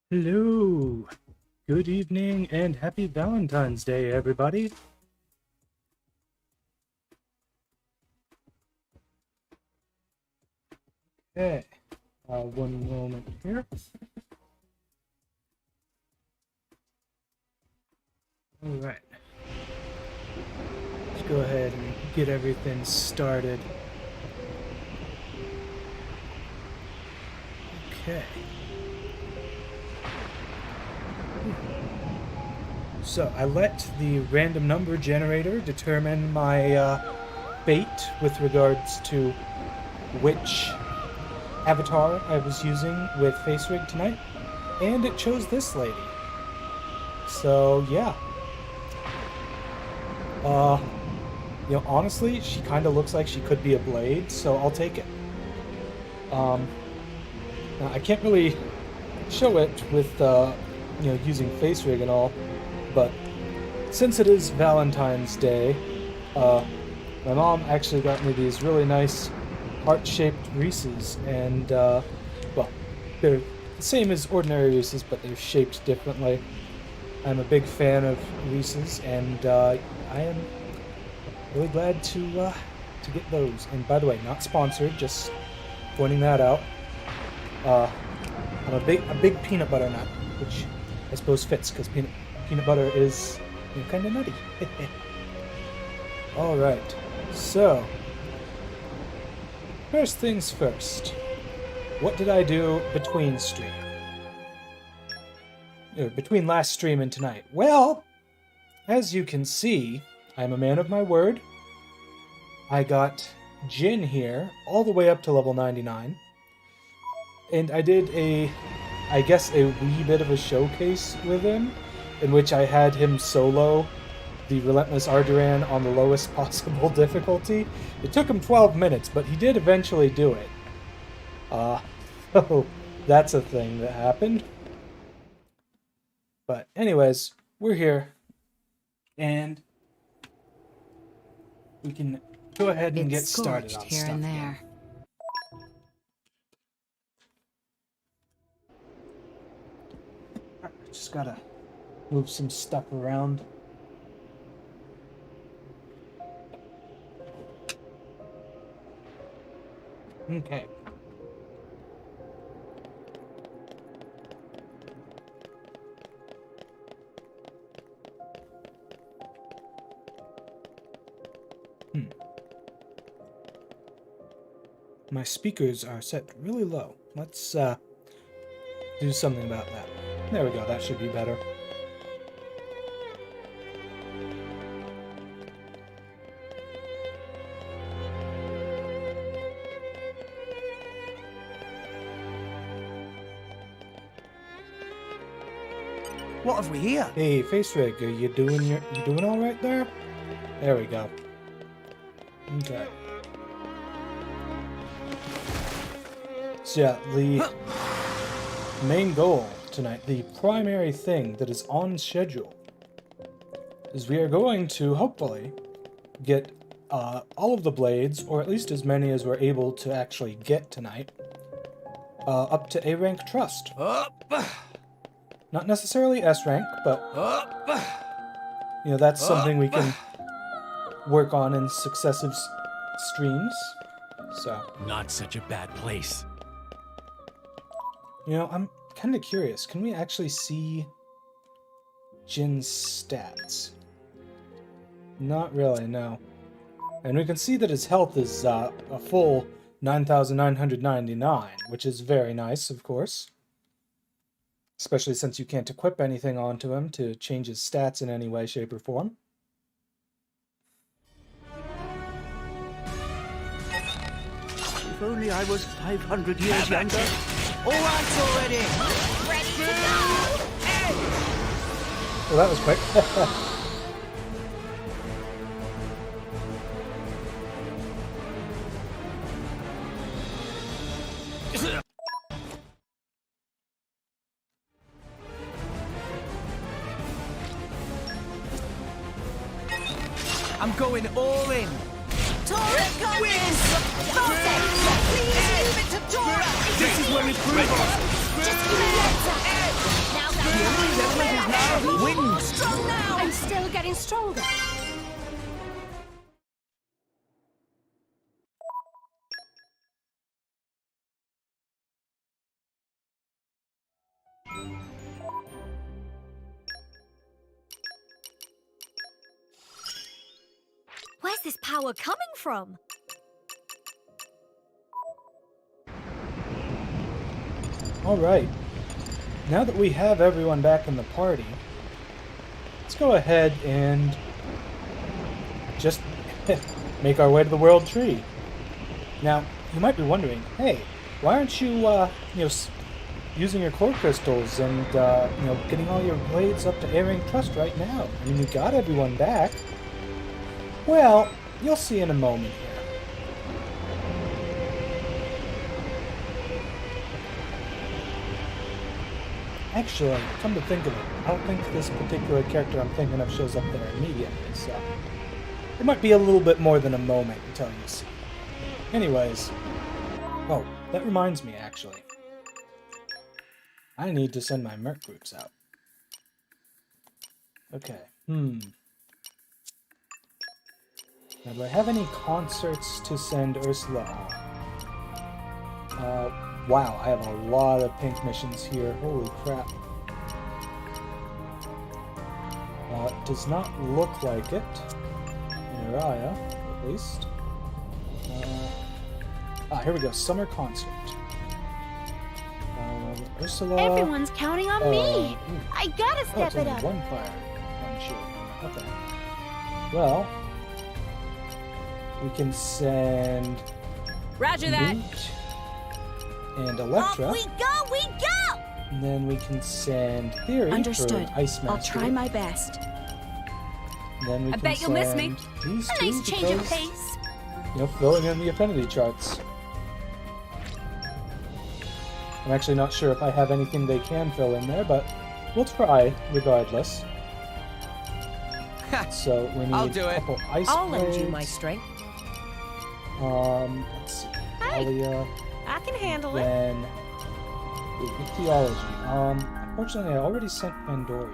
Hello, good evening, and happy Valentine's Day, everybody. Okay, one moment here. All right, let's go ahead and get everything started. Okay. So I let the random number generator determine my fate with regards to which avatar I was using with face rig tonight, and it chose this lady. So yeah, honestly, she kind of looks like she could be a blade, so I'll take it. Now I can't really show it with using face rig and all, but since it is Valentine's Day, my mom actually got me these really nice heart-shaped Reese's, and well, they're the same as ordinary Reese's, but they're shaped differently. I'm a big fan of Reese's, and I am really glad to get those. And by the way, not sponsored, just pointing that out. I'm a big peanut butter nut, which I suppose fits because peanut butter is kind of nutty. All right, so first things first. What did I do between stream? between last stream and tonight? Well, as you can see, I'm a man of my word. I got Jin here all the way up to level 99. And I did I guess a wee bit of a showcase with him, in which I had him solo the Relentless Arduran on the lowest possible difficulty. It took him 12 minutes, but he did eventually do it. So that's a thing that happened. But anyways, we're here, and we can go ahead and get started on here stuff. And there. Just gotta move some stuff around. Okay. My speakers are set really low. Let's do something about that. There we go, that should be better. What have we here? Hey, Face Rig, are you doing all right there? There we go. Okay. So yeah, the main goal tonight, the primary thing that is on schedule, is we are going to hopefully get all of the blades, or at least as many as we're able to actually get tonight, up to A rank trust. Not necessarily S rank, but you know, that's something we can work on in successive streams. So Not such a bad place. you know, I'm kind of curious. Can we actually see Jin's stats? Not really, no. And we can see that his health is a full 9,999, which is very nice, of course. Especially since you can't equip anything onto him to change his stats in any way, shape, or form. If only I was 500 years younger. All right already. Ready to go! Well, that was quick. I'm going all in. Torna wins! Please leave it to Torna! This is where we prove us. Just give me later! Now that The only level is now more wins. strong now! I'm still getting stronger. Where's this power coming from? Alright. Now that we have everyone back in the party, let's go ahead and just make our way to the World Tree. Now, you might be wondering, hey, why aren't you, using your core crystals and, getting all your blades up to A-rank trust right now? I mean, you got everyone back. Well, you'll see in a moment here. Actually, come to think of it, I don't think this particular character I'm thinking of shows up there immediately, so it might be a little bit more than a moment until you see. Anyways, oh, that reminds me, actually. I need to send my Merc groups out. Okay, Now, do I have any concerts to send Ursula on? Wow, I have a lot of pink missions here. Holy crap. Does not look like it. In Araya, at least. Here we go. Summer concert. Ursula. Everyone's counting on me. ooh. I gotta Oh, step it's it only up. one fire. One shield. Okay. Well, we can send Roger that. Newt and Electra. Off we go, we go! And then we can send Theory Understood. for Ice I'll Mastery. try my best. And then we I can bet you'll miss me. send these A two nice change of because, pace. you know, filling in the affinity charts. I'm actually not sure if I have anything they can fill in there, but we'll try regardless. So we need I'll do a it. couple ice I'll lend you blades. my strength. Let's see. Hey. Alia, I can handle it. then ichthyology. Unfortunately, I already sent Pandora.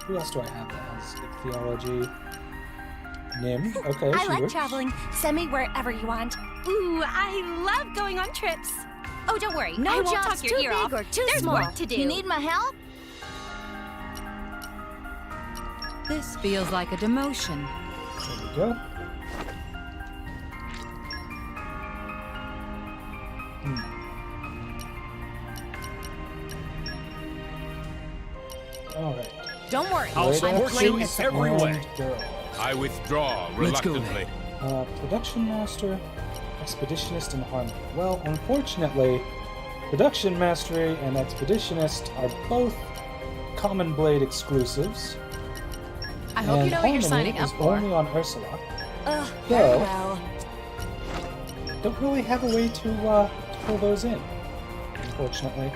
Who else do I have that has ichthyology? Nim. Okay, I she like works. traveling. Send me wherever you want. Ooh, I love going on trips. Oh, don't worry. No I won't job's talk your too ear big off. or too There's small. work to do. You need my help? This feels like a demotion. There we go. Alright. Don't worry. I'll Leda, support you in Chase, every and way. Girl. I withdraw Let's go reluctantly. Production Master, Expeditionist, and Harmony. Well, unfortunately, Production Mastery and Expeditionist are both Common Blade exclusives. I hope you and know what you're Harmony signing up is for. only on Ursula. Ugh, So- very well. Don't really have a way to pull those in, unfortunately.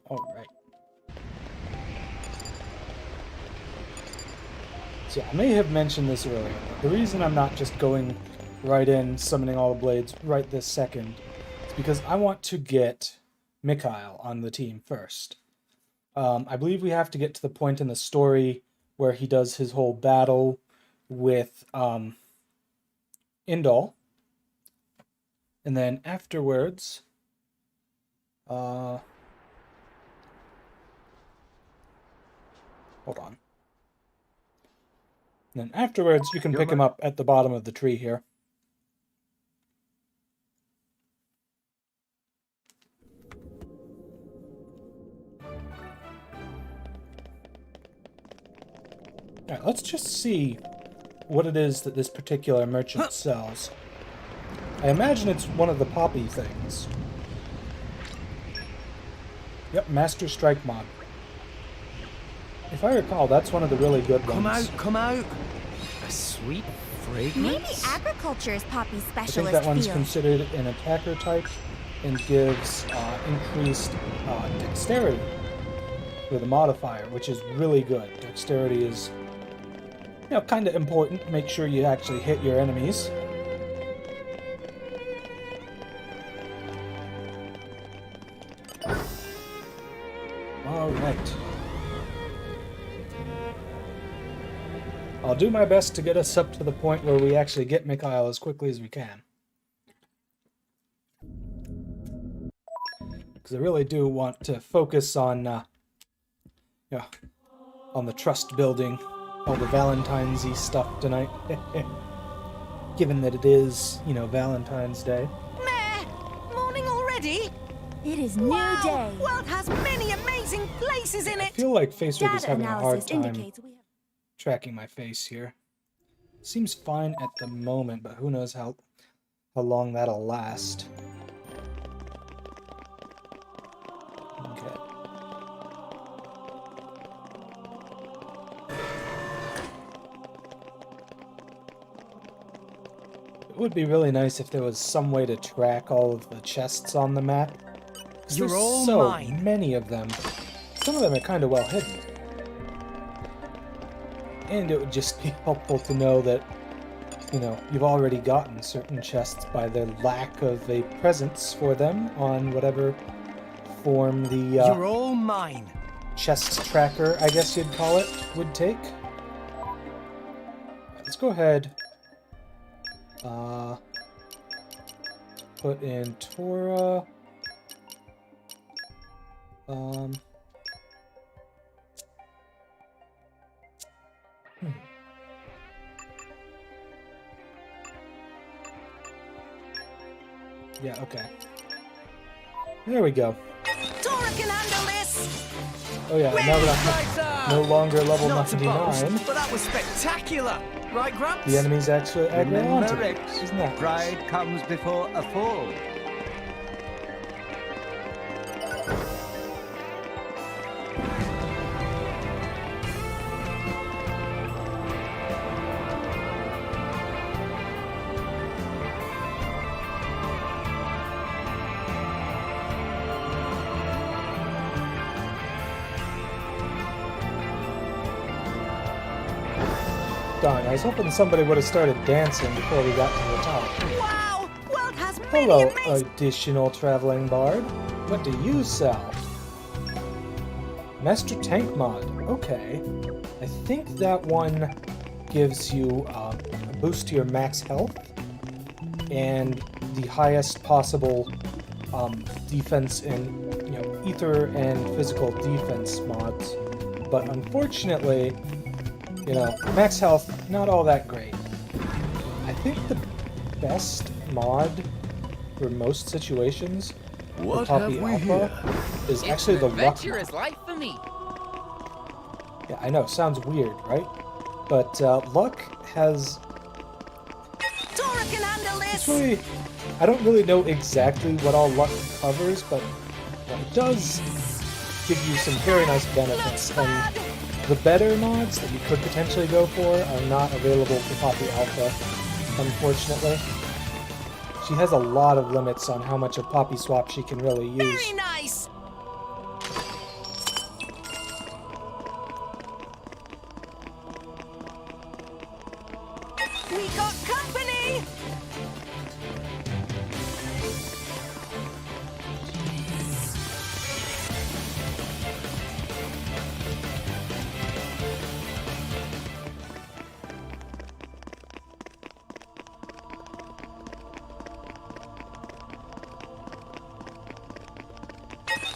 Alright. So I may have mentioned this earlier, but the reason I'm not just going right in, summoning all the blades right this second, is because I want to get Mikhail on the team first. I believe we have to get to the point in the story where he does his whole battle with Indal. And then afterwards, hold on. And then afterwards, you can pick him up at the bottom of the tree here. Alright, let's just see what it is that this particular merchant sells. I imagine it's one of the poppy things. Yep, Master Strike Mod. If I recall, that's one of the really good Come ones. out, come out. A sweet fragrance. Maybe agriculture is Poppy's I think specialist that one's field. considered an attacker type and gives increased dexterity with a modifier, which is really good. Dexterity is, you know, kind of important. Make sure you actually hit your enemies. All right. I'll do my best to get us up to the point where we actually get Mikhail as quickly as we can. Because I really do want to focus on, yeah, on the trust building, all the Valentine's-y stuff tonight. Given that it is, you know, Valentine's Day. Meh! Morning already? It is new day. World has many amazing places in I it. feel like FaceRig is Data having a hard analysis time indicates we have tracking my face here. Seems fine at the moment, but who knows how long that'll last. Okay. It would be really nice if there was some way to track all of the chests on the map. 'Cause You're there's all so mine. many of them. Some of them are kind of well hidden. And it would just be helpful to know that, you know, you've already gotten certain chests by the lack of a presence for them on whatever form the You're all mine. chest tracker, I guess you'd call it, would take. Let's go ahead. Put in Torna. Yeah, okay. There we go. Torna can handle this! Oh yeah, now that I'm no longer level Not to 99, boast, but that was spectacular! Right, Gramps? the enemies actually aggro onto me. Rex, Isn't that nice? pride comes before a fall. Darn, I was hoping somebody would have started dancing before we got to the top. Wow! World has many Hello, amazing... additional traveling bard. What do you sell? Master Tank Mod. Okay. I think that one gives you a boost to your max health and the highest possible defense in ether and physical defense mods. But unfortunately, max health, not all that great. I think the best mod for most situations for Poppy Alpha is actually the luck mod. Life for me. Yeah, I know, sounds weird, right? But luck has... Torna can handle It's this! really... I don't really know exactly what all luck covers, but it does give you some very nice benefits. And the better mods that you could potentially go for are not available for Poppy Alpha, unfortunately. She has a lot of limits on how much of Poppy Swap she can really use. Very nice! We got company!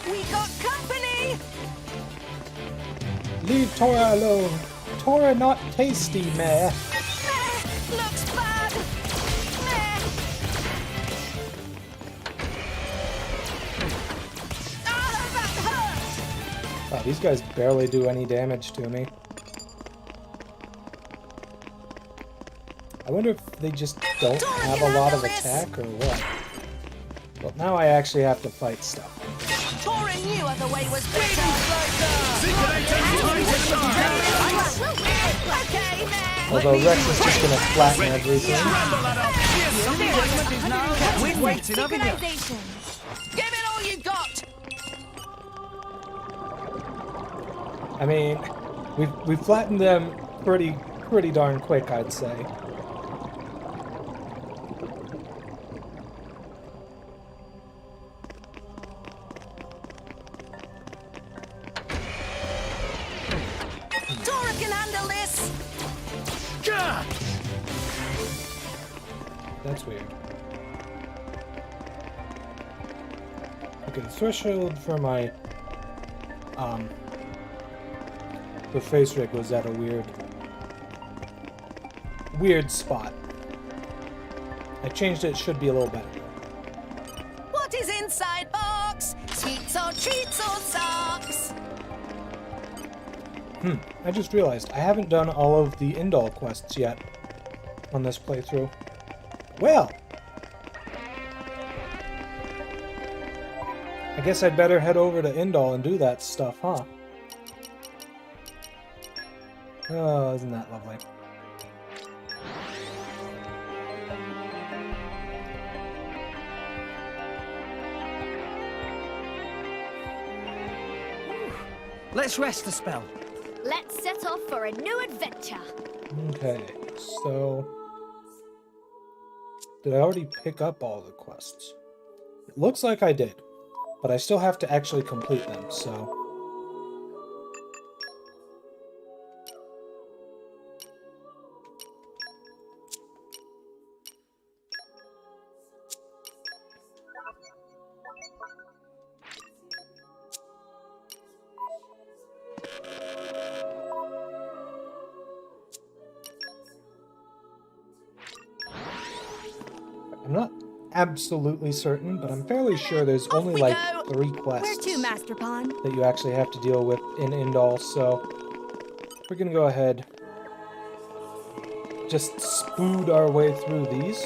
We got company! Leave Torna alone! Torna not tasty, meh! Looks bad! Meh. Ah, that hurt! Wow, these guys barely do any damage to me. I wonder if they just don't have a lot of attack or what. Well, now I actually have to fight stuff. Torna knew other way was better! Okay, man! Although Rex is just gonna flatten everything. We're waiting, haven't you? Synchronization. Give it all you got! I mean, we've flattened them pretty darn quick, I'd say. Torna can handle this! That's weird. Okay, the threshold for my for face rig was at a weird spot. I changed it, should be a little better. What is inside box? Sweets or treats or socks? I just realized I haven't done all of the Indol quests yet on this playthrough. Well, I guess I'd better head over to Indol and do that stuff, huh? Oh, isn't that lovely? Let's rest a spell. Let's set off for a new adventure. Okay, so... Did I already pick up all the quests? It looks like I did, but I still have to actually complete them, so... I'm not absolutely certain, but I'm fairly sure there's only we like go. 3 Where quests to, Master Pawn? that you actually have to deal with in Indal, so we're gonna go ahead, just spood our way through these.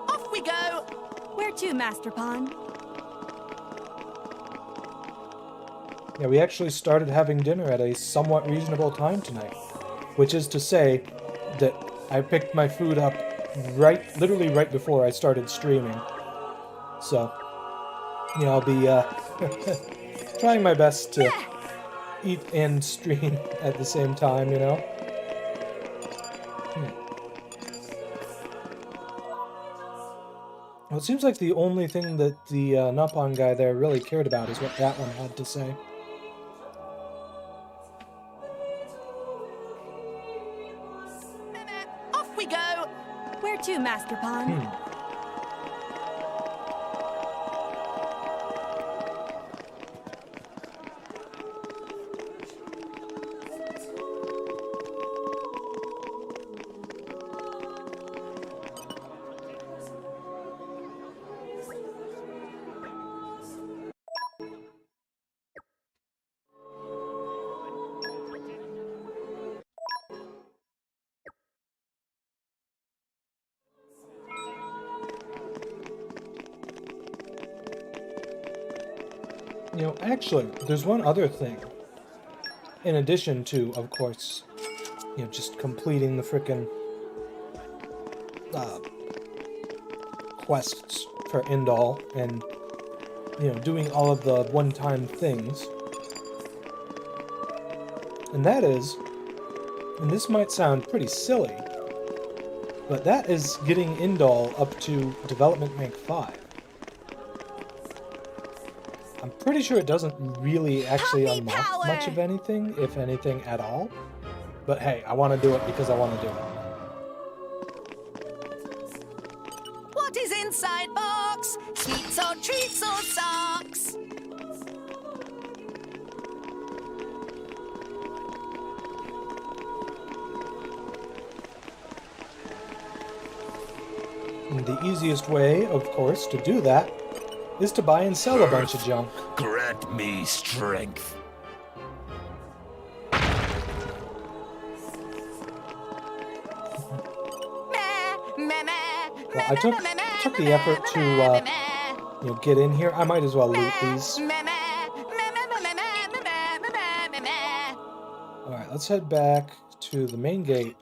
Off we go. Where to, Master Pawn? Yeah, we actually started having dinner at a somewhat reasonable time tonight, which is to say that I picked my food up literally right before I started streaming. So, you know, I'll be trying my best to eat and stream at the same time, you know? Well, it seems like the only thing that the Napon guy there really cared about is what that one had to say. Off we go. Where to, Master Pawn? You know, actually, there's one other thing. In addition to, of course, you know, just completing the frickin' quests for Indal and, you know, doing all of the one-time things. And that is, and this might sound pretty silly, but that is getting Indal up to development rank 5. I'm pretty sure it doesn't really actually Puppy unlock power! much of anything, if anything at all. But hey, I want to do it because I want to do it. What is inside box? Sweets or treats or socks? And the easiest way, of course, to do that is to buy and sell a bunch of junk. Grant me strength. Well, I took the effort to, you know, get in here. I might as well loot these. Alright, let's head back to the main gate.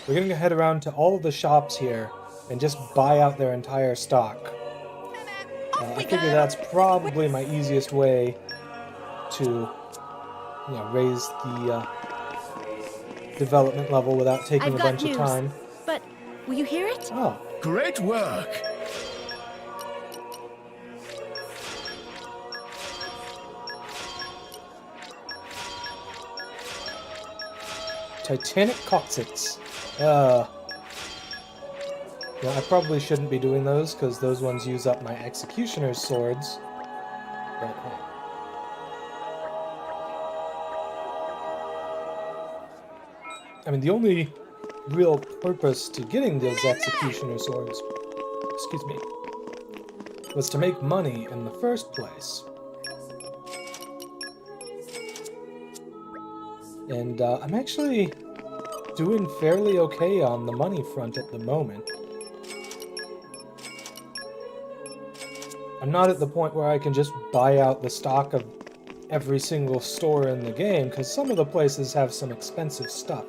We're gonna head around to all of the shops here and just buy out their entire stock. I figure that's probably my easiest way to, you know, raise the development level without taking I've a got bunch news, of time. but will you hear it? Oh, Great work. Titanic coccyx. Yeah, I probably shouldn't be doing those because those ones use up my executioner's swords. But hey. I mean, the only real purpose to getting those executioner swords, excuse me, was to make money in the first place. And I'm actually doing fairly okay on the money front at the moment. I'm not at the point where I can just buy out the stock of every single store in the game, because some of the places have some expensive stuff.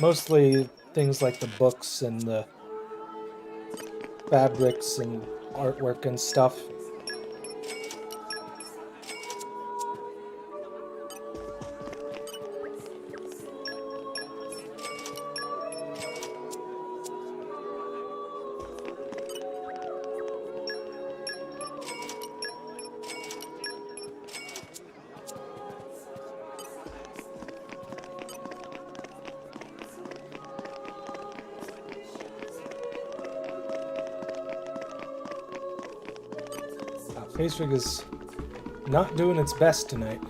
Mostly things like the books and the fabrics and artwork and stuff. Face rig is not doing its best tonight.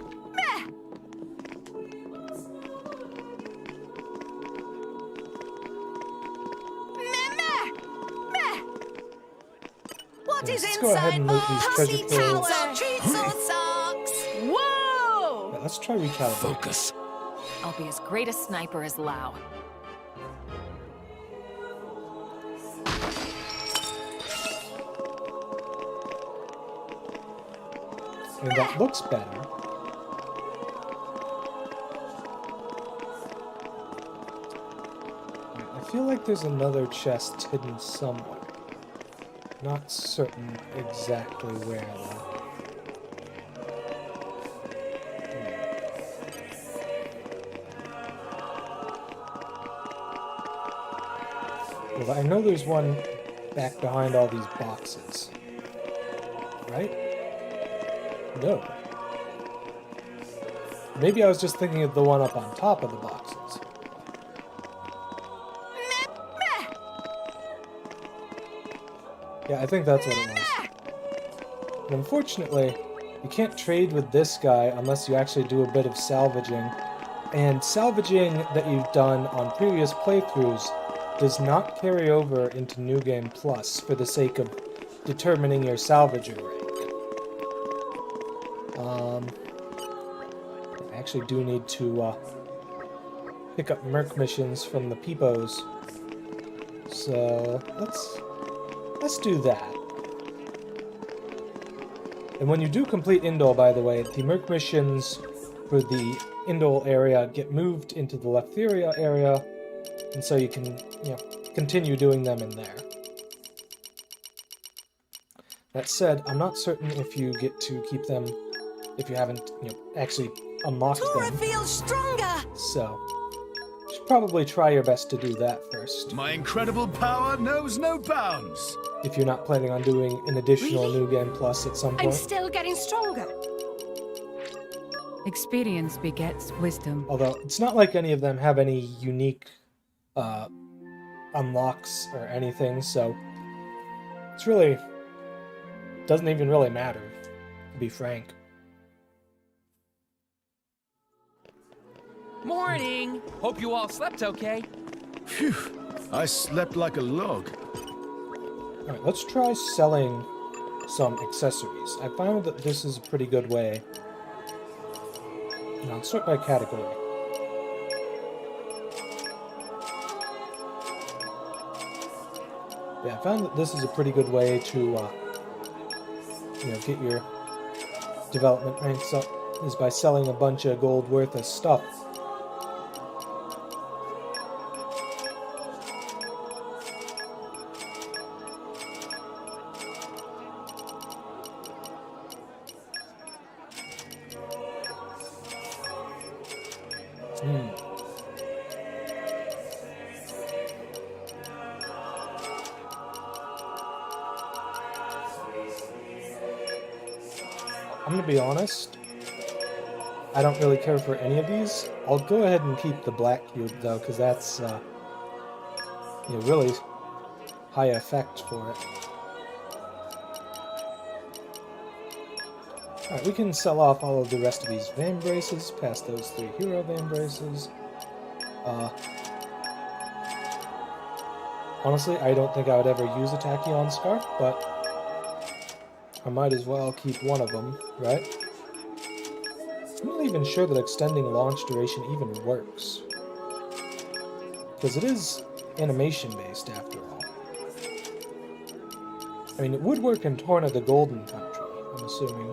What is Let's go ahead inside and loot these box? treasure Treats troves. or treats or socks? Whoa! Yeah, let's try recalibrate. Focus. I'll be as great a sniper as Lau. And that looks better. I feel like there's another chest hidden somewhere. Not certain exactly where, though. Well, I know there's one back behind all these boxes. Right? No. Maybe I was just thinking of the one up on top of the boxes. Yeah, I think that's what it was. And unfortunately, you can't trade with this guy unless you actually do a bit of salvaging. And salvaging that you've done on previous playthroughs does not carry over into New Game Plus for the sake of determining your salvager rank. I actually do need to pick up Merc Missions from the Peepos. So let's do that. And when you do complete Indol, by the way, the Merc Missions for the Indol area get moved into the Letheria area, and so you can, continue doing them in there. That said, I'm not certain if you get to keep them if you haven't, actually unlocked Torna them. feels stronger. So, you should probably try your best to do that first. My incredible power knows no bounds. If you're not planning on doing an additional New Game Plus at some I'm point. still getting stronger. Experience begets wisdom. Although, it's not like any of them have any unique unlocks or anything, so it's really doesn't even really matter, to be frank. Morning! Hope you all slept okay. Phew. I slept like a log. Alright, let's try selling some accessories. I found that this is a pretty good way. And I'll sort by category. Yeah, I found that this is a pretty good way to, get your development ranks up, is by selling a bunch of gold worth of stuff. I'm gonna be honest, I don't really care for any of these. I'll go ahead and keep the black cube though, because that's really high effect for it. Alright, we can sell off all of the rest of these Van Braces, past those 3 Hero Van Braces. Honestly, I don't think I would ever use a Tachyon Scarf, but I might as well keep one of them, right? I'm not even sure that extending launch duration even works. Because it is animation-based, after all. I mean, it would work in Torna the Golden Country, I'm assuming.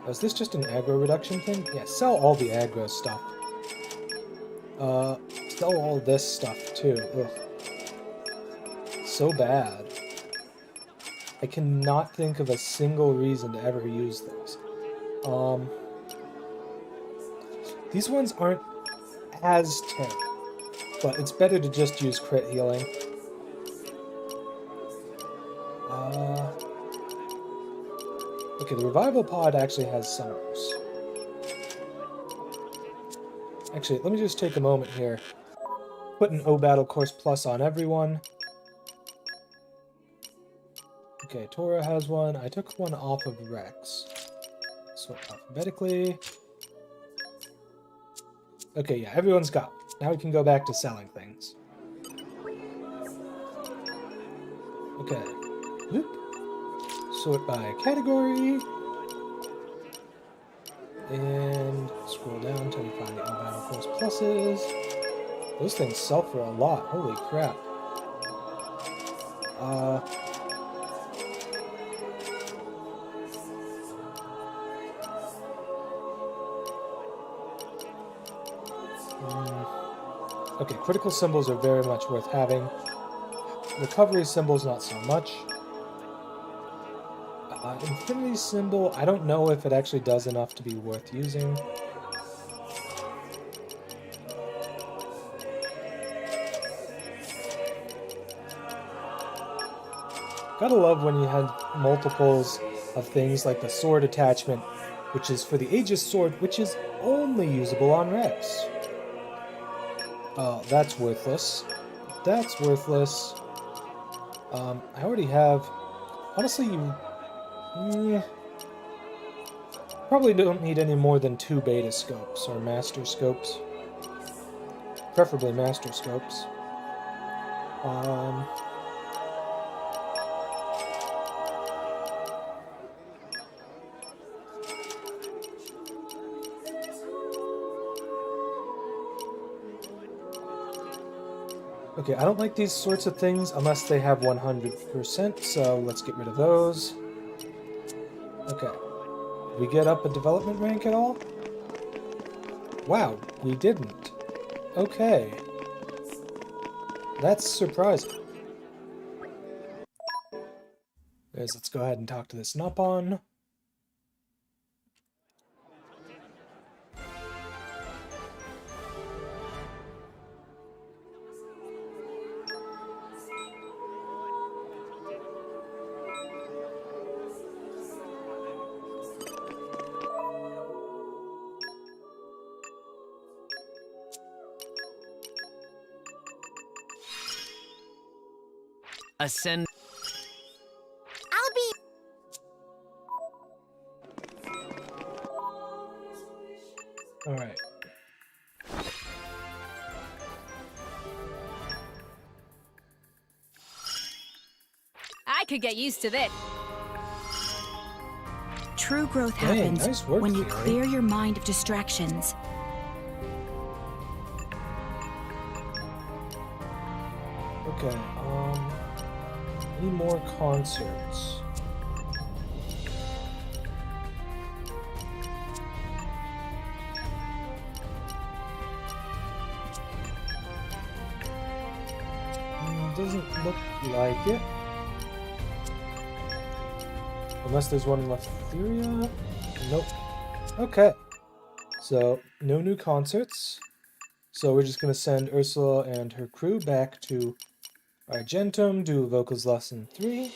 Is this just an aggro reduction thing? Yeah, sell all the aggro stuff. Sell all this stuff, too. Ugh. So bad. I cannot think of a single reason to ever use those. These ones aren't as terrible, but it's better to just use crit healing. Okay, the revival pod actually has summers. Actually, let me just take a moment here. Put an O Battle Course Plus on everyone. Okay, Tora has one. I took one off of Rex. Sort alphabetically. Okay, yeah, everyone's got one. Now we can go back to selling things. Okay. Whoop. Sort by category. And scroll down until we find the Battle Force pluses. Those things sell for a lot. Holy crap. Okay, critical symbols are very much worth having. Recovery symbols, not so much. Infinity symbol, I don't know if it actually does enough to be worth using. Gotta love when you have multiples of things like the sword attachment, which is for the Aegis sword, which is only usable on Rex. Oh, that's worthless. That's worthless. I already have... Honestly, probably don't need any more than 2 beta scopes or master scopes. Preferably master scopes. Okay, I don't like these sorts of things unless they have 100%, so let's get rid of those. Okay. Did we get up a development rank at all? Wow, we didn't. Okay. That's surprising. Let's go ahead and talk to this Nopon. Ascend. I'll be... Alright. I could get used to this. True growth Hey, happens nice work, when you Fury. clear your mind of distractions. Okay, any more concerts? Doesn't look like it. Unless there's one in Letheria? Nope. Okay. So, no new concerts. So we're just going to send Ursula and her crew back to Argentum, do vocals lesson 3.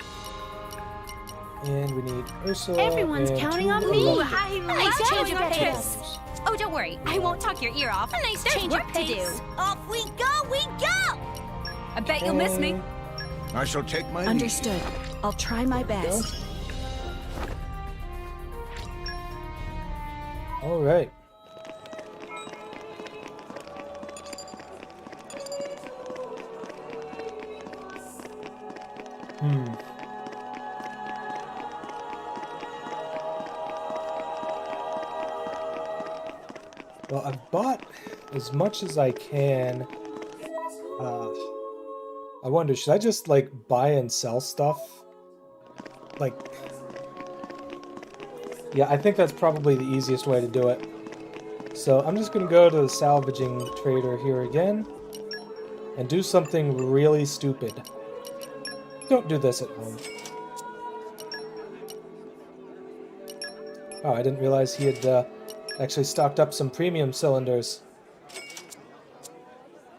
And we need Ursula Everyone's and counting 2 on me. electric I Nice love change going of on trips. pace. Oh, don't worry. I won't talk your ear off. A nice change of work to do. pace. Off we go, we go! I bet you'll miss me. I shall take my leave. Understood. I'll try my best. All right. Well, I've bought as much as I can. I wonder, should I just, like, buy and sell stuff? Like... Yeah, I think that's probably the easiest way to do it. So I'm just going to go to the salvaging trader here again. And do something really stupid. Don't do this at home. Oh, I didn't realize he had actually stocked up some premium cylinders.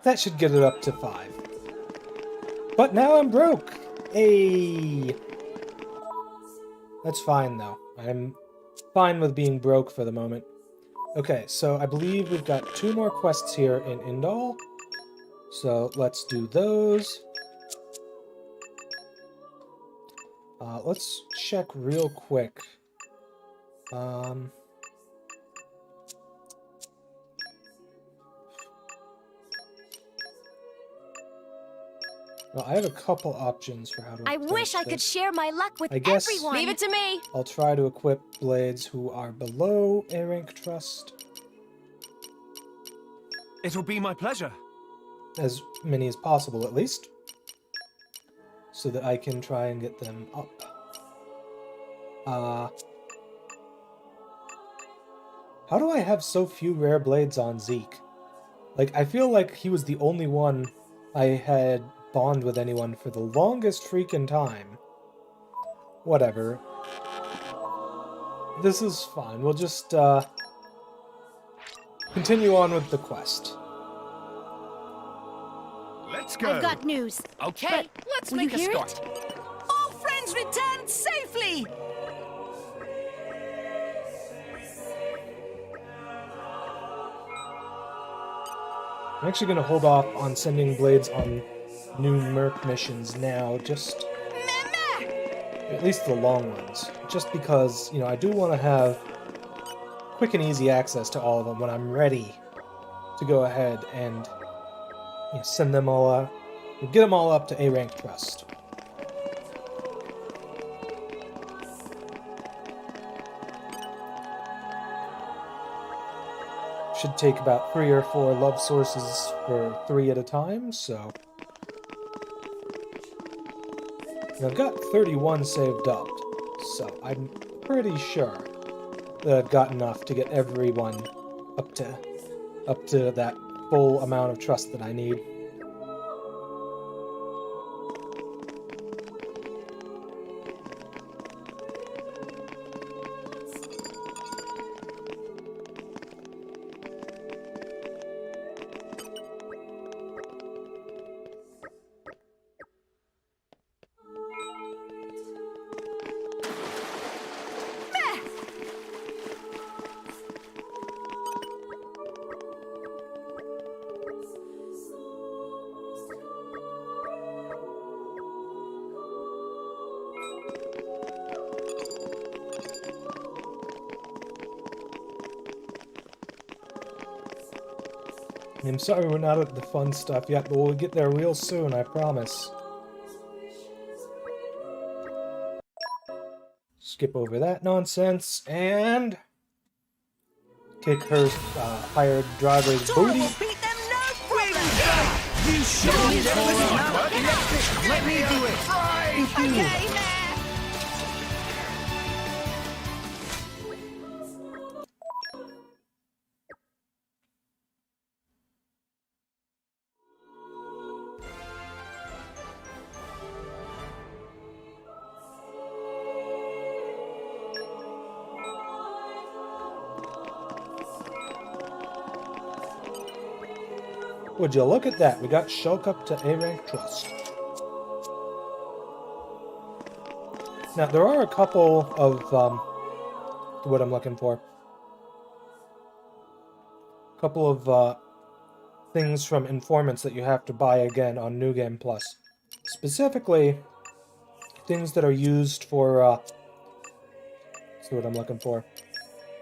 That should get it up to 5. But now I'm broke! Hey! That's fine, though. I'm fine with being broke for the moment. Okay, so I believe we've got 2 more quests here in Indal. So let's do those. Let's check real quick. Well, I have a couple options for how to I approach wish I could this. share my luck with I guess- everyone. Leave it to me. I'll try to equip blades who are below A rank trust. It'll be my pleasure. As many as possible, at least. So that I can try and get them up. How do I have so few rare blades on Zeke? Like, I feel like he was the only one I had bond with anyone for the longest freaking time. Whatever. This is fine. We'll just, continue on with the quest. Let's go. I've got news. Okay, let's will make you a hear start. All friends returned safely. I'm actually going to hold off on sending blades on new Merc missions now, just... at least the long ones. Just because, you know, I do want to have quick and easy access to all of them when I'm ready to go ahead and, you know, send them all get them all up to A rank trust. Should take about 3 or 4 love sources for 3 at a time, so... And I've got 31 saved up, so I'm pretty sure that I've got enough to get everyone up to that full amount of trust that I need. I'm sorry we're not at the fun stuff yet, but we'll get there real soon, I promise. Skip over that nonsense, and... kick her hired driver's Torna booty. will beat them no problem. You show me that. Let me do it. Okay, Mayor. Would you look at that? We got Shulk up to A rank trust. Now, there are a couple of, what I'm looking for. A couple of, things from informants that you have to buy again on New Game Plus. Specifically, things that are used for, that's what I'm looking for.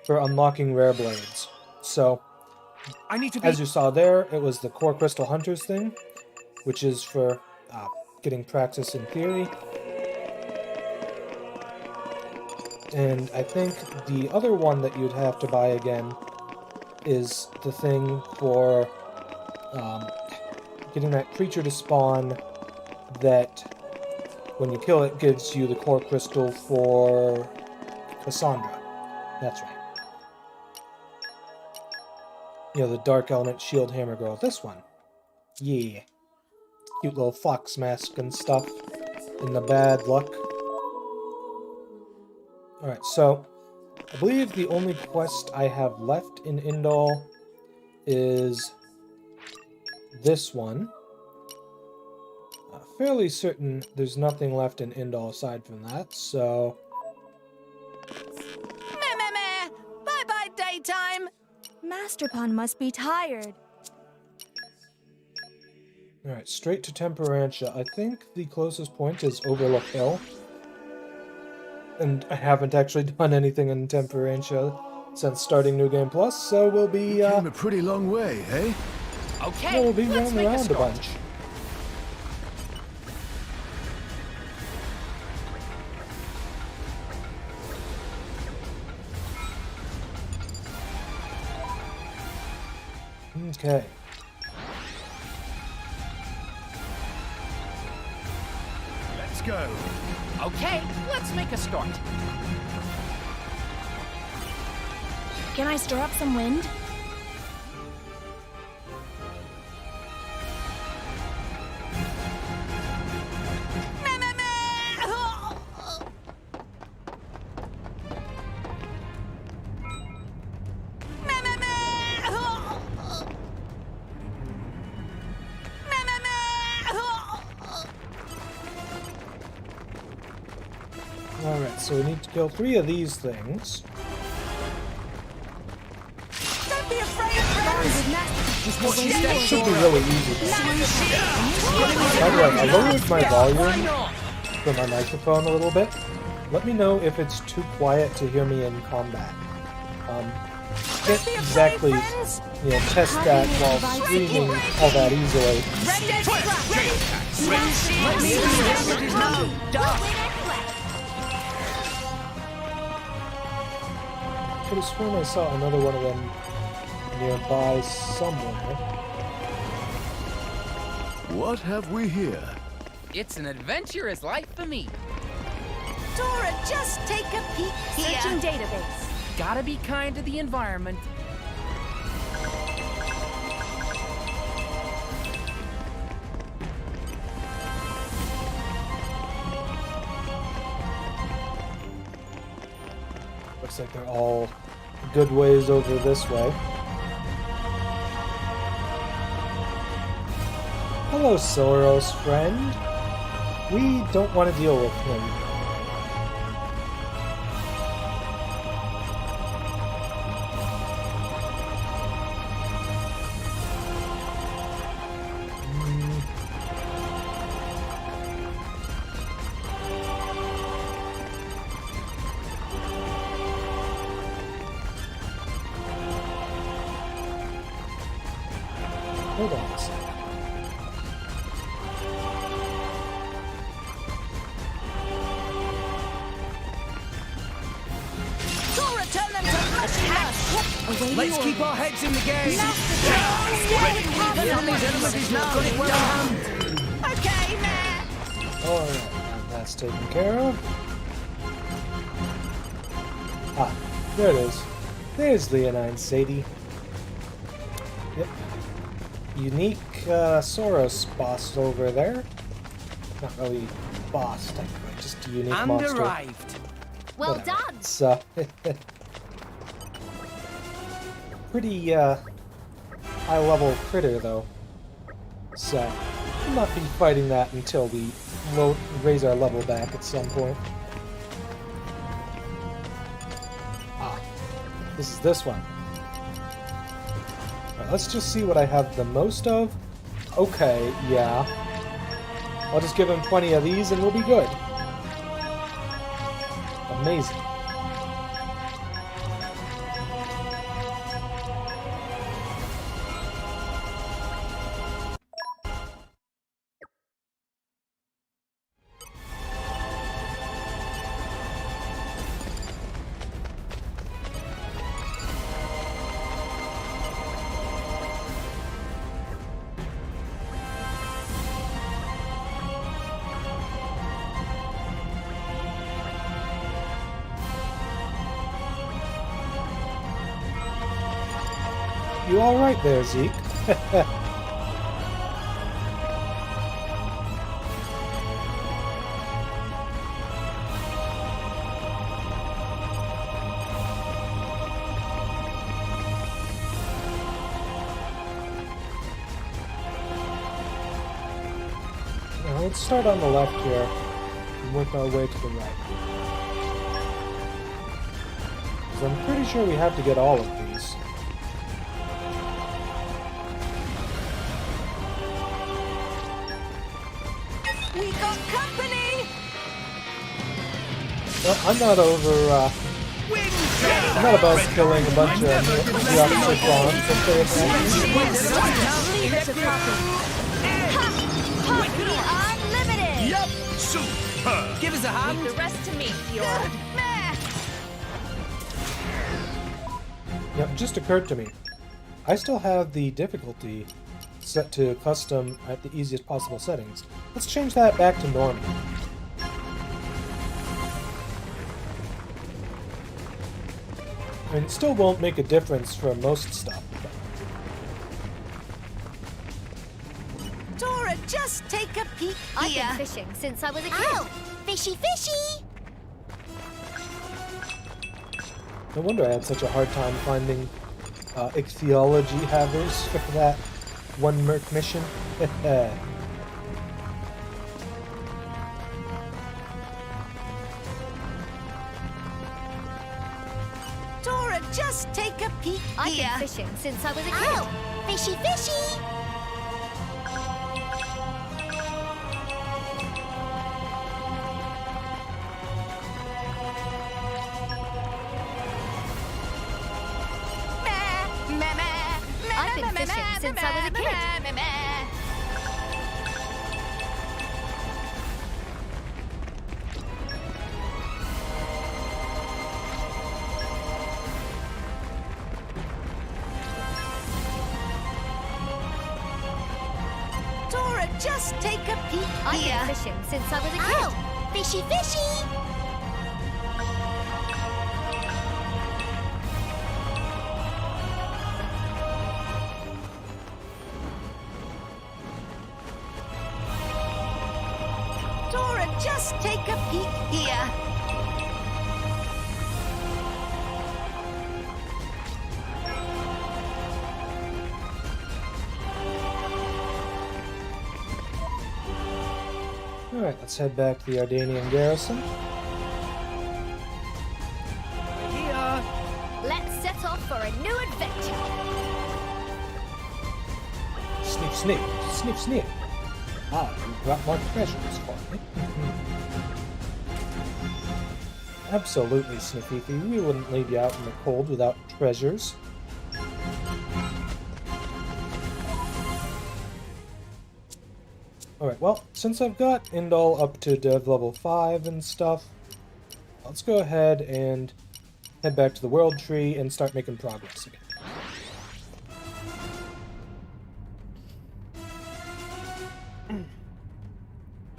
For unlocking rare blades. So, I need to be... as you saw there, it was the Core Crystal Hunters thing, which is for getting practice in theory. And I think the other one that you'd have to buy again is the thing for getting that creature to spawn that, when you kill it, gives you the Core Crystal for Cassandra. That's right. You know, the Dark Element Shield Hammer Girl. This one. Yeah. Cute little fox mask and stuff. In the bad luck. Alright, so I believe the only quest I have left in Indal is this one. Fairly certain there's nothing left in Indal aside from that, so... Meh. Bye-bye daytime. Masterpun must be tired. Alright, straight to Temperantia. I think the closest point is Overlook Hill. and I haven't actually done anything in Temperantia since starting New Game Plus, so we'll be Came a pretty long way, eh? Okay, we'll be let's running make a around a start. bunch. Okay. Let's go. Okay, let's make a start. Can I stir up some wind? Alright, so we need to kill 3 of these things. Don't be afraid, friends. It should be really easy. By the way, I lowered my volume for my microphone a little bit. Let me know if it's too quiet to hear me in combat. Can't exactly, test that while streaming all that easily. Could have sworn I saw another one of them nearby somewhere. What have we here? It's an adventurous life for me. Dora, just take a peek Searching here. database. Gotta be kind to the environment. Looks like they're all good ways over this way. Hello, Soros, friend. We don't want to deal with him. Hold on a second. Dora, turn them to mushy mush. Let's keep our heads in the game. Okay, Mayor. Alright, now that's taken care of. Ah, there it is. There's Leonine Sadie. Yep. Unique Soros boss over there. Not really boss, technically, just a unique And monster. arrived. Well Whatever. done. It's pretty high level critter though. So we'll not be fighting that until we raise our level back at some point. Ah, this is this one. Alright, let's just see what I have the most of. Okay, yeah. I'll just give him 20 of these and we'll be good. Amazing. You alright there, Zeke? Now let's start on the left here and work our way to the right. Because I'm pretty sure we have to get all of these. We got company. Well, I'm not over, I'm not about killing a bunch of Yakuza clones if they attack Unlimited! Yup! Super! Give us a hand. The rest to me, Fjord. me. Yep, just occurred to me. I still have the difficulty set to custom at the easiest possible settings. Let's change that back to normal. I mean, it still won't make a difference for most stuff. Dora, just take a peek I've here. been fishing since I was a kid. Ow! Fishy, fishy! No wonder I had such a hard time finding ichthyology havers for that one Merc mission. Dora, just take a peek I've here. been fishing since I was a kid. Fishy, fishy! I've been fishing since I was a kid. Dora, just take a peek I've here. been fishing since I was a kid. Fishy, fishy! Dora, just take a peek here. Alright, let's head back to the Ardanian garrison. Here! Let's set off for a new adventure. Sneak, sneak, sneak, sneak. Ah, you've got more treasures for me. Absolutely, Sniffy. We wouldn't leave you out in the cold without treasures. Alright, well, since I've got Indol up to dev level 5 and stuff, let's go ahead and head back to the world tree and start making progress again.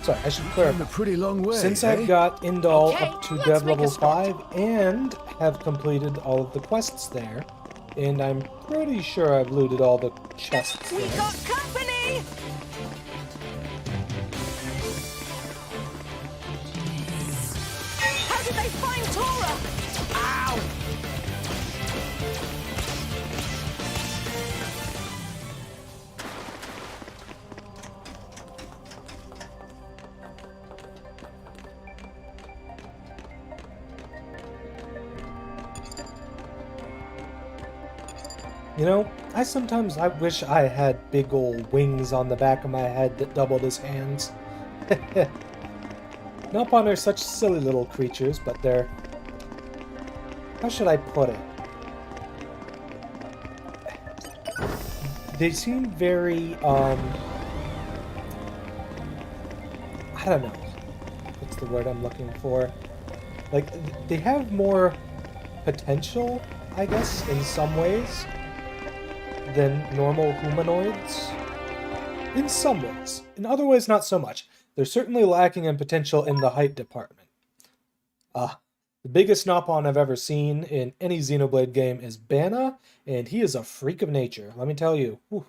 Sorry, I should Come a clarify. pretty long way, Since eh? I've got Indol Okay, up to let's dev make a level start. 5 and have completed all of the quests there, and I'm pretty sure I've looted all the chests We there. got company! How did they find Tora? Ow! You know, I wish I had big old wings on the back of my head that doubled as hands. Nopon are such silly little creatures, but they're... How should I put it? They seem very, I don't know. What's the word I'm looking for? Like, they have more potential, I guess, in some ways, than normal humanoids. In some ways. In other ways, not so much. They're certainly lacking in potential in the height department. The biggest Nopon I've ever seen in any Xenoblade game is Bana, and he is a freak of nature, let me tell you. Whew.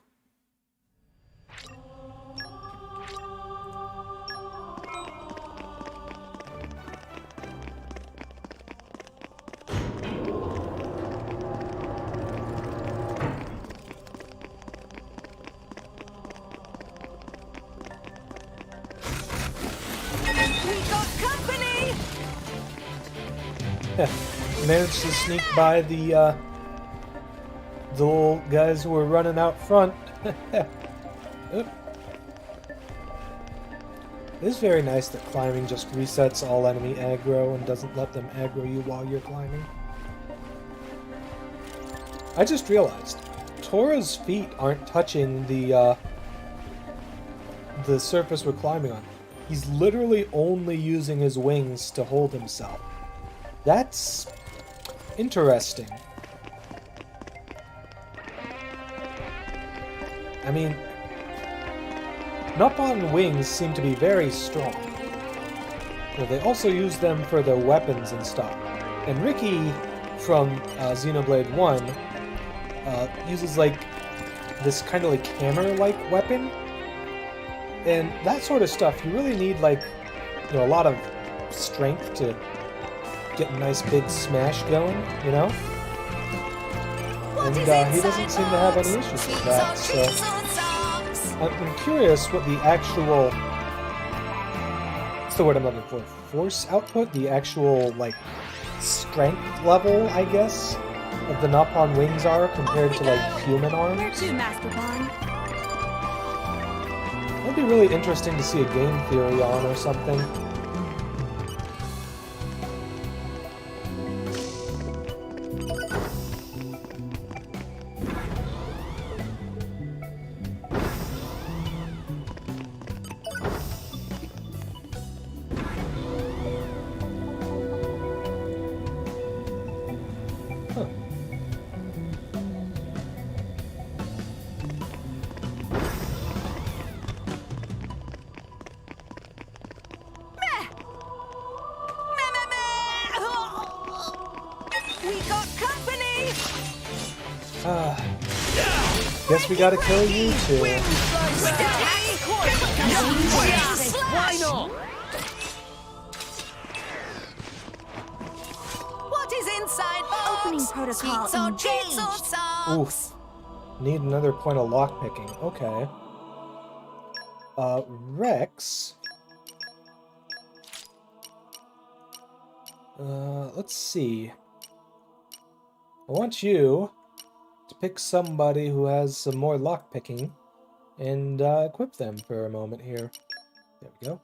We got company! Managed to sneak by the little guys who were running out front. Oop. It is very nice that climbing just resets all enemy aggro and doesn't let them aggro you while you're climbing. I just realized, Tora's feet aren't touching the surface we're climbing on. He's literally only using his wings to hold himself. That's interesting. I mean, Nopon wings seem to be very strong. You know, they also use them for their weapons and stuff. And Ricky from Xenoblade 1 uses like this kind of like hammer-like weapon. And that sort of stuff, you really need like, you know, a lot of strength to get a nice big smash going, you know? And he doesn't seem to have any issues with that, so I'm curious what the actual, what's the word I'm looking for? Force output? The actual, like, strength level, I guess, of the Nopon wings are compared to, like, human arms? Where to, Master Pawn? That'd be really interesting to see a game theory on or something. Guess we gotta kill you too. Why not? What is inside box? Opening protocol Sweets or treats or engaged. socks? Oof. Need another point of lockpicking. Okay. Rex. Let's see. I want you to pick somebody who has some more lockpicking and equip them for a moment here. There we go.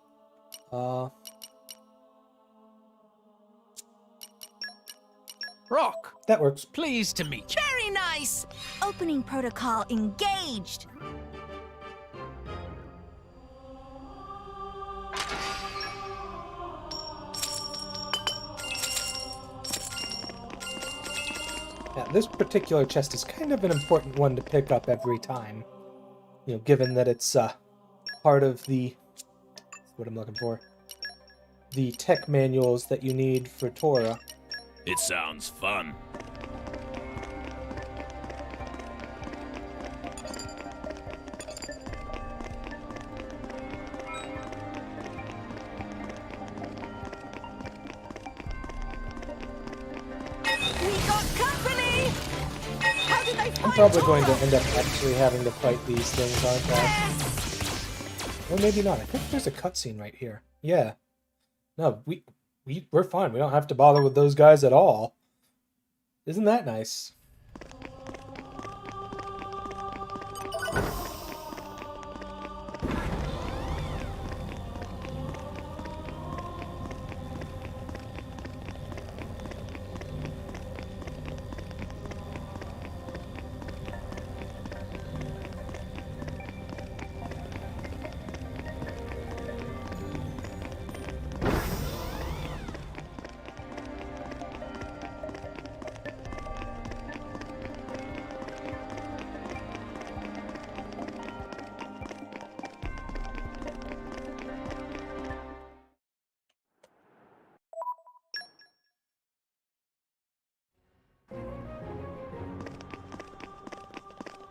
Rock, That works. pleased to meet you. Very nice. Opening protocol engaged. Yeah, this particular chest is kind of an important one to pick up every time. You know, given that it's part of the, what I'm looking for, the tech manuals that you need for Torna. It sounds fun. We got company. How did they I'm find probably going to Torna? end up actually having to fight these things, aren't I? Or maybe not. I think there's a cutscene right here. Yeah. No, we're fine. We don't have to bother with those guys at all. Isn't that nice?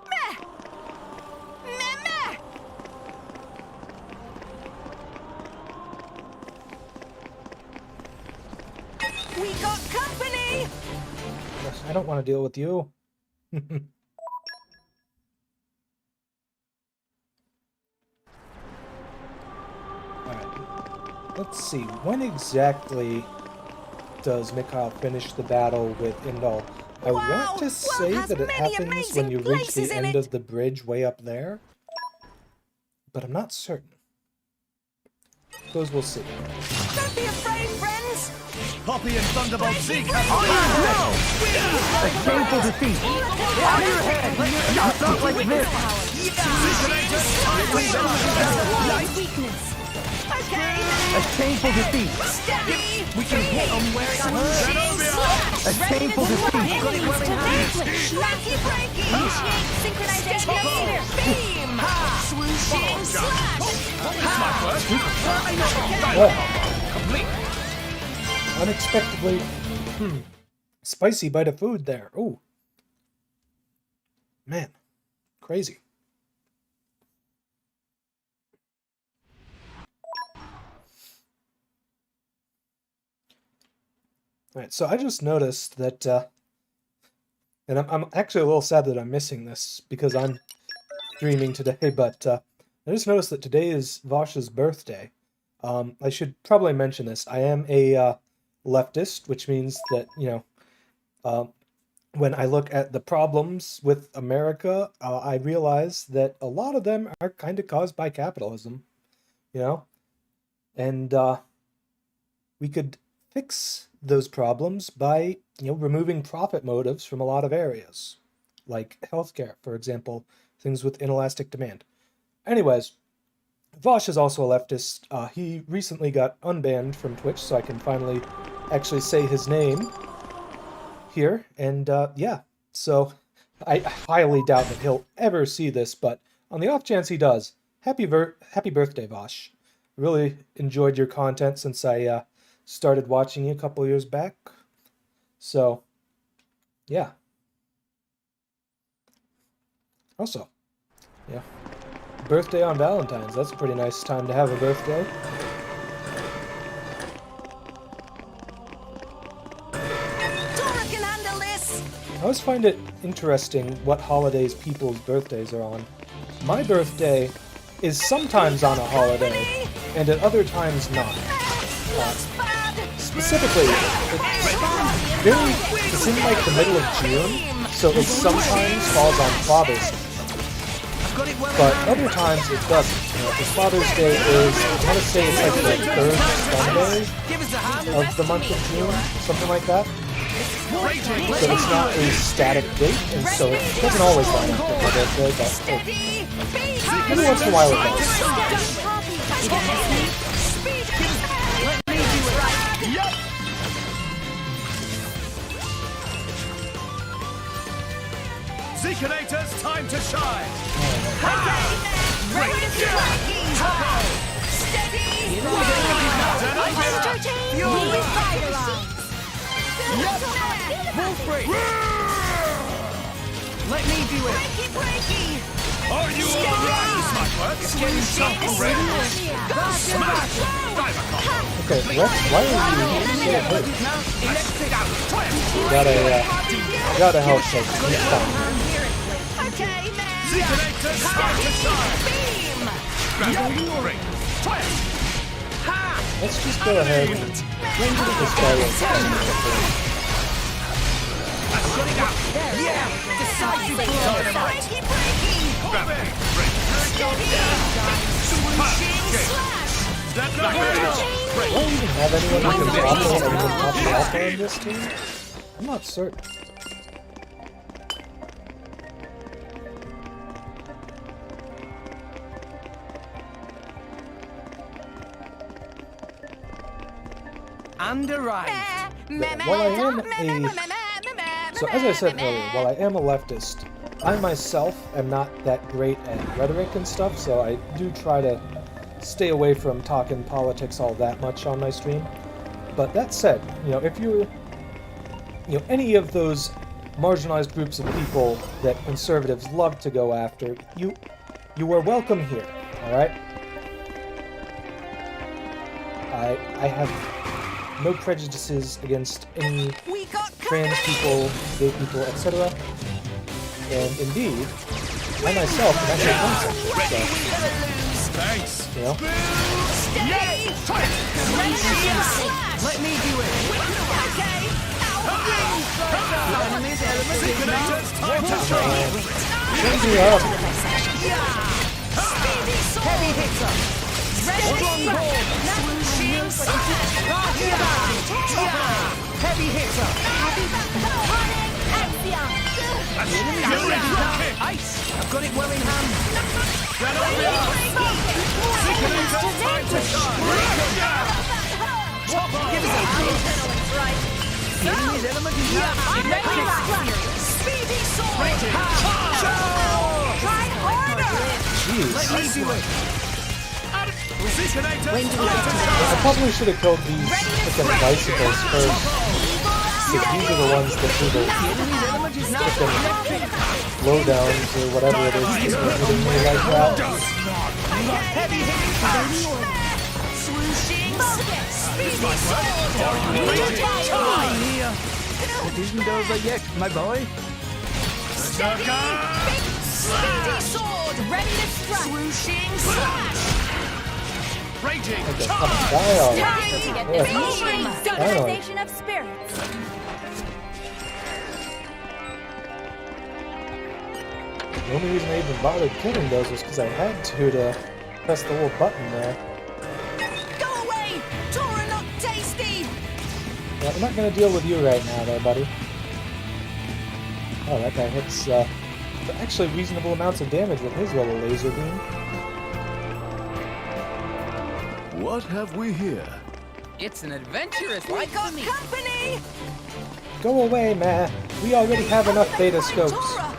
Meh. We got company. I don't want to deal with you. Alright. Let's see. When exactly does Mikhail finish the battle with Indal? I Wow, want to world say has that it many happens amazing when you reach places the in end it. of the bridge way up there. But I'm not certain. suppose we'll see. Don't be afraid, friends. Poppy and Thunderbolt Zeke have A shameful defeat. On your head. Not like this. Weakness. Okay. A shameful defeat. Steady. We can hit them where it hurts. A shameful defeat. Lucky breaking. Synchronization of meter. Beam. Swooshing slash. Oh. Unexpectedly, spicy bite of food there. Ooh. Man, crazy. Alright, so I just noticed that, and I'm actually a little sad that I'm missing this because I'm streaming today, but I just noticed that today is Vosh's birthday. I should probably mention this. I am a leftist, which means that, you know, when I look at the problems with America, I realize that a lot of them are kind of caused by capitalism, you know? And we could fix those problems by, you know, removing profit motives from a lot of areas, like healthcare, for example, things with inelastic demand. Anyways, Vosh is also a leftist. He recently got unbanned from Twitch, so I can finally actually say his name here. And yeah, so I highly doubt that he'll ever see this, but on the off chance he does, happy birthday, Vosh. Really enjoyed your content since I started watching you a couple years back. So, yeah. Also, yeah. Birthday on Valentine's. That's a pretty nice time to have a birthday. Torna can handle this. I always find it interesting what holidays people's birthdays are on. My birthday is sometimes on a holiday, and at other times not. Specifically, it's in like the middle of June, so it sometimes falls on Father's Day. But other times it doesn't. You know, because Father's Day is, I want to say it's like the third Sunday of the month of June, something like that. So it's not a static date, and so it doesn't always line up with my birthday, but every once in a while it does. Zeekinator's time to shine! Let me do it. Are you alright, Smackworks? It's getting tough already! Smash! Okay, Rex, why are you so hurt? Gotta help him. He's fine. Zeekinator's time to shine! Let's just go ahead and this guy will Do I even have anyone who can pop the alpha in this team? I'm not certain. Underride. While I am So as I said earlier, while I am a leftist, I myself am not that great at rhetoric and stuff, so I do try to stay away from talking politics all that much on my stream. But that said, you know, if you're, you know, any of those marginalized groups of people that conservatives love to go after, you are welcome here, alright? I have no prejudices against any trans people, gay people, etc. And indeed, I myself am actually homosexual, so, Thanks! you know. Let me do it. Zeekinator's time to shine! Change me up. Heavy hitter. Swooshing slash. Heavy hitter. Ice. I've got it well in hand. Give us a hand. Enemy's element is now. Speedy sword. Try harder! Jeez. Let me do it. I probably should have killed these freaking bicycles first. Because these are the ones that do the freaking blowdowns or whatever it is that are hitting me like that. Heavy hitter. Swooshing speedy sword. It isn't over yet, my boy. Steady. Speedy sword. Ready to strike. Swooshing slash. Raging Okay, charge! come on, die already. Time to get Yeah. this moving! Synchronization of spirits. The only reason I even bothered killing those was because I had to press the little button there. Go away! Torna not tasty! Yeah, I'm not going to deal with you right now there, buddy. Oh, that guy hits actually reasonable amounts of damage with his little laser beam. What have we here? It's an adventurous We got company! Go away, man. We already have enough beta scopes. Torna!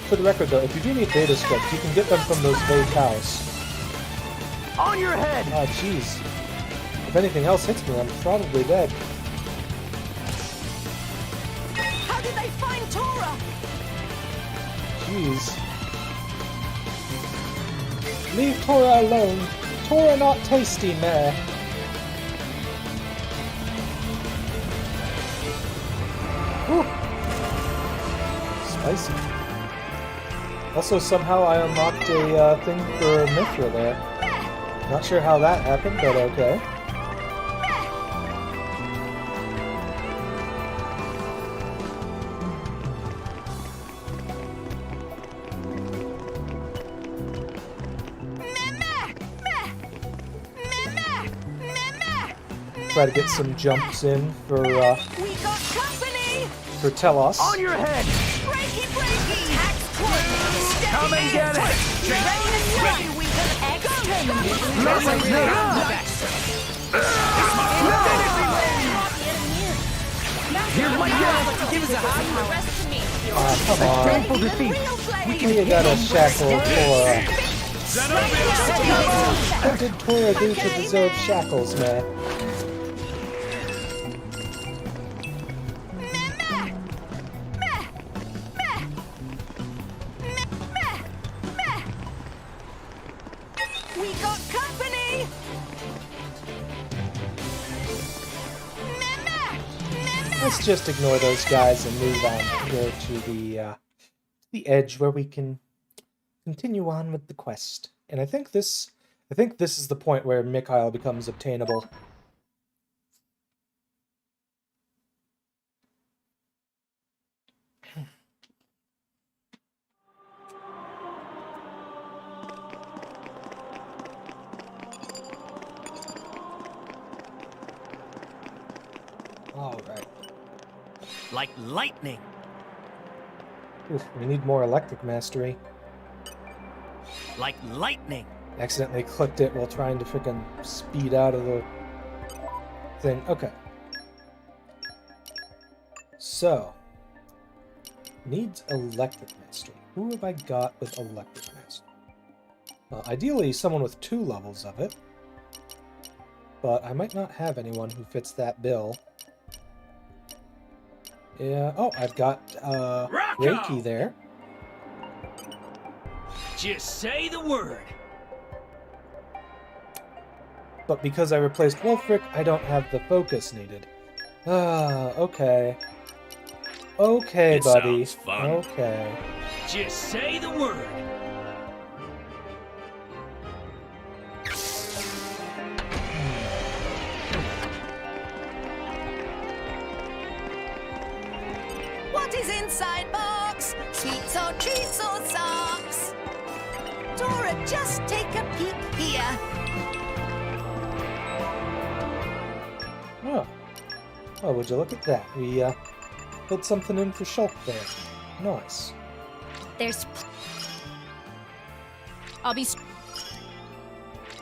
For the record, though, if you do need beta scopes, you can get them from those vague cows. On your head! Ah, jeez. If anything else hits me, I'm probably dead. How did they find Torna? Jeez. Leave Tora alone. Tora not tasty, meh. Whew. Spicy. Also, somehow I unlocked a thing for Mithra there. Not sure how that happened, but okay. Try to get some jumps in for We got company! Telos. On your head! Breaky! Tax point! Come and get it! Ready to strike! We can Here's my gun! Give us a hand. Come on. Painful defeat! You got a shackle Tora. What did Tora do to deserve shackles, man? We got company! Let's just ignore those guys and move on here to the edge where we can continue on with the quest. And I think this is the point where Mikhail becomes obtainable. All right. Like lightning. Oof, we need more electric mastery. Like lightning. Accidentally clicked it while trying to frickin' speed out of the thing. Okay. So, needs electric mastery. Who have I got with electric mastery? Well, ideally, someone with 2 levels of it. But I might not have anyone who fits that bill. Yeah. Oh, I've got Reiki there. Just say the word. But because I replaced Wolfric, I don't have the focus needed. Ah, okay. Okay, It buddy. sounds fun. Okay. Just say the word. What What is inside box? Sweets or treats or socks? Dora, just take a peek here. Oh. Oh, would you look at that? We, put something in for Shulk there. Nice. There's. I'll be.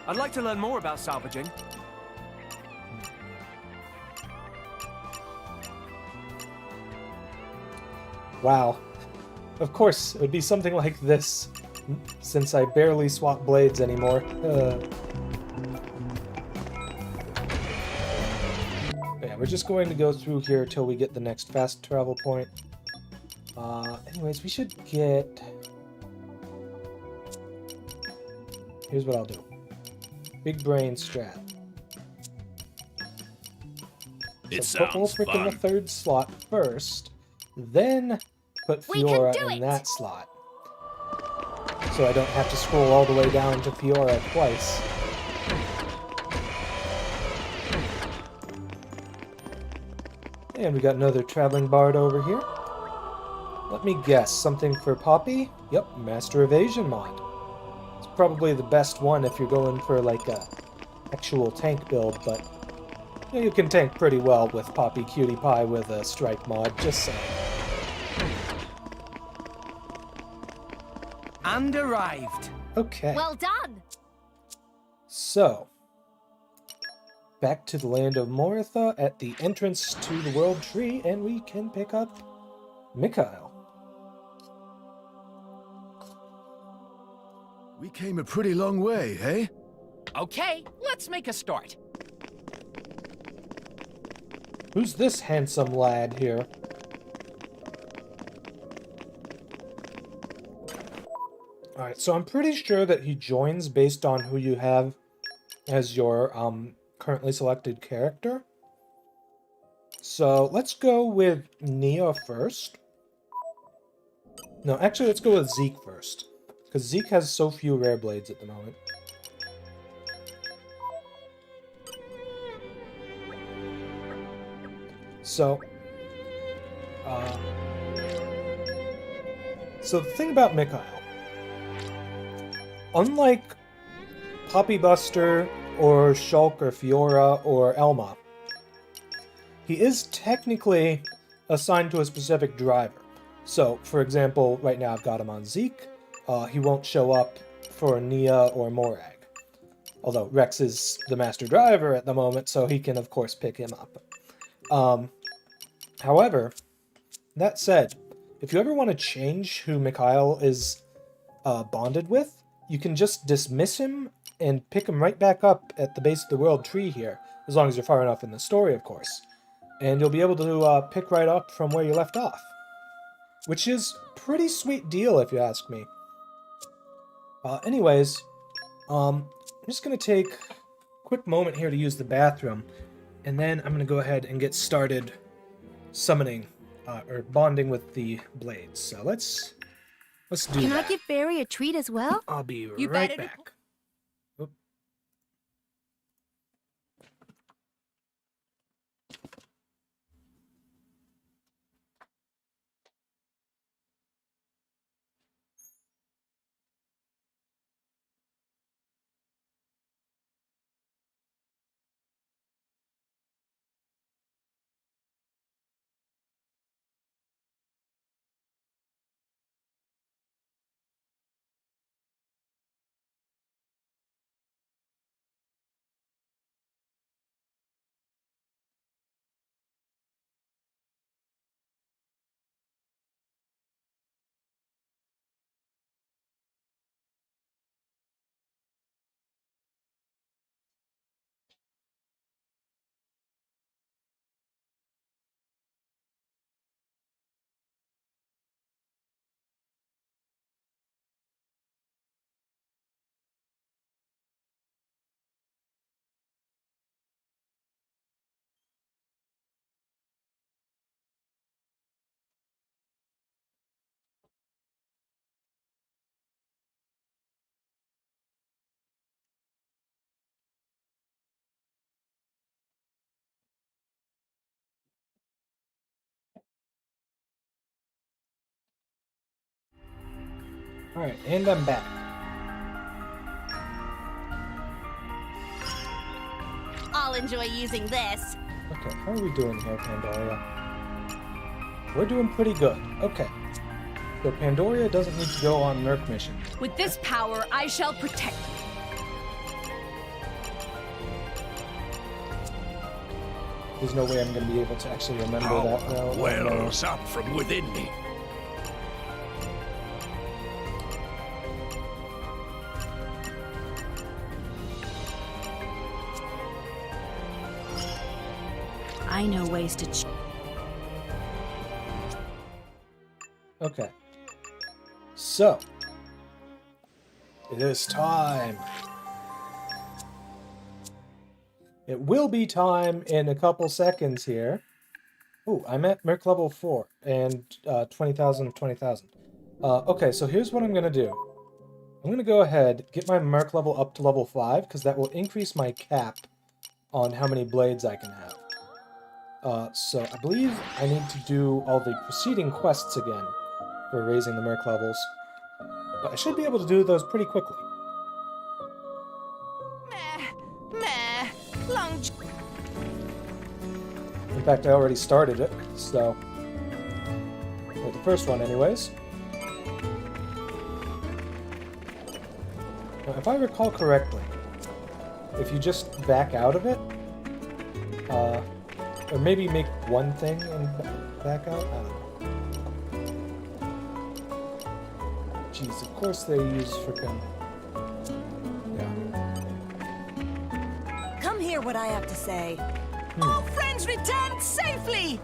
I'd like to learn more about salvaging. Wow. Of course, it would be something like this, since I barely swap blades anymore. Yeah, we're just going to go through here till we get the next fast travel point. Anyways, we should get... Here's what I'll do. Big brain strat. It So put sounds Wolfric in the fun. third slot first, then put We can Fiora do in it! that slot. So I don't have to scroll all the way down to Fiora twice. And we got another traveling bard over here. Let me guess, something for Poppy? Yep, Master Evasion mod. It's probably the best one if you're going for like a actual tank build, but you can tank pretty well with Poppy Cutie Pie with a strike mod, just saying. And arrived. Okay, Well done! so back to the land of Moritha at the entrance to the World Tree, and we can pick up Mikhail. We came a pretty long way, hey? Okay, let's make a start. Who's this handsome lad here? Alright, so I'm pretty sure that he joins based on who you have as your currently selected character. So let's go with Nia first. No, actually let's go with Zeke first. Because Zeke has so few rare blades at the moment. So, so the thing about Mikhail, unlike Poppy Buster or Shulk or Fiora or Elma, he is technically assigned to a specific driver. So, for example, right now I've got him on Zeke. He won't show up for Nia or Morag. Although Rex is the master driver at the moment, so he can of course pick him up. However, that said, if you ever want to change who Mikhail is bonded with, you can just dismiss him and pick him right back up at the base of the world tree here, as long as you're far enough in the story, of course. And you'll be able to pick right up from where you left off. Which is a pretty sweet deal, if you ask me. Anyways, I'm just going to take a quick moment here to use the bathroom, and then I'm going to go ahead and get started summoning, or bonding with the blades. So let's do Can that. I give Barry a treat as well? I'll be You right better- back. Alright, and I'm back. I'll enjoy using this. Okay, how are we doing here, Pandoria? We're doing pretty good. Okay. So Pandoria doesn't need to go on Merc Mission. With this power, I shall protect you. There's no way I'm going to be able to actually remember that now. wells up from within me. I know ways to Okay. So. It is time. It will be time in a couple seconds here. Ooh, I'm at Merc level 4 and 20,000 of 20,000. Okay, so here's what I'm going to do. I'm going to go ahead, get my Merc level up to level 5, because that will increase my cap on how many blades I can have. So I believe I need to do all the preceding quests again for raising the Merc levels. But I should be able to do those pretty quickly. Meh. Long. In fact, I already started it, so... Well, the first one, anyways. Now, if I recall correctly, if you just back out of it, or maybe make one thing and back out? I don't know. Jeez, of course they use frickin'... Yeah. Come hear what I have to say. All friends returned safely.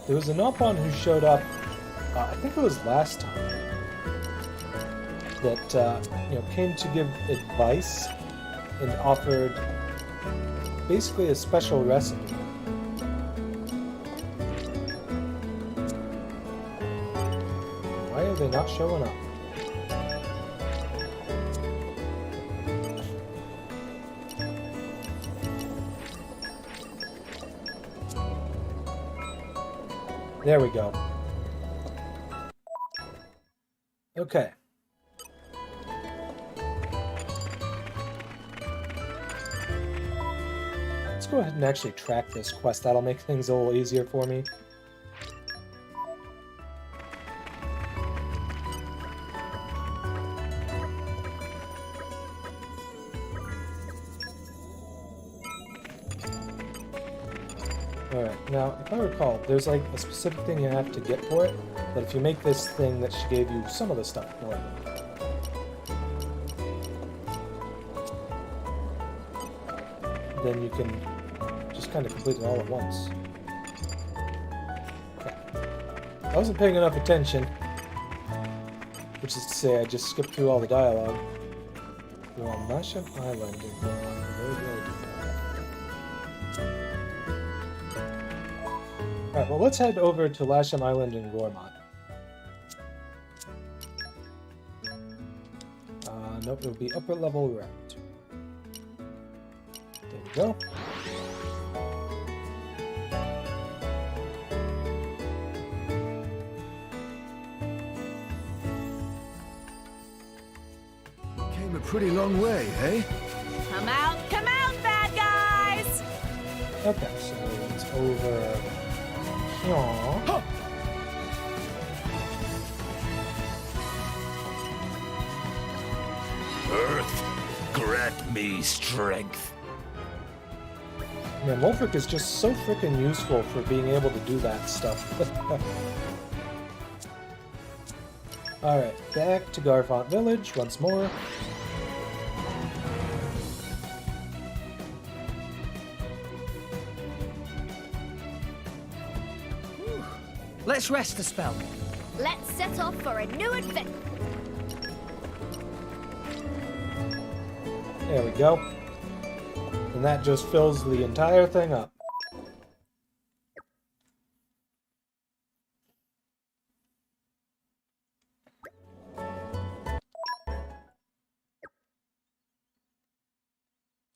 There was a Nopon who showed up, I think it was last time, that, came to give advice and offered basically a special recipe. Why are they not showing up? There we go. Okay. Let's go ahead and actually track this quest. That'll make things a little easier for me. Alright, now, if I recall, there's like a specific thing you have to get for it, but if you make this thing that she gave you some of the stuff for it. Then you can just kind of complete it all at once. Okay. I wasn't paying enough attention, which is to say I just skipped through all the dialogue. You're on Masham Island in Alright, well, let's head over to Lasham Island in Gormont. Nope, it would be upper level route. There we go. Came a pretty long way, hey? Come out, bad guys! Okay, so it's over here. Earth, grant me strength. Man, Wolfric is just so freaking useful for being able to do that stuff. Alright, back to Garfont Village once more. Let's rest a spell. Let's set off for a new adventure. There we go. And that just fills the entire thing up.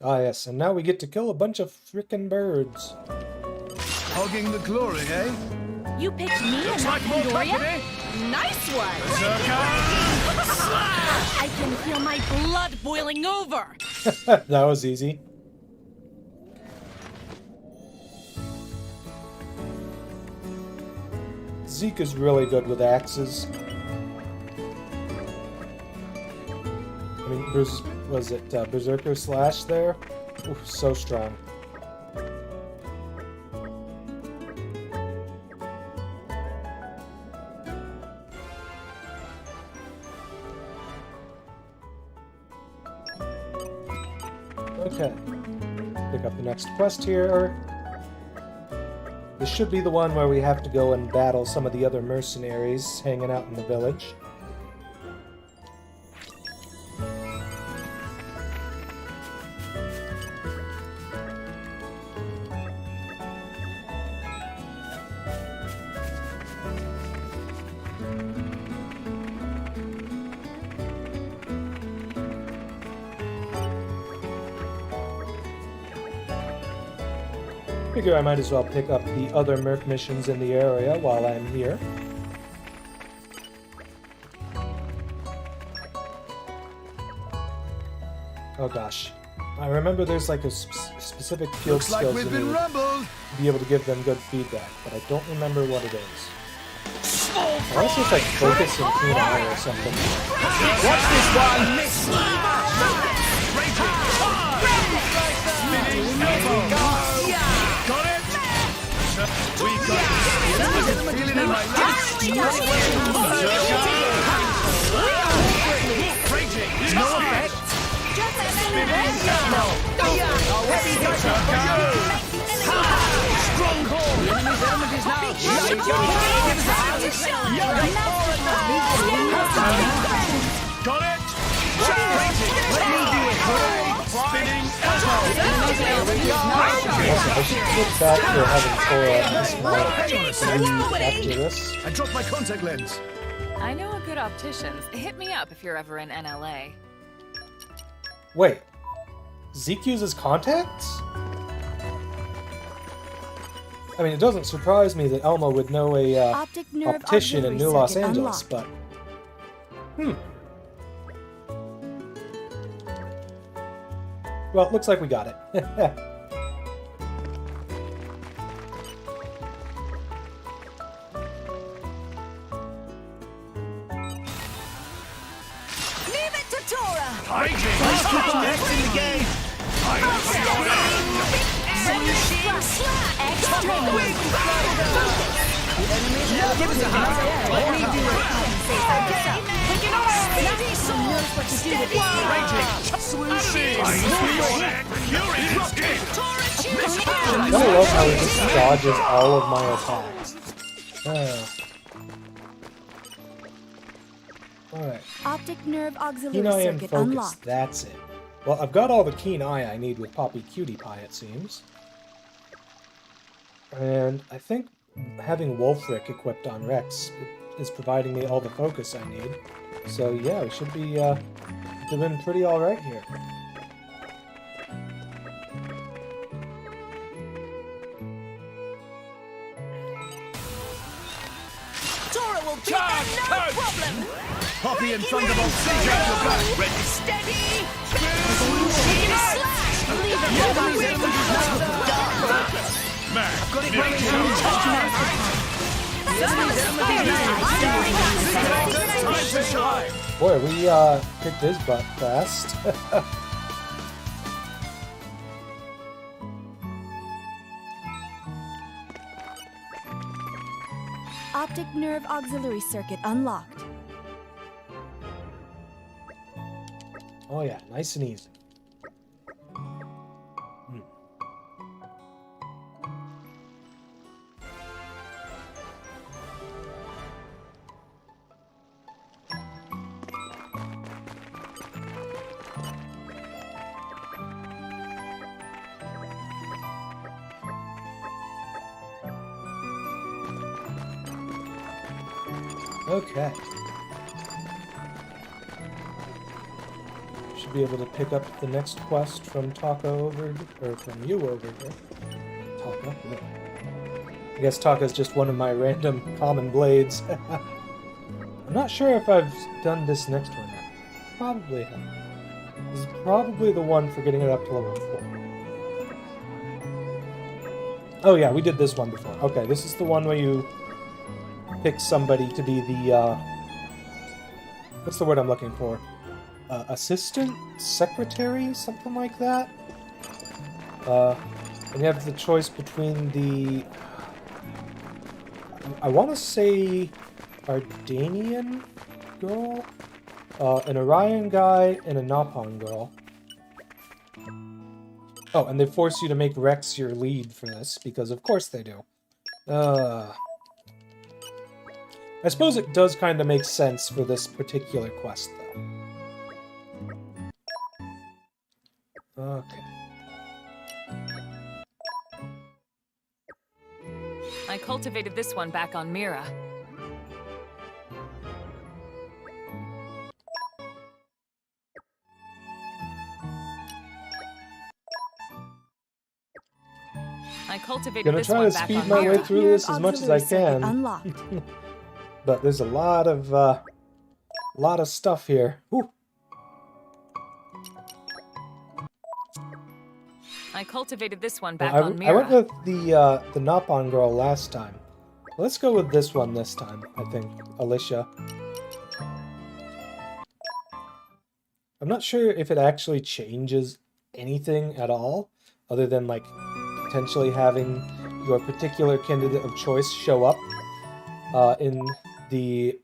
Ah yes, and now we get to kill a bunch of frickin' birds. Hogging the glory, eh? You picked me and not Pandoria? Nice one! I can feel my blood boiling over! That was easy. Zeke is really good with axes. I mean, was it Berserker Slash there? Ooh, so strong. Okay. Pick up the next quest here. This should be the one where we have to go and battle some of the other mercenaries hanging out in the village. Figure I might as well pick up the other Merc missions in the area while I'm here. Oh gosh. I remember there's like a specific field Looks like skills we've you been need rumbled. to be able to give them good feedback, but I don't remember what it is. Unless it's like focus and keen eye or something. Watch this one miss. Got it. We got it. Feeling in my legs. Raging. No effect. Strong call. The enemy's element is now. Got it. Let me do it. Spinning elbow. Also, I should switch back to having Torna after this. I dropped my contact lens. I know a good optician. Hit me up if you're ever in NLA. Wait. Zeke uses contacts? I mean, it doesn't surprise me that Elmo would know a Optic nerve optician in New auxiliary Los circuit Angeles, unlocked. but... Well, looks like we got it. Leave it to Tora! Raging. Next in the game. Give us a hand. Let me do it. I love how he just dodges all of my attacks. Alright. Optic nerve Keen auxiliary eye and circuit focus. unlocked. That's it. Well, I've got all the keen eye I need with Poppy Cutie Pie, it seems. And I think having Wolfric equipped on Rex is providing me all the focus I need. So yeah, we should be doing pretty alright here. Tora will beat them, no problem! Poppy and Thunderbolt. Take your back. Ready. Steady! Slash! Leave it Got it Time to shine. Boy, we kicked his butt fast. Optic nerve auxiliary circuit unlocked. Oh yeah, nice and easy. Okay. Should be able to pick up the next quest from Taco over, or from you over here. Taco? No. guess Taka's just one of my random common blades. I'm not sure if I've done this next one yet. Probably have. This is probably the one for getting it up to level 4. Oh yeah, we did this one before. Okay, this is the one where you pick somebody to be the, what's the word I'm looking for? Assistant? Secretary? Something like that? And you have the choice between the... I want to say Ardanian girl, an Orion guy, and a Napon girl. Oh, and they force you to make Rex your lead for this, because of course they do. I suppose it does kind of make sense for this particular quest, though. Okay. I cultivated this one back on Mira. I cultivated Gonna this try one to back speed on my way Mira. through this as much as I can. Unlocked. But there's a lot of stuff here. Ooh. I cultivated this one back Well, on I Mira. went with the Napon girl last time. Let's go with this one this time, I think. Alicia. I'm not sure if it actually changes anything at all, other than, like, potentially having your particular candidate of choice show up in the,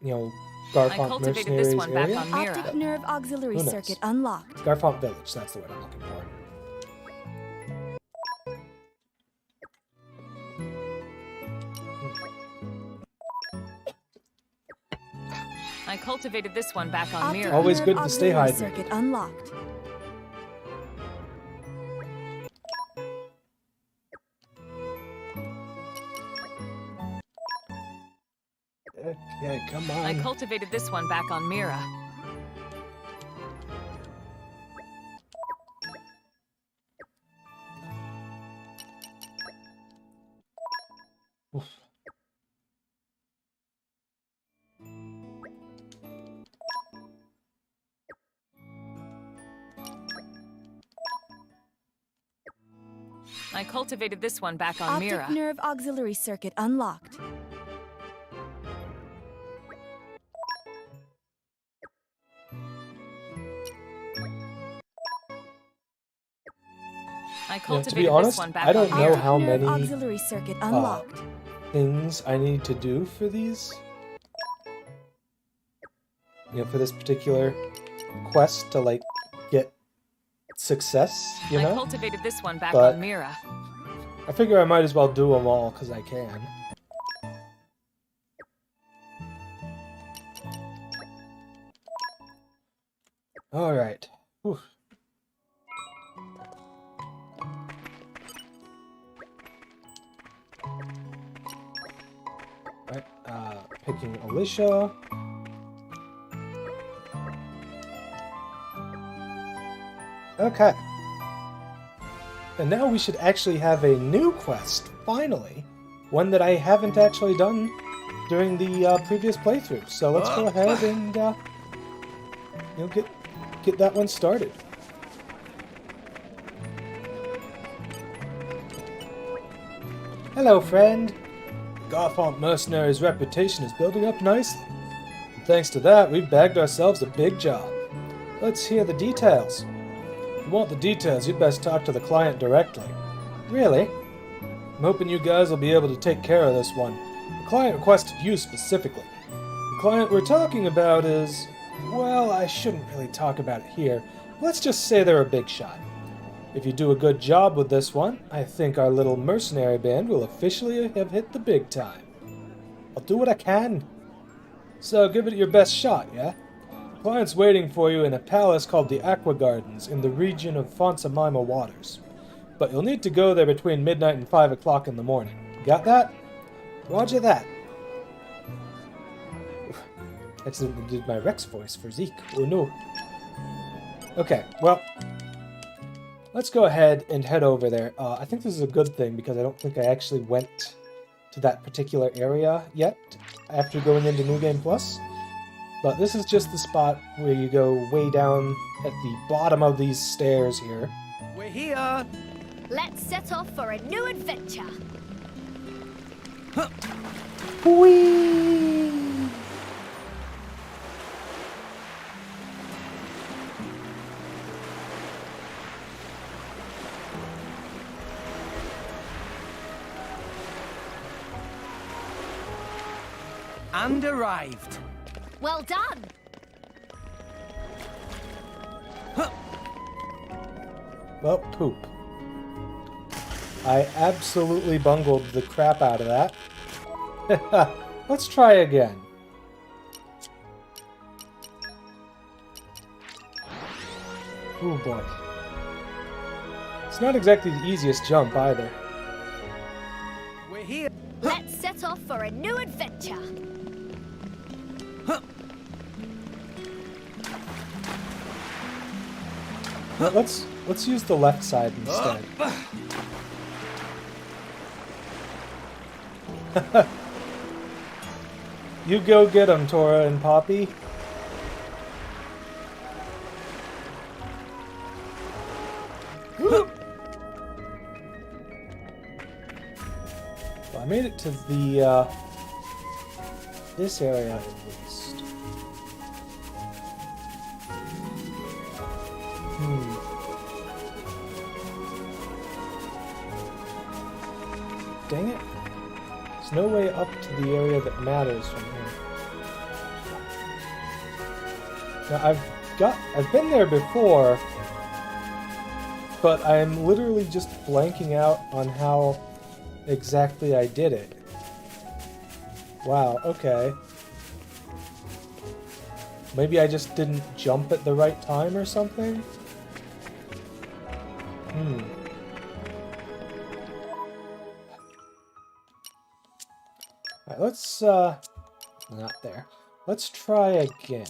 you know, I Garfont cultivated this Mercenaries one back area. on Mira. Optic nerve auxiliary Who knows? circuit unlocked. Garfont Village, that's the word I'm looking for. I cultivated this one back on Optic Mira. Always nerve good to stay auxiliary hydrated. circuit unlocked. Okay, come on. I cultivated this one back on Mira. Oof. I cultivated this one back on Optic Mira. nerve auxiliary circuit unlocked. I Yeah, to cultivated be honest, this one back I don't on know Mira. how Optic nerve many auxiliary circuit unlocked. things I need to do for these. You know, for this particular quest to, like, get success, you I know? cultivated this one back But- on Mira. I figure I might as well do them all, because I can. Alright. Whew. Right, picking Alicia. Okay. And now we should actually have a new quest, finally. One that I haven't actually done during the previous playthrough. So let's go ahead and you know, get that one started. Hello, friend. The Garfont Mercenaries' reputation is building up nicely. And thanks to that, we've bagged ourselves a big job. Let's hear the details. If you want the details, you'd best talk to the client directly. Really? I'm hoping you guys will be able to take care of this one. The client requested you specifically. The client we're talking about is... well, I shouldn't really talk about it here. Let's just say they're a big shot. If you do a good job with this one, I think our little mercenary band will officially have hit the big time. I'll do what I can. So give it your best shot, yeah? The client's waiting for you in a palace called the Aqua Gardens in the region of Fonsamima Waters. But you'll need to go there between midnight and 5 o'clock in the morning. Got that? Roger that. Accidentally did my Rex voice for Zeke. Oh no. Okay, well, let's go ahead and head over there. I think this is a good thing because I don't think I actually went to that particular area yet after going into New Game Plus. But this is just the spot where you go way down at the bottom of these stairs here. We're here. Let's set off for a new adventure. Whee! And arrived. Well done. Well, poop. I absolutely bungled the crap out of that. Let's try again. Oh boy. It's not exactly the easiest jump either. We're here. Let's set off for a new adventure. Well, let's use the left side instead. You go get 'em, Tora and Poppy. Well, I made it to the this area at least. Dang it. There's no way up to the area that matters from here. Now I've been there before, but I'm literally just blanking out on how exactly I did it. Wow, okay. Maybe I just didn't jump at the right time or something? Alright, let's, not there. Let's try again.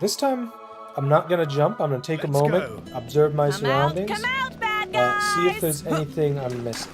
This time, I'm not gonna jump. I'm gonna take a moment, observe my surroundings, Come out, bad guys! see if there's anything I'm missing.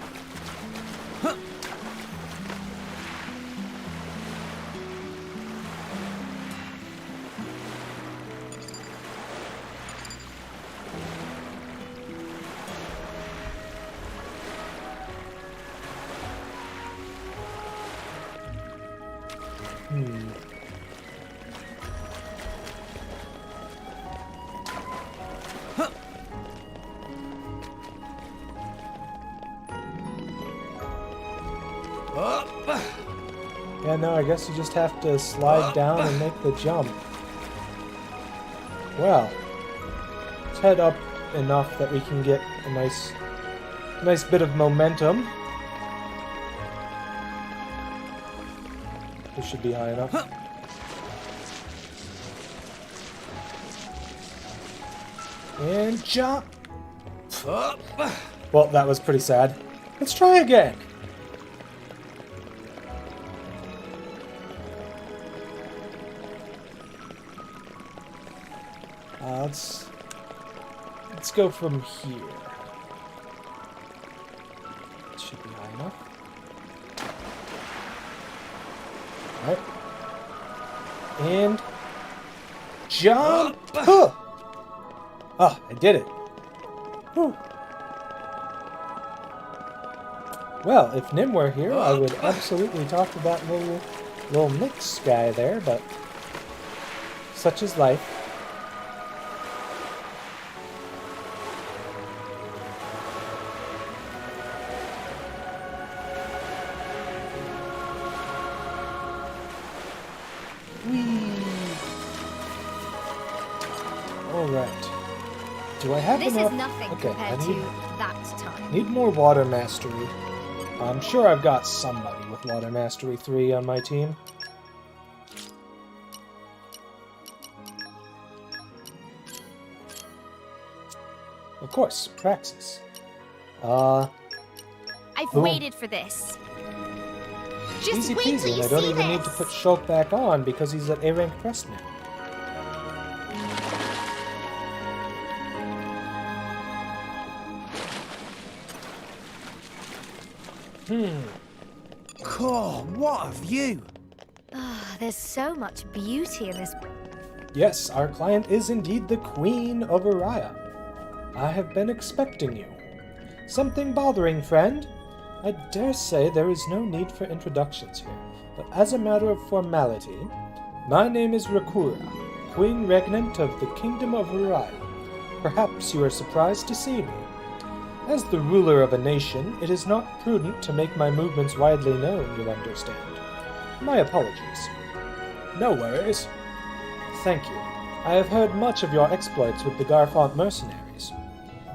Yeah, no, I guess you just have to slide down and make the jump. Well, let's head up enough that we can get a nice bit of momentum. This should be high enough. And jump! Well, that was pretty sad. Let's try again. Let's go from here. It should be high enough. Alright. And jump! Huh. Oh, I did it. Whew. Well, if Nim were here, I would absolutely talk to that little Nyx guy there, but such is life. Alright. Do I have This enough? is nothing Okay, compared to that time. need more Water Mastery. I'm sure I've got somebody with Water Mastery 3 on my team. Of course, Praxis. I've boom. waited for this. Just Easy wait till peasy, you and I don't see even this. need to put Shulk back on because he's at A-rank quest now. Cool, what a view! Ah, there's so much beauty in this. Yes, our client is indeed the Queen of Araya. I have been expecting you. Something bothering, friend? I dare say there is no need for introductions here, but as a matter of formality, my name is Rakura, Queen Regnant of the Kingdom of Araya. Perhaps you are surprised to see me. As the ruler of a nation, it is not prudent to make my movements widely known, you understand. My apologies. No worries. Thank you. I have heard much of your exploits with the Garfont mercenaries.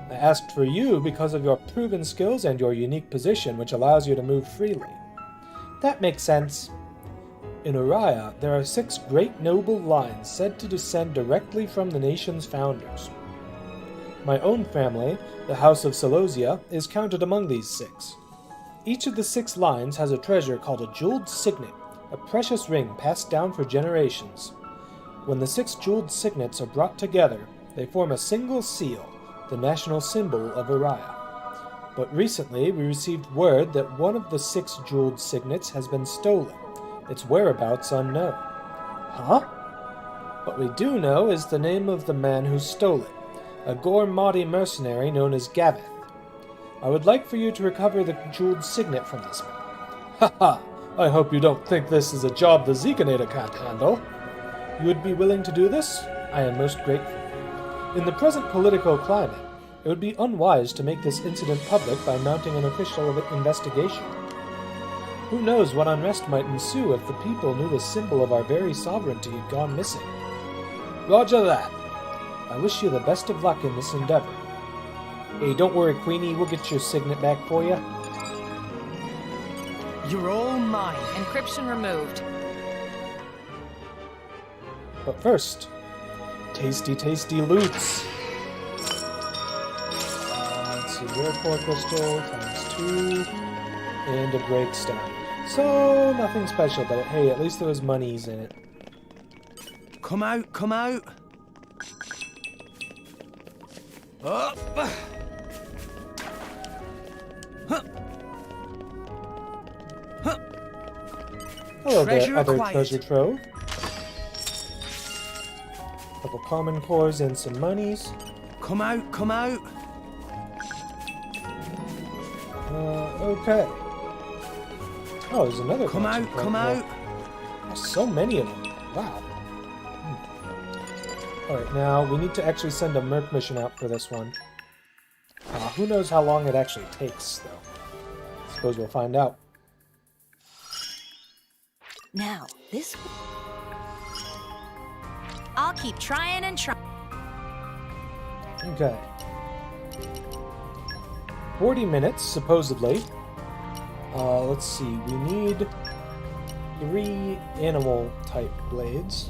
I asked for you because of your proven skills and your unique position, which allows you to move freely. That makes sense. In Araya, there are 6 great noble lines said to descend directly from the nation's founders. My own family, the House of Celosia, is counted among these 6. Each of the 6 lines has a treasure called a jeweled signet, a precious ring passed down for generations. When the 6 jeweled signets are brought together, they form a single seal, the national symbol of Araya. But recently we received word that one of the 6 jeweled signets has been stolen, its whereabouts unknown. Huh? What we do know is the name of the man who stole it, a Gormati mercenary known as Gavith. I would like for you to recover the jeweled signet from this man. Haha! I hope you don't think this is a job the Zekinator can't handle. You would be willing to do this? I am most grateful. In the present political climate, it would be unwise to make this incident public by mounting an official investigation. Who knows what unrest might ensue if the people knew the symbol of our very sovereignty had gone missing. Roger that. I wish you the best of luck in this endeavor. Hey, don't worry, Queenie, we'll get your signet back for you. You're all mine. Encryption removed. But first, tasty, tasty loots. Let's see, rare core crystal times 2, and a breakstone. So, nothing special, but hey, at least there was monies in it. Come out, come out! Up! Huh. Huh. Hello Treasure there, other acquired. treasure trove. Couple common cores and some monies. Come out, come out! Okay. Oh, there's another Come collection out, right come here. out! There's so many of them. Wow. Alright, now we need to actually send a Merc mission out for this one. Who knows how long it actually takes, though. Suppose we'll find out. Now, this... I'll keep trying and trying. Okay. 40 minutes, supposedly. Let's see, we need 3 animal-type blades.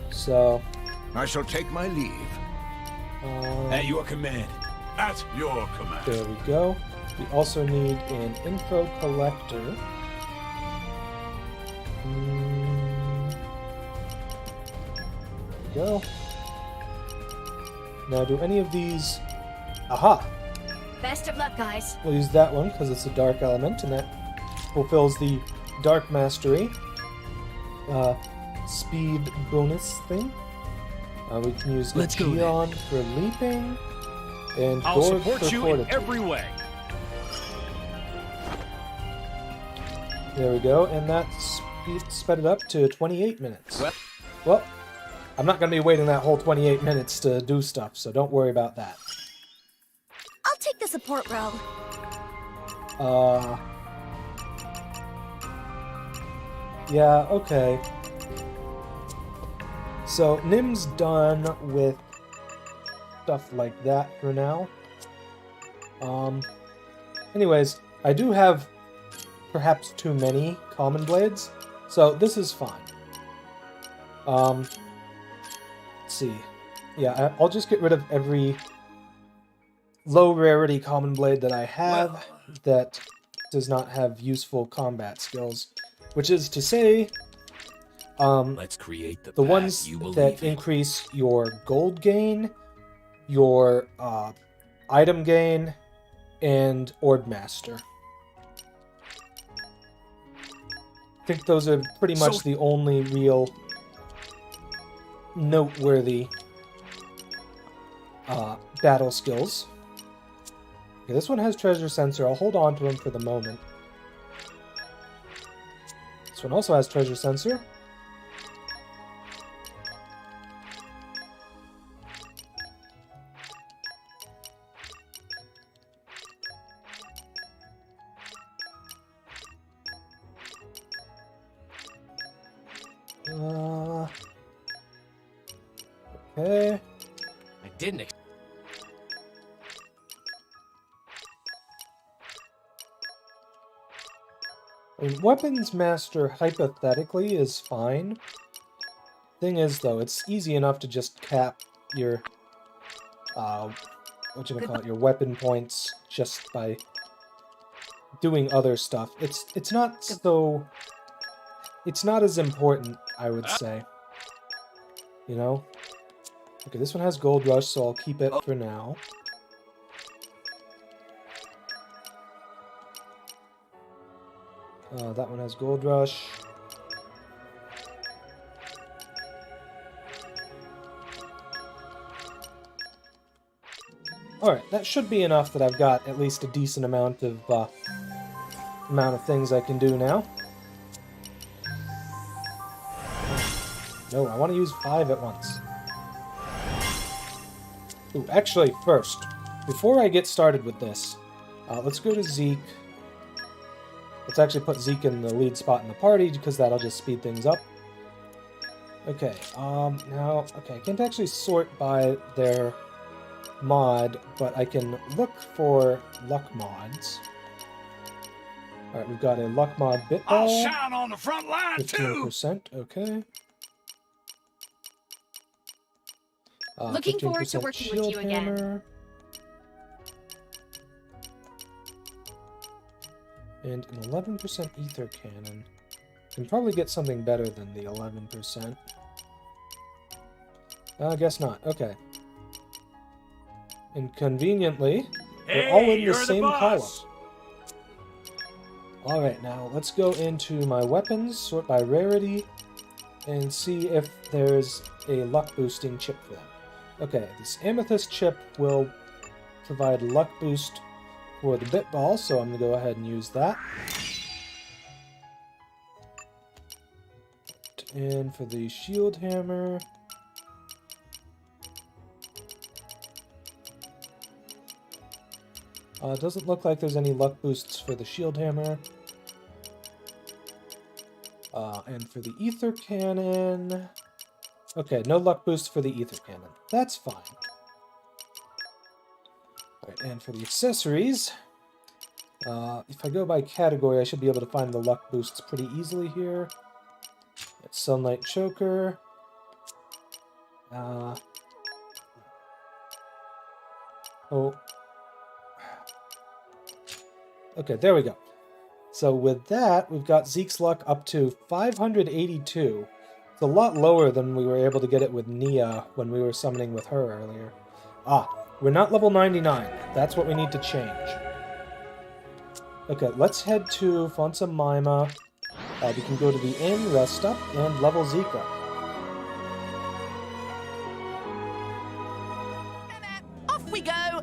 So... I shall take my leave. At your command. At your command. There we go. We also need an info collector. There we go. Now, do any of these... Aha! Best of luck, guys. We'll use that one because it's a dark element, and that fulfills the Dark Mastery speed bonus thing. We can use Let's go Geon for leaping, and I'll Gorg support for you in fortitude. every way. There we go, and that sped it up to 28 minutes. Well, I'm not going to be waiting that whole 28 minutes to do stuff, so don't worry about that. I'll take the support role. Yeah, okay. So, Nim's done with stuff like that for now. Anyways, I do have perhaps too many common blades, so this is fine. Let's see. Yeah, I'll just get rid of every low rarity common blade that I have that does not have useful combat skills. Which is to say, Let's create the ones that increase your gold gain, your item gain, and Ord Master. think those are pretty much the only real noteworthy battle skills. Okay, this one has treasure sensor. I'll hold on to him for the moment. This one also has treasure sensor. Okay. I didn't. I mean, Weapons Master hypothetically is fine. Thing is, though, it's easy enough to just cap your your weapon points just by doing other stuff. It's not as important, I would say. You know? Okay, this one has Gold Rush, so I'll keep it for now. That one has Gold Rush. Alright, that should be enough that I've got at least a decent amount of things I can do now. No, I want to use 5 at once. Ooh, actually, first, before I get started with this, let's go to Zeke. Let's actually put Zeke in the lead spot in the party, because that'll just speed things up. Okay, now, okay, I can't actually sort by their mod, but I can look for luck mods. Alright, we've got a luck mod bit ball. I'll shine on the front line 15%, okay. Looking forward to working with you again. Hammer. And an 11% ether cannon. Can probably get something better than the 11%. I guess not. Okay. And conveniently, they're all in the same column. Alright, now let's go into my weapons, sort by rarity, and see if there's a luck boosting chip for them. Okay, this amethyst chip will provide luck boost for the bit ball, so I'm going to go ahead and use that. And for the shield hammer, doesn't look like there's any luck boosts for the shield hammer. And for the ether cannon, okay, no luck boost for the ether cannon. That's fine. Alright, and for the accessories, if I go by category, I should be able to find the luck boosts pretty easily here. It's Sunlight Choker. Okay, there we go. So with that, we've got Zeke's luck up to 582. It's a lot lower than we were able to get it with Nia when we were summoning with her earlier. We're not level 99. That's what we need to change. Okay, let's head to Fonsa Maima. We can go to the inn, rest up, and level Zeke up. Off we go!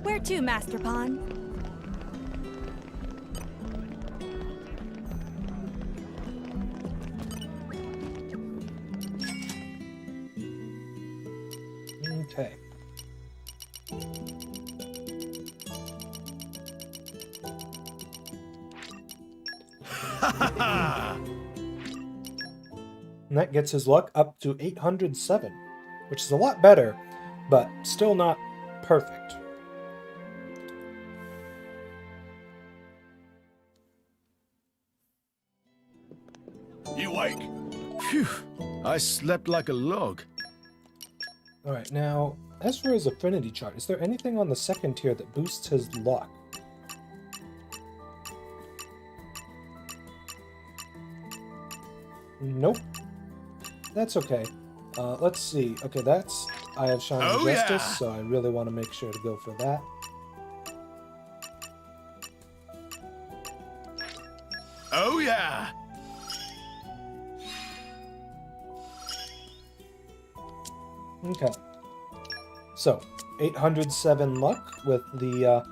Where to, Master Pawn? Okay. And that gets his luck up to 807, which is a lot better, but still not perfect. You wake? Phew, I slept like a log. Alright, now, as for his affinity chart, is there anything on the second tier that boosts his luck? Nope. That's okay. Let's see. Okay, that's I have Shining Justice, so I really want to make sure to go for that. Oh yeah! Okay. So, 807 luck with the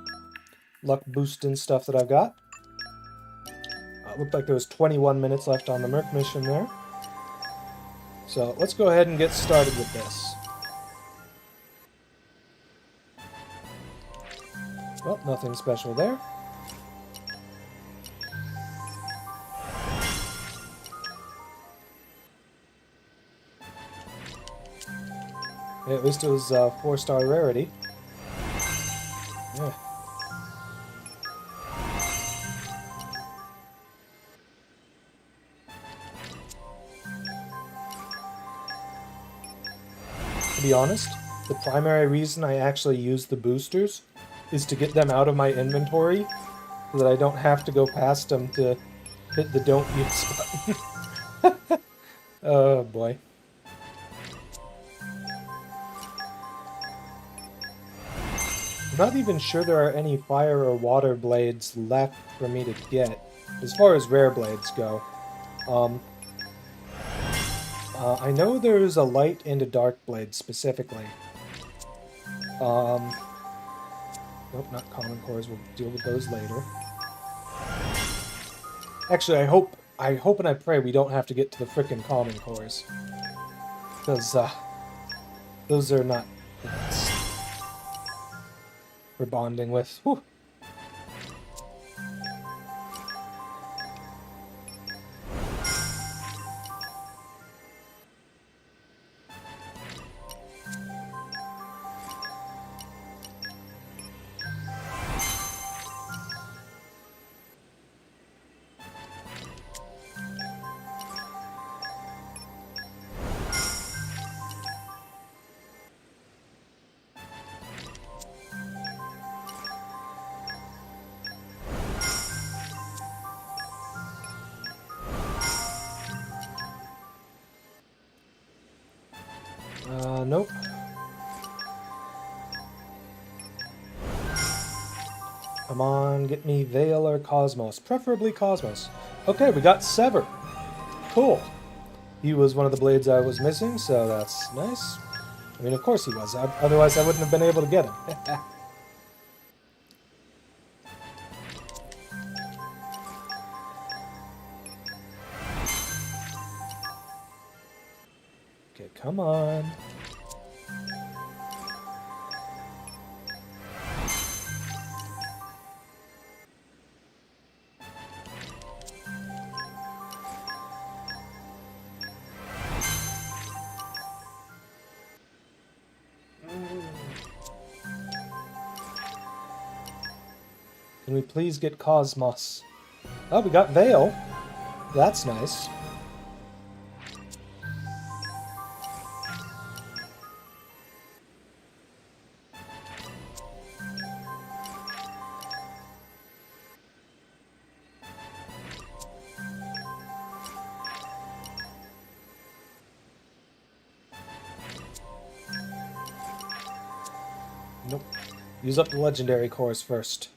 luck boosting stuff that I've got. Looked like there was 21 minutes left on the Merc mission there. So, let's go ahead and get started with this. Well, nothing special there. Yeah, at least it was 4-star rarity. Yeah. To be honest, the primary reason I actually use the boosters is to get them out of my inventory so that I don't have to go past them to hit the don't use button. Oh boy. I'm not even sure there are any fire or water blades left for me to get, as far as rare blades go. I know there's a light and a dark blade specifically. Nope, not common cores. We'll deal with those later. Actually, I hope and I pray we don't have to get to the frickin' common cores. Because, those are not the best we're bonding with. Whew. Nope. Come on, get me Veil or Cosmos. Preferably Cosmos. Okay, we got Sever. Cool. He was one of the blades I was missing, so that's nice. I mean, of course he was. Otherwise, I wouldn't have been able to get him. Okay, come on. Can we please get Cosmos? Oh, we got Veil. That's nice. Nope. Use up the legendary cores first.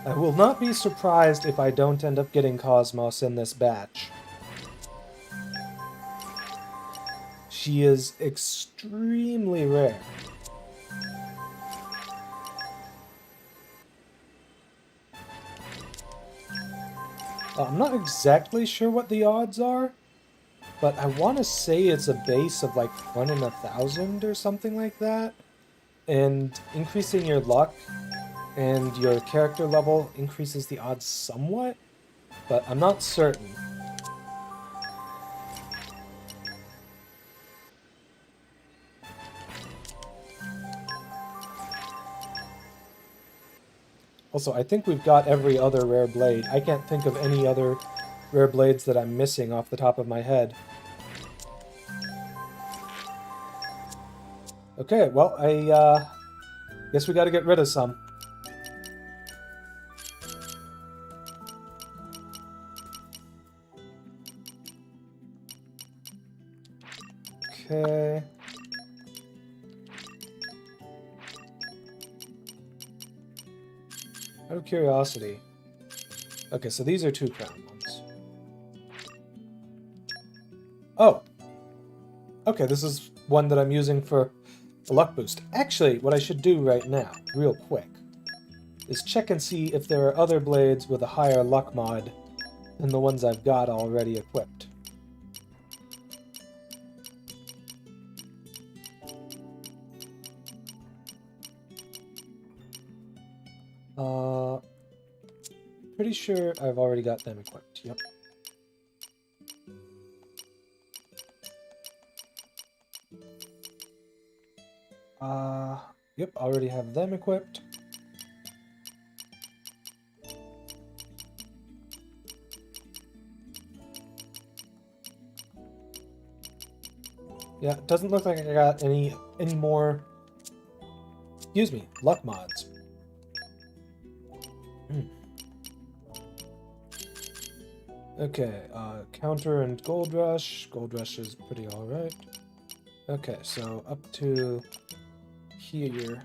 I will not be surprised if I don't end up getting Cosmos in this batch. She is extremely rare. I'm not exactly sure what the odds are, but I want to say it's a base of like 1 in 1,000 or something like that. And increasing your luck and your character level increases the odds somewhat, but I'm not certain. Also, I think we've got every other rare blade. I can't think of any other rare blades that I'm missing off the top of my head. Okay, well, I guess we gotta get rid of some. Okay. Out of curiosity. Okay, so these are 2 crown ones. Oh! Okay, this is one that I'm using for a luck boost. Actually, what I should do right now, real quick, is check and see if there are other blades with a higher luck mod than the ones I've got already equipped. Pretty sure I've already got them equipped, yep. Yep, already have them equipped. Yeah, it doesn't look like I got any more, excuse me, luck mods. Okay, counter and gold rush. Gold rush is pretty alright. Okay, so up to here.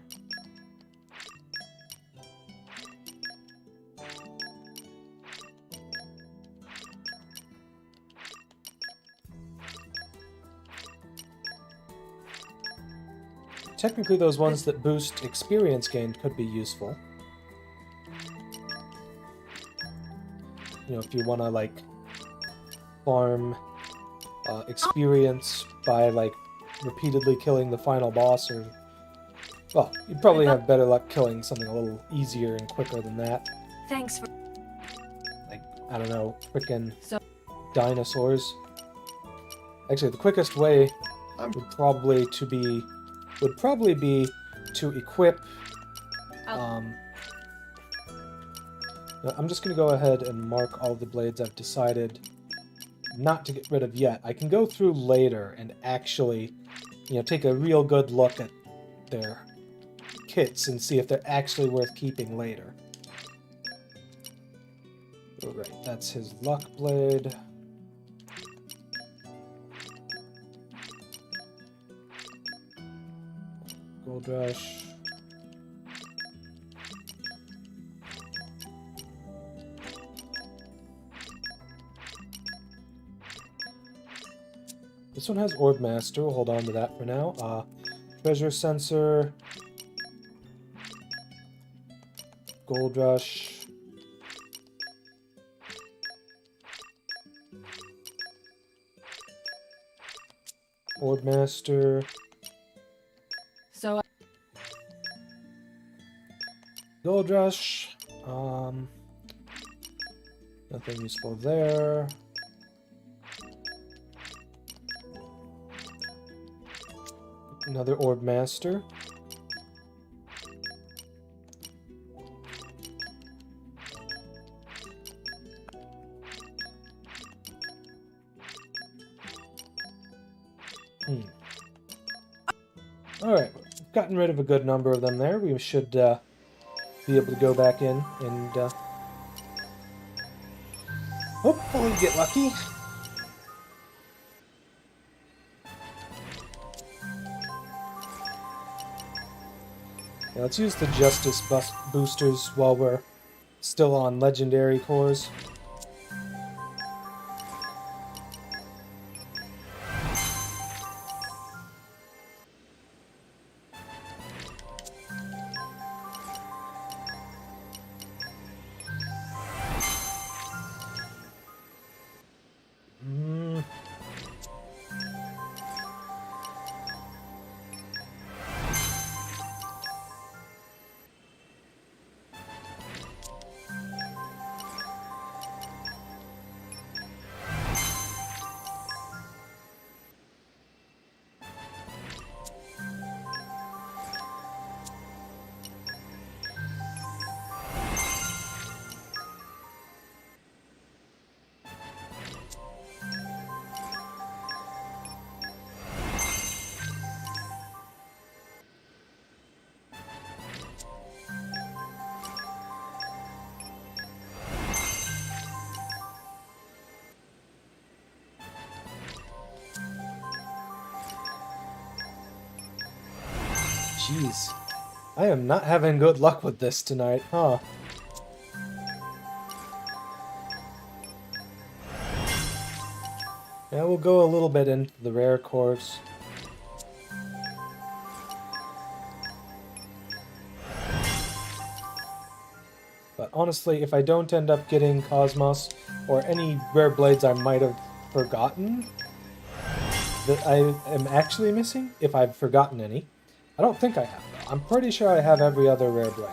Technically, those ones that boost experience gained could be useful. You know, if you want to, like, farm experience by, like, repeatedly killing the final boss, or... Well, you'd probably have better luck killing something a little easier and quicker than that. Thanks for... Like, I don't know, frickin' dinosaurs. Actually, the quickest way would probably be to equip... I'm just going to go ahead and mark all the blades I've decided not to get rid of yet. I can go through later and actually, you know, take a real good look at their kits and see if they're actually worth keeping later. Alright, that's his luck blade. Gold rush. This one has Orb Master. We'll hold on to that for now. Treasure Sensor. Gold Rush. Orb Master. So Gold Rush. Nothing useful there. Another Orb Master. Alright, we've gotten rid of a good number of them there. We should be able to go back in and hopefully get lucky. Yeah, let's use the Justice boosters while we're still on Legendary cores. Jeez. I am not having good luck with this tonight, huh? Yeah, we'll go a little bit into the rare cores. But honestly, if I don't end up getting Cosmos or any rare blades I might have forgotten that I am actually missing, if I've forgotten any, I don't think I have, though. I'm pretty sure I have every other rare blade.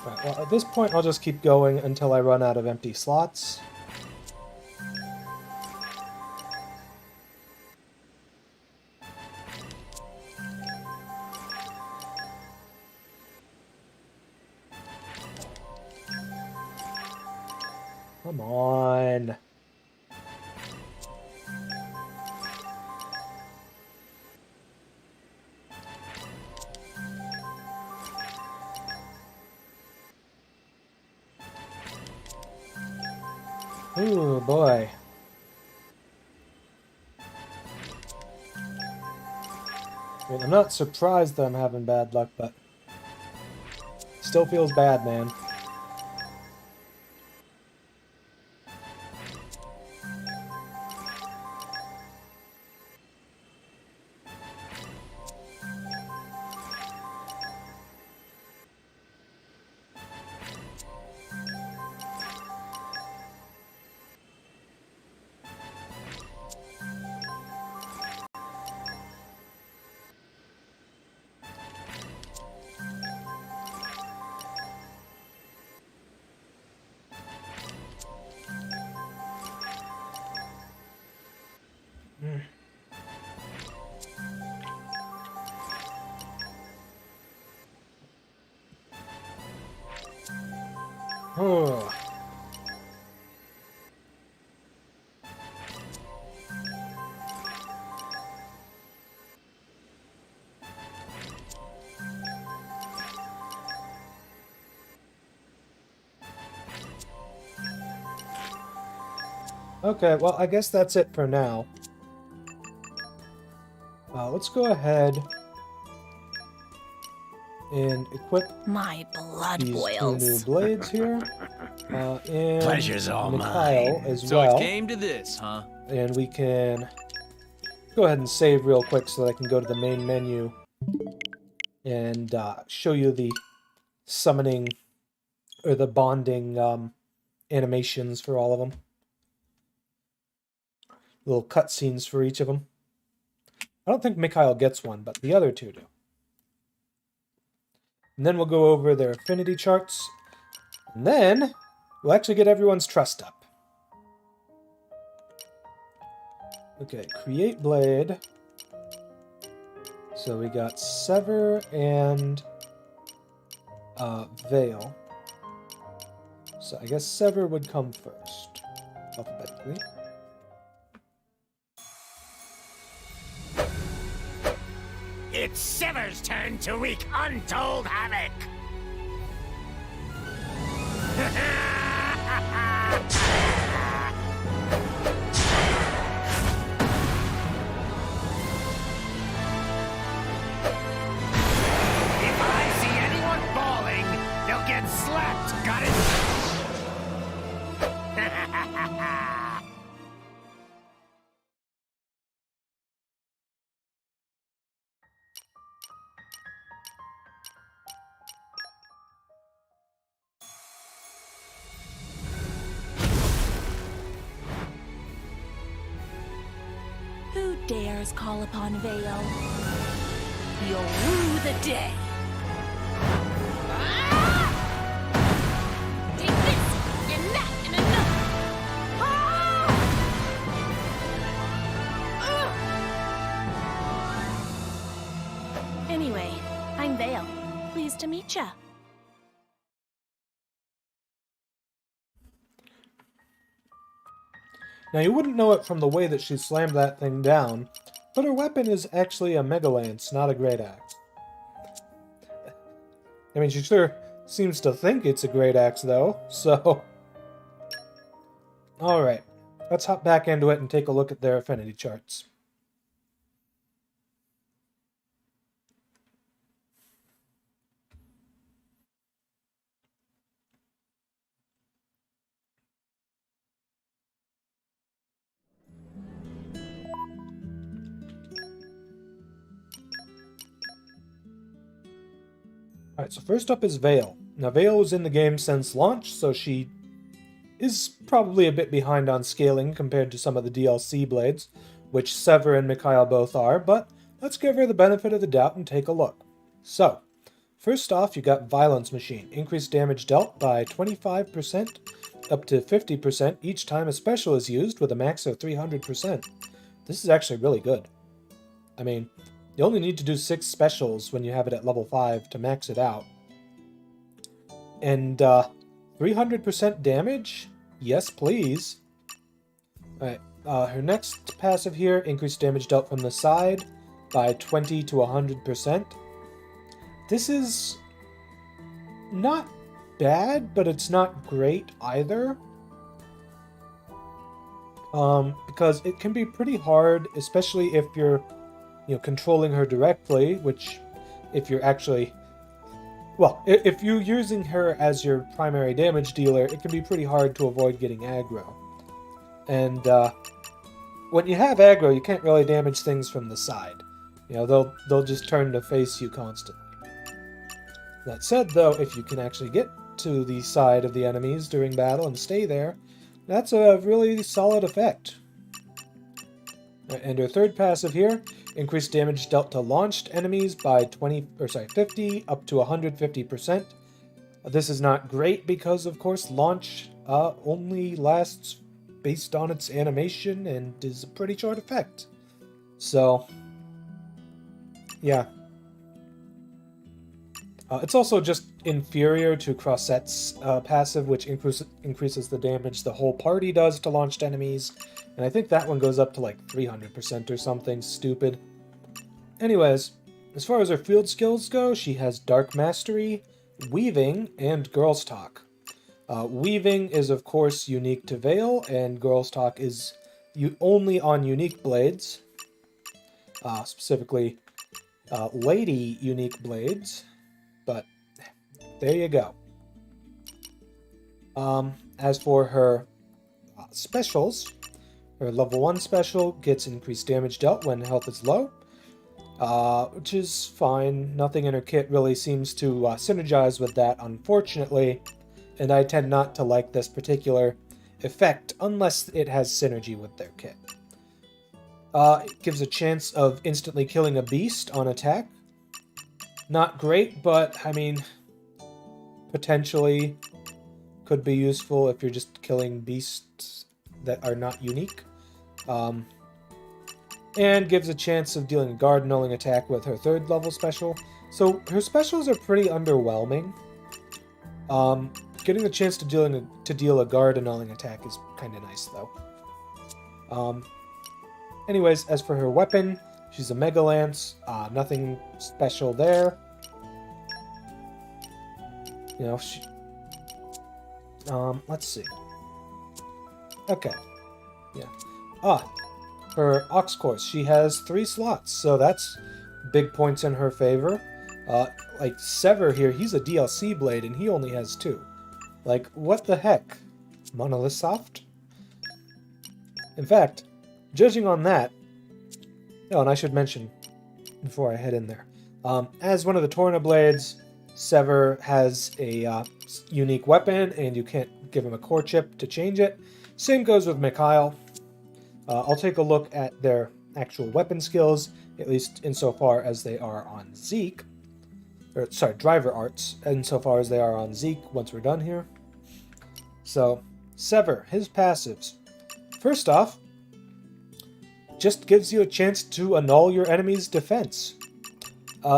Right, well, at this point, I'll just keep going until I run out of empty slots. Come on. Ooh, boy. I mean, I'm not surprised that I'm having bad luck, but still feels bad, man. Oh. Okay, well, I guess that's it for now. Let's go ahead and equip My blood these boils. 2 new blades here. And Pleasure's all Mikhail mine. as So well. it came to this, huh? And we can go ahead and save real quick so that I can go to the main menu and show you the summoning or the bonding animations for all of them. Little cutscenes for each of them. I don't think Mikhail gets one, but the other 2 do. And then we'll go over their affinity charts. And then we'll actually get everyone's trust up. Okay, create blade. So we got Sever and Veil. So I guess Sever would come first, alphabetically. It's Sever's turn to wreak untold havoc! If I see anyone falling, they'll get slapped, got it? Who dares call upon Veil? You'll rue the day. Take this, and that, and another. Gotcha. Now, you wouldn't know it from the way that she slammed that thing down, but her weapon is actually a Mega Lance, not a Great Axe. I mean, she sure seems to think it's a Great Axe, though, so... Alright, let's hop back into it and take a look at their affinity charts. Alright, so first up is Vale. Now, Vale was in the game since launch, so she is probably a bit behind on scaling compared to some of the DLC blades, which Sever and Mikhail both are, but let's give her the benefit of the doubt and take a look. So, first off, you got Violence Machine. Increased damage dealt by 25% up to 50% each time a special is used with a max of 300%. This is actually really good. I mean, you only need to do 6 specials when you have it at level 5 to max it out. And 300% damage? Yes, please. Alright, her next passive here, increased damage dealt from the side by 20 to 100%. This is not bad, but it's not great either. Because it can be pretty hard, especially if you're controlling her directly, which if you're actually... Well, if you're using her as your primary damage dealer, it can be pretty hard to avoid getting aggro. And when you have aggro, you can't really damage things from the side. They'll just turn to face you constantly. That said, though, if you can actually get to the side of the enemies during battle and stay there, that's a really solid effect. And her third passive here, increased damage dealt to launched enemies by 50 up to 150%. This is not great because, of course, launch only lasts based on its animation and is a pretty short effect. So, yeah. It's also just inferior to Crossette's passive, which increases the damage the whole party does to launched enemies. And I think that one goes up to like 300% or something stupid. Anyways, as far as her field skills go, she has Dark Mastery, Weaving, and Girl's Talk. Weaving is, of course, unique to Vale, and Girl's Talk is only on unique blades. Specifically, Lady unique blades. But there you go. As for her specials, her level 1 special gets increased damage dealt when health is low, which is fine. Nothing in her kit really seems to synergize with that, unfortunately, and I tend not to like this particular effect unless it has synergy with their kit. It gives a chance of instantly killing a beast on attack. Not great, but, I mean, potentially could be useful if you're just killing beasts that are not unique. And gives a chance of dealing a guard nulling attack with her 3rd level special. So her specials are pretty underwhelming. Getting the chance to deal a guard annulling attack is kind of nice, though. Anyways, as for her weapon, she's a Mega Lance. Nothing special there. Let's see. Okay. Yeah. Her Ox Course. She has 3 slots, so that's big points in her favor. Like Sever here, he's a DLC blade, and he only has 2. Like, what the heck? Monolith Soft? In fact, judging on that... Oh, and I should mention, before I head in there, as one of the Torna blades, Sever has a unique weapon, and you can't give him a core chip to change it. Same goes with Mikhail. I'll take a look at their actual weapon skills, at least insofar as they are on Zeke. Driver arts, insofar as they are on Zeke once we're done here. So, Sever, his passives. First off, just gives you a chance to annul your enemy's defense.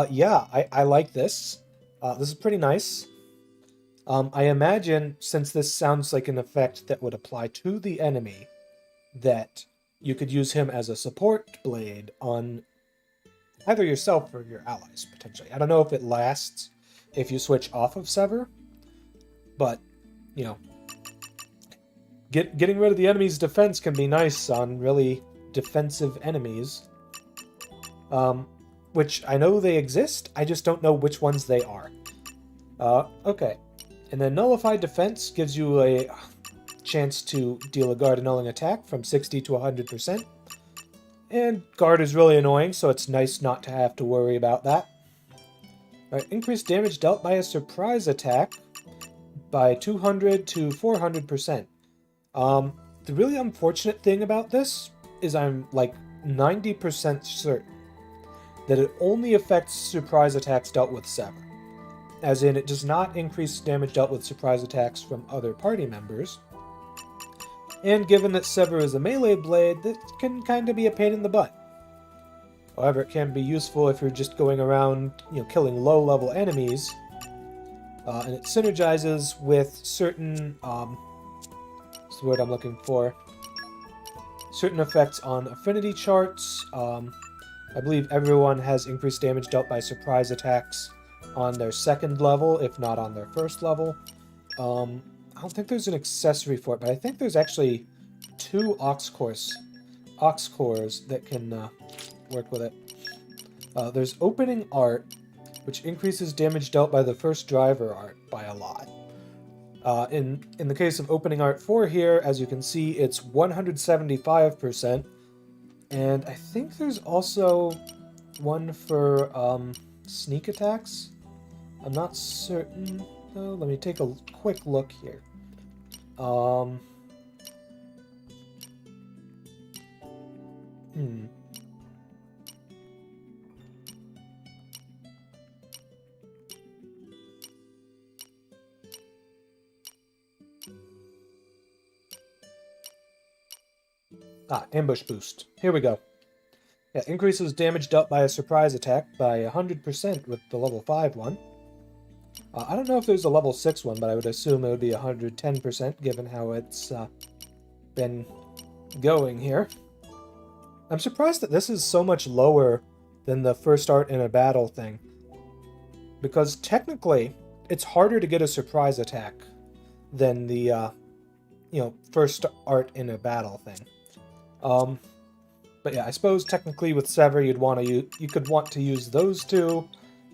Yeah, I like this. This is pretty nice. I imagine, since this sounds like an effect that would apply to the enemy, that you could use him as a support blade on either yourself or your allies, potentially. I don't know if it lasts if you switch off of Sever, but, you know, getting rid of the enemy's defense can be nice on really defensive enemies. Which I know they exist, I just don't know which ones they are. Okay. And then Nullified Defense gives you a chance to deal a guard annulling attack from 60 to 100%. And guard is really annoying, so it's nice not to have to worry about that. Alright, increased damage dealt by a surprise attack by 200 to 400%. The really unfortunate thing about this is I'm like 90% certain that it only affects surprise attacks dealt with Sever. As in, it does not increase damage dealt with surprise attacks from other party members. And given that Sever is a melee blade, that can kind of be a pain in the butt. However, it can be useful if you're just going around, killing low-level enemies. And it synergizes with certain, what's the word I'm looking for? Certain effects on affinity charts. I believe everyone has increased damage dealt by surprise attacks on their second level, if not on their first level. I don't think there's an accessory for it, but I think there's actually 2 Ox cores that can work with it. There's Opening Art, which increases damage dealt by the first driver art by a lot. In the case of Opening Art 4 here, as you can see, it's 175%. And I think there's also one for sneak attacks. I'm not certain, though. Let me take a quick look here. Ambush boost. Here we go. Yeah, increases damage dealt by a surprise attack by 100% with the level 5 one. I don't know if there's a level 6 one, but I would assume it would be 110% given how it's been going here. I'm surprised that this is so much lower than the first art in a battle thing. Because technically, it's harder to get a surprise attack than the, first art in a battle thing. But yeah, I suppose technically with Sever you could want to use those two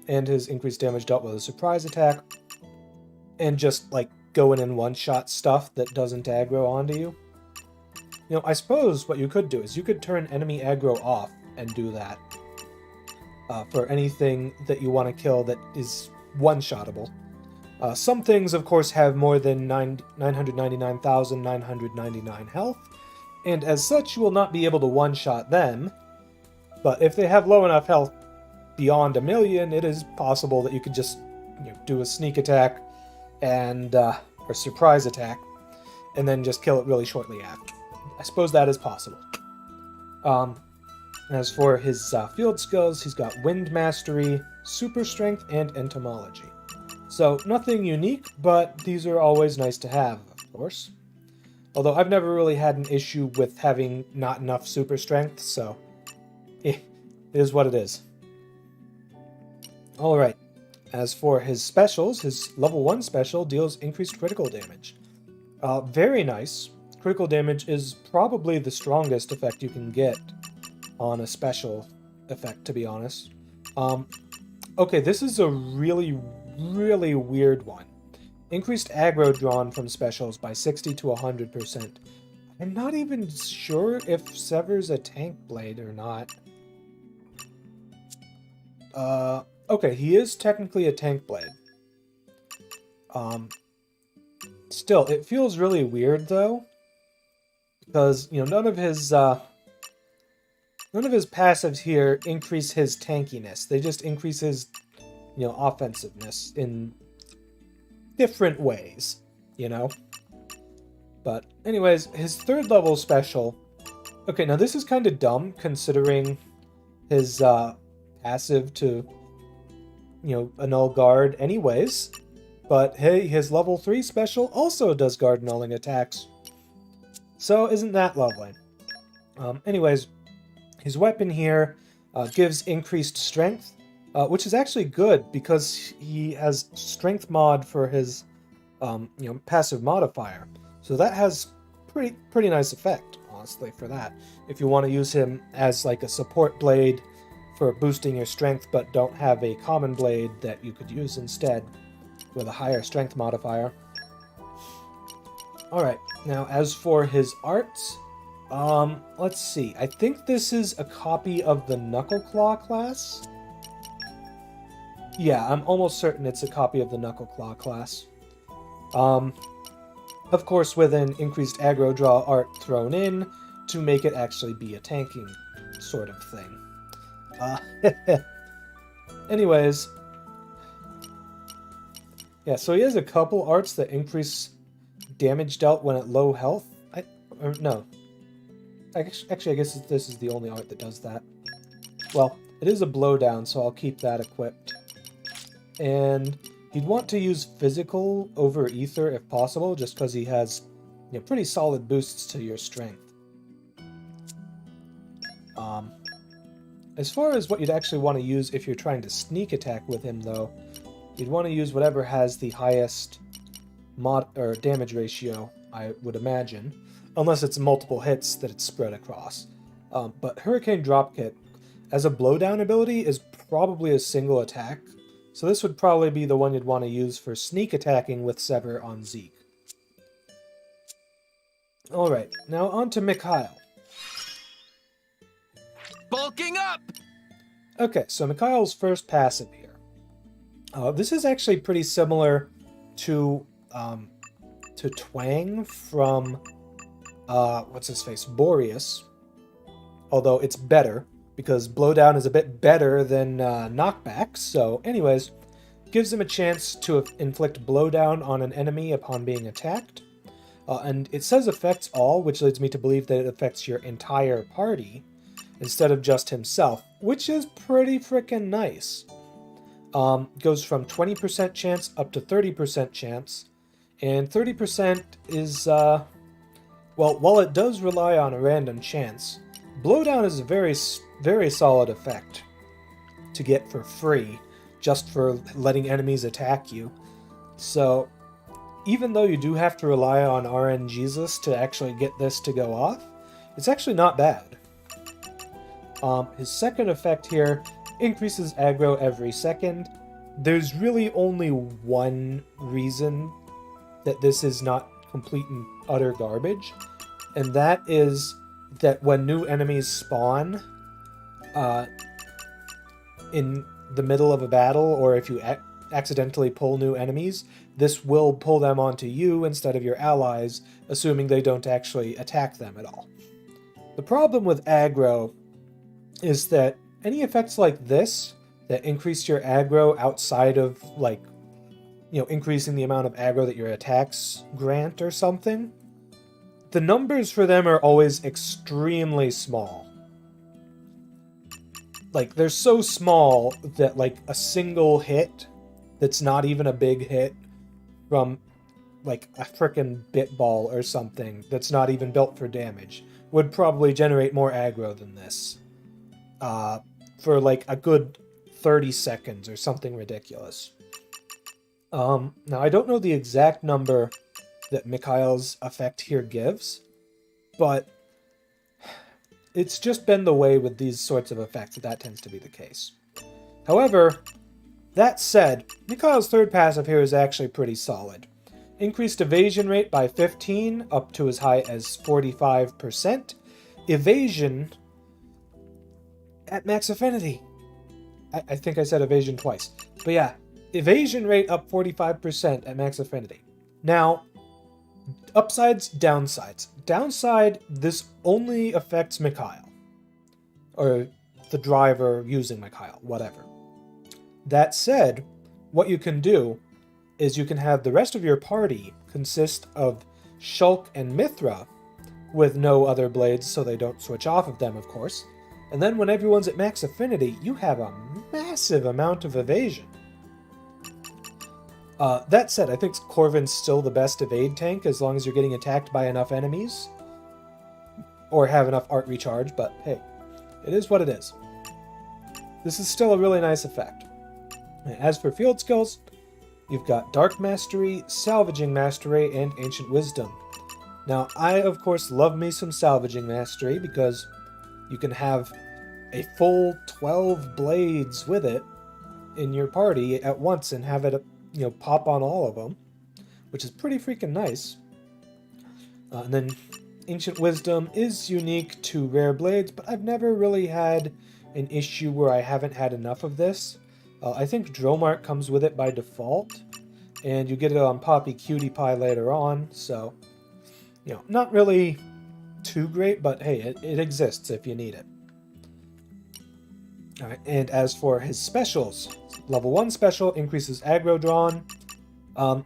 and his increased damage dealt with a surprise attack and just like go in and one-shot stuff that doesn't aggro onto you. I suppose what you could do is you could turn enemy aggro off and do that for anything that you want to kill that is one-shottable. Some things, of course, have more than 999,999 health, and as such, you will not be able to one-shot them. But if they have low enough health beyond 1 million, it is possible that you could just do a sneak attack and or surprise attack, and then just kill it really shortly after. I suppose that is possible. As for his field skills, he's got Wind Mastery, Super Strength, and Entomology. So nothing unique, but these are always nice to have, of course. Although I've never really had an issue with having not enough super strength, so it is what it is. Alright, as for his specials, his level 1 special deals increased critical damage. Very nice. Critical damage is probably the strongest effect you can get on a special effect, to be honest. Okay, this is a really, really weird one. Increased aggro drawn from specials by 60 to 100%. I'm not even sure if Sever's a tank blade or not. Okay, he is technically a tank blade. Still, it feels really weird though, because none of his passives here increase his tankiness. They just increase his offensiveness in different ways, But anyways, his 3rd level special. Okay, now this is kind of dumb considering his passive to a null guard anyways. But hey, his level 3 special also does guard nulling attacks. So isn't that lovely? Anyways, his weapon here gives increased strength, which is actually good because he has strength mod for his passive modifier. So that has pretty nice effect, honestly, for that. If you want to use him as like a support blade for boosting your strength, but don't have a common blade that you could use instead with a higher strength modifier. Alright, now as for his arts, let's see. I think this is a copy of the Knuckleclaw class. Yeah, I'm almost certain it's a copy of the Knuckleclaw class. Of course, with an increased aggro draw art thrown in to make it actually be a tanking sort of thing. Anyways, yeah, so he has a couple arts that increase damage dealt when at low health. No. Actually, I guess this is the only art that does that. Well, it is a blowdown, so I'll keep that equipped. And he'd want to use physical over ether if possible, just because he has pretty solid boosts to your strength. As far as what you'd actually want to use if you're trying to sneak attack with him, though, you'd want to use whatever has the highest mod or damage ratio, I would imagine, unless it's multiple hits that it's spread across. But Hurricane Dropkick, as a blowdown ability, is probably a single attack, so this would probably be the one you'd want to use for sneak attacking with Sever on Zeke. Alright, now on to Mikhail. Bulking up! Okay, so Mikhail's first passive here. This is actually pretty similar to Twang from what's-his-face, Boreas. Although it's better, because Blowdown is a bit better than Knockback. So anyways, gives him a chance to inflict Blowdown on an enemy upon being attacked. And it says affects all, which leads me to believe that it affects your entire party instead of just himself, which is pretty freaking nice. Goes from 20% chance up to 30% chance. And 30% is, well, while it does rely on a random chance, Blowdown is a very, very solid effect to get for free, just for letting enemies attack you. So, even though you do have to rely on RNGesus to actually get this to go off, it's actually not bad. His second effect here increases aggro every second. There's really only one reason that this is not complete and utter garbage, and that is that when new enemies spawn in the middle of a battle, or if you accidentally pull new enemies, this will pull them onto you instead of your allies, assuming they don't actually attack them at all. The problem with aggro is that any effects like this that increase your aggro outside of, like, increasing the amount of aggro that your attacks grant or something, the numbers for them are always extremely small. Like, they're so small that, like, a single hit that's not even a big hit from, like, a frickin' Bitball or something that's not even built for damage would probably generate more aggro than this. For, like, a good 30 seconds or something ridiculous. Now, I don't know the exact number that Mikhail's effect here gives, but it's just been the way with these sorts of effects that tends to be the case. However, that said, Mikhail's third passive here is actually pretty solid. Increased evasion rate by 15, up to as high as 45%. Evasion at max affinity. I think I said evasion twice. But yeah, evasion rate up 45% at max affinity. Now, upsides, downsides. Downside, this only affects Mikhail. Or the driver using Mikhail, whatever. That said, what you can do is you can have the rest of your party consist of Shulk and Mithra, with no other blades so they don't switch off of them, of course. And then when everyone's at max affinity, you have a massive amount of evasion. That said, I think Corvin's still the best evade tank as long as you're getting attacked by enough enemies. Or have enough art recharge, but hey, it is what it is. This is still a really nice effect. As for field skills, you've got Dark Mastery, Salvaging Mastery, and Ancient Wisdom. Now, I, of course, love me some Salvaging Mastery because you can have a full 12 blades with it in your party at once and have it, pop on all of them, which is pretty freaking nice. And then Ancient Wisdom is unique to rare blades, but I've never really had an issue where I haven't had enough of this. I think Dromart comes with it by default, and you get it on Poppy Cutie Pie later on, so, not really too great, but hey, it exists if you need it. Alright, and as for his specials, level 1 special increases aggro drawn.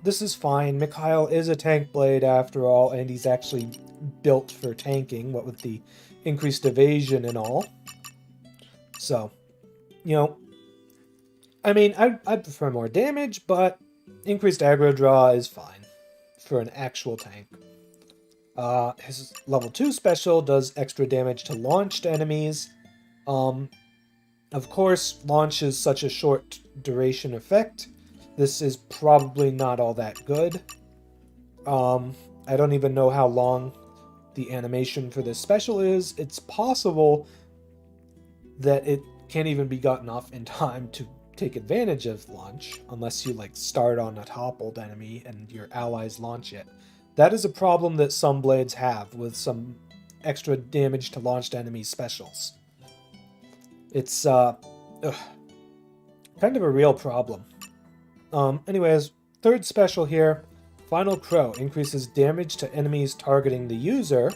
This is fine. Mikhail is a tank blade after all, and he's actually built for tanking, what with the increased evasion and all. So, I'd prefer more damage, but increased aggro draw is fine for an actual tank. His level 2 special does extra damage to launched enemies. Of course, launch is such a short duration effect. This is probably not all that good. I don't even know how long the animation for this special is. It's possible that it can't even be gotten off in time to take advantage of launch, unless you start on a toppled enemy and your allies launch it. That is a problem that some blades have with some extra damage to launched enemy specials. It's kind of a real problem. Anyways, third special here, Final Crow increases damage to enemies targeting the user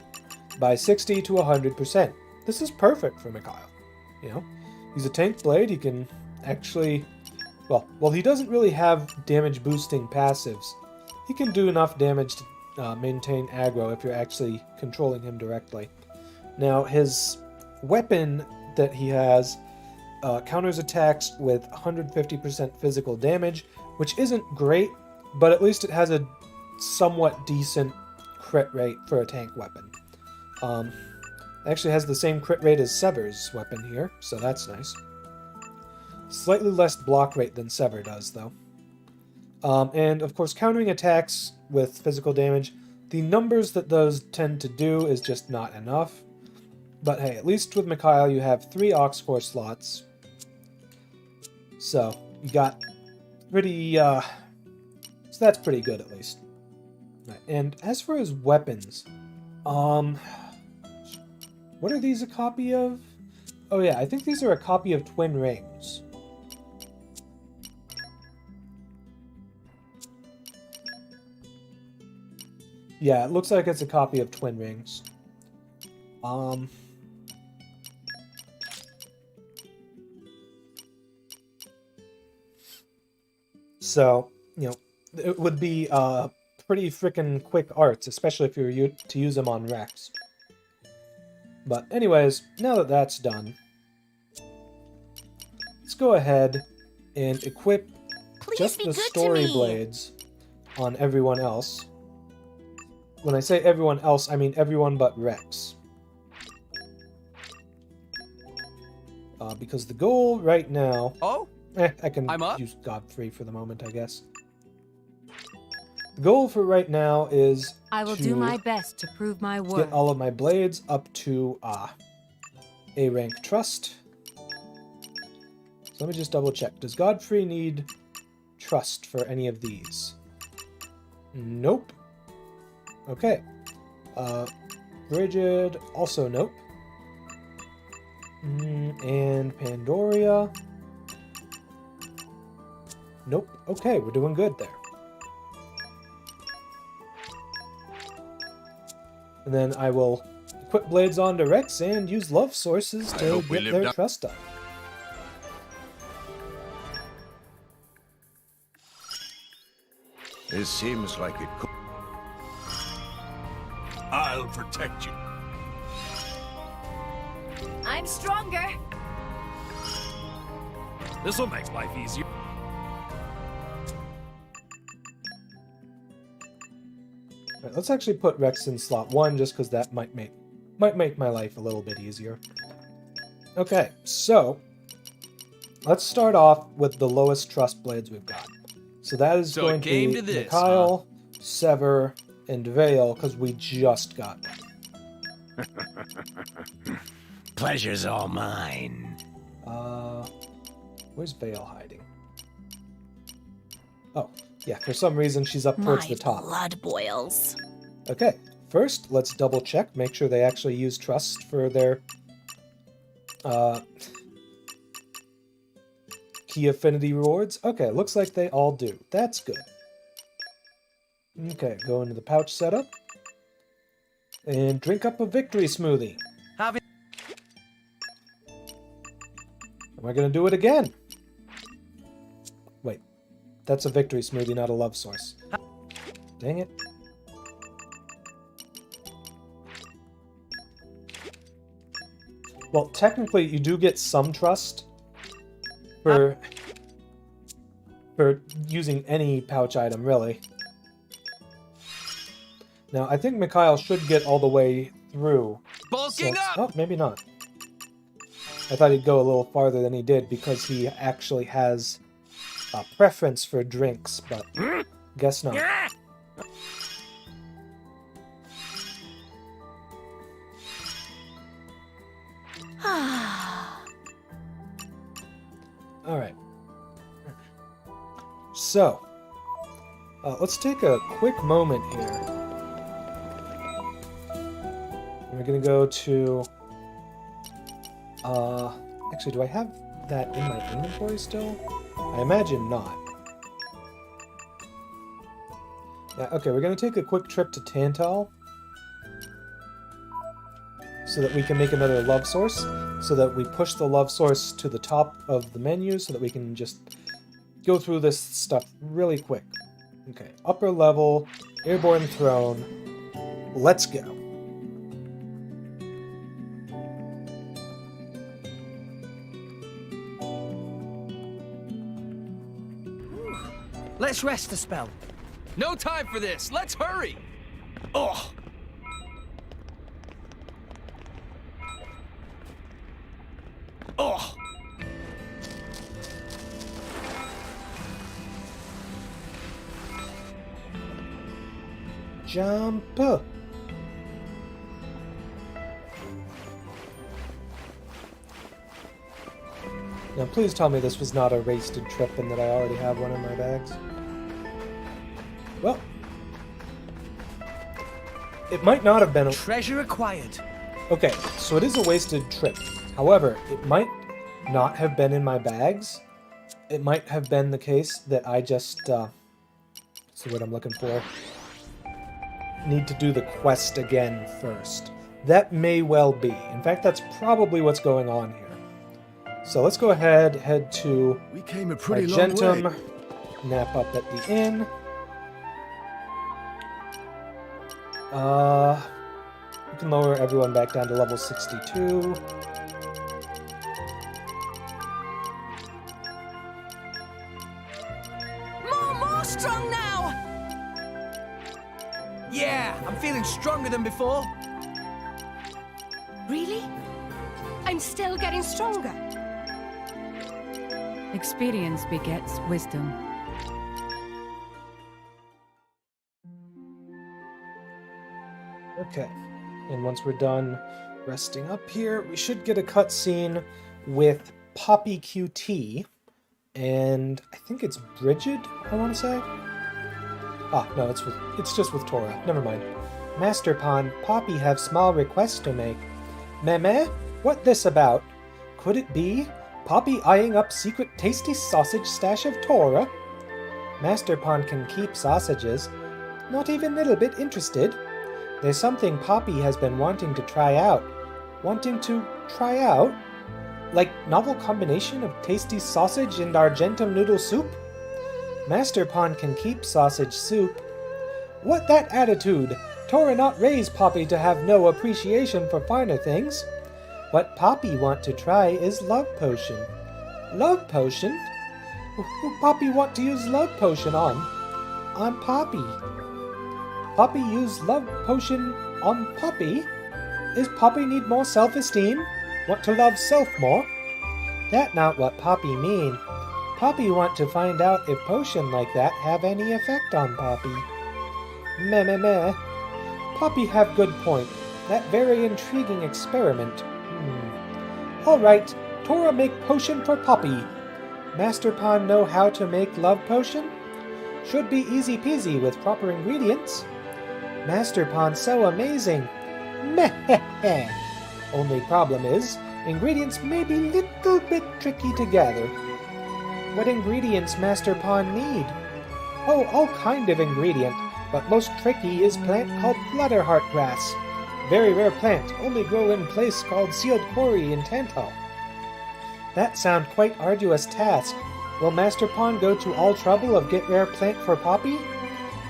by 60 to 100%. This is perfect for Mikhail. He's a tank blade, he can actually, well, he doesn't really have damage boosting passives. He can do enough damage to maintain aggro if you're actually controlling him directly. Now, his weapon that he has counters attacks with 150% physical damage, which isn't great, but at least it has a somewhat decent crit rate for a tank weapon. It actually has the same crit rate as Sever's weapon here, so that's nice. Slightly less block rate than Sever does, though. And, of course, countering attacks with physical damage, the numbers that those tend to do is just not enough. But hey, at least with Mikhail you have 3 Ox Core slots. So, you got pretty, so that's pretty good at least. Right. And as for his weapons, what are these a copy of? Oh yeah, I think these are a copy of Twin Rings. Yeah, it looks like it's a copy of Twin Rings. So, it would be pretty freaking quick arts, especially if you were to use them on Rex. But anyways, now that that's done, let's go ahead and equip just the story blades on everyone else. When I say everyone else, I mean everyone but Rex. Because the goal right now... Oh? I can use Godfrey for the moment, I guess. The goal for right now is I will do my best to prove my worth. Get all of my blades up to A rank trust. So let me just double check. Does Godfrey need trust for any of these? Nope. Okay. Brigid, also nope. And Pandoria. Nope. Okay, we're doing good there. And then I will equip blades onto Rex and use love sources to get their trust up. This seems like it could... I'll protect you. I'm stronger. This'll make life easier. Right, let's actually put Rex in slot 1 just because that might make my life a little bit easier. Okay, so let's start off with the lowest trust blades we've got. So that is going to be Mikhail, Sever, and Vale, because we just got them. Pleasure's all mine. Where's Vale hiding? Oh, yeah, for some reason she's up towards the top. Blood boils. Okay, first let's double check, make sure they actually use trust for their key affinity rewards. Okay, looks like they all do. That's good. Okay, go into the pouch setup. And drink up a victory smoothie. Am I gonna do it again? Wait, that's a victory smoothie, not a love source. Dang it. Well, technically, you do get some trust for using any pouch item, really. Now, I think Mikhail should get all the way through. Bulking up! Oh, maybe not. I thought he'd go a little farther than he did because he actually has a preference for drinks, but guess not. Alright. So, let's take a quick moment here. We're gonna go to... actually, do I have that in my inventory still? I imagine not. Yeah, okay, we're gonna take a quick trip to Tantal. So that we can make another love source. So that we push the love source to the top of the menu so that we can just go through this stuff really quick. Okay, upper level, airborne throne. Let's go. Let's rest a spell. No time for this. Let's hurry. Oh. Oh. Jump. Now, please tell me this was not a wasted trip and that I already have one in my bags. Well, it might not have been a... Treasure acquired. Okay, so it is a wasted trip. However, it might not have been in my bags. It might have been the case that I just, what's the word I'm looking for? Need to do the quest again first. That may well be. In fact, that's probably what's going on here. So let's go ahead, head to We came a pretty long way. Argentum, nap up at the inn. We can lower everyone back down to level 62. More strong now! Yeah, I'm feeling stronger than before. Really? I'm still getting stronger. Experience begets wisdom. Okay, and once we're done resting up here, we should get a cutscene with Poppy QT, and I think it's Brigid, I want to say? Ah, no, it's just with Torna. Never mind. Master Pond, Poppy have small request to make. Meme, what this about? Could it be Poppy eyeing up secret tasty sausage stash of Torna? Master Pond can keep sausages. Not even little bit interested. There's something Poppy has been wanting to try out. Wanting to try out? Like novel combination of tasty sausage and Argentum noodle soup? Master Pond can keep sausage soup. What that attitude? Torna not raise Poppy to have no appreciation for finer things. What Poppy want to try is love potion. Love potion? Who Poppy want to use love potion on? On Poppy. Poppy use love potion on Poppy? Is Poppy need more self-esteem? Want to love self more? That not what Poppy mean. Poppy want to find out if potion like that have any effect on Poppy. Meh meh meh. Poppy have good point. That very intriguing experiment. Alright, Torna make potion for Poppy. Master Pawn know how to make love potion? Should be easy peasy with proper ingredients. Master Pawn so amazing. Meh heh heh. Only problem is, ingredients may be little bit tricky to gather. What ingredients Master Pawn need? Oh, all kind of ingredient, but most tricky is plant called Flutterheart Grass. Very rare plant, only grow in place called Sealed Quarry in Tantal. That sound quite arduous task. Will Master Pawn go to all trouble of get rare plant for Poppy?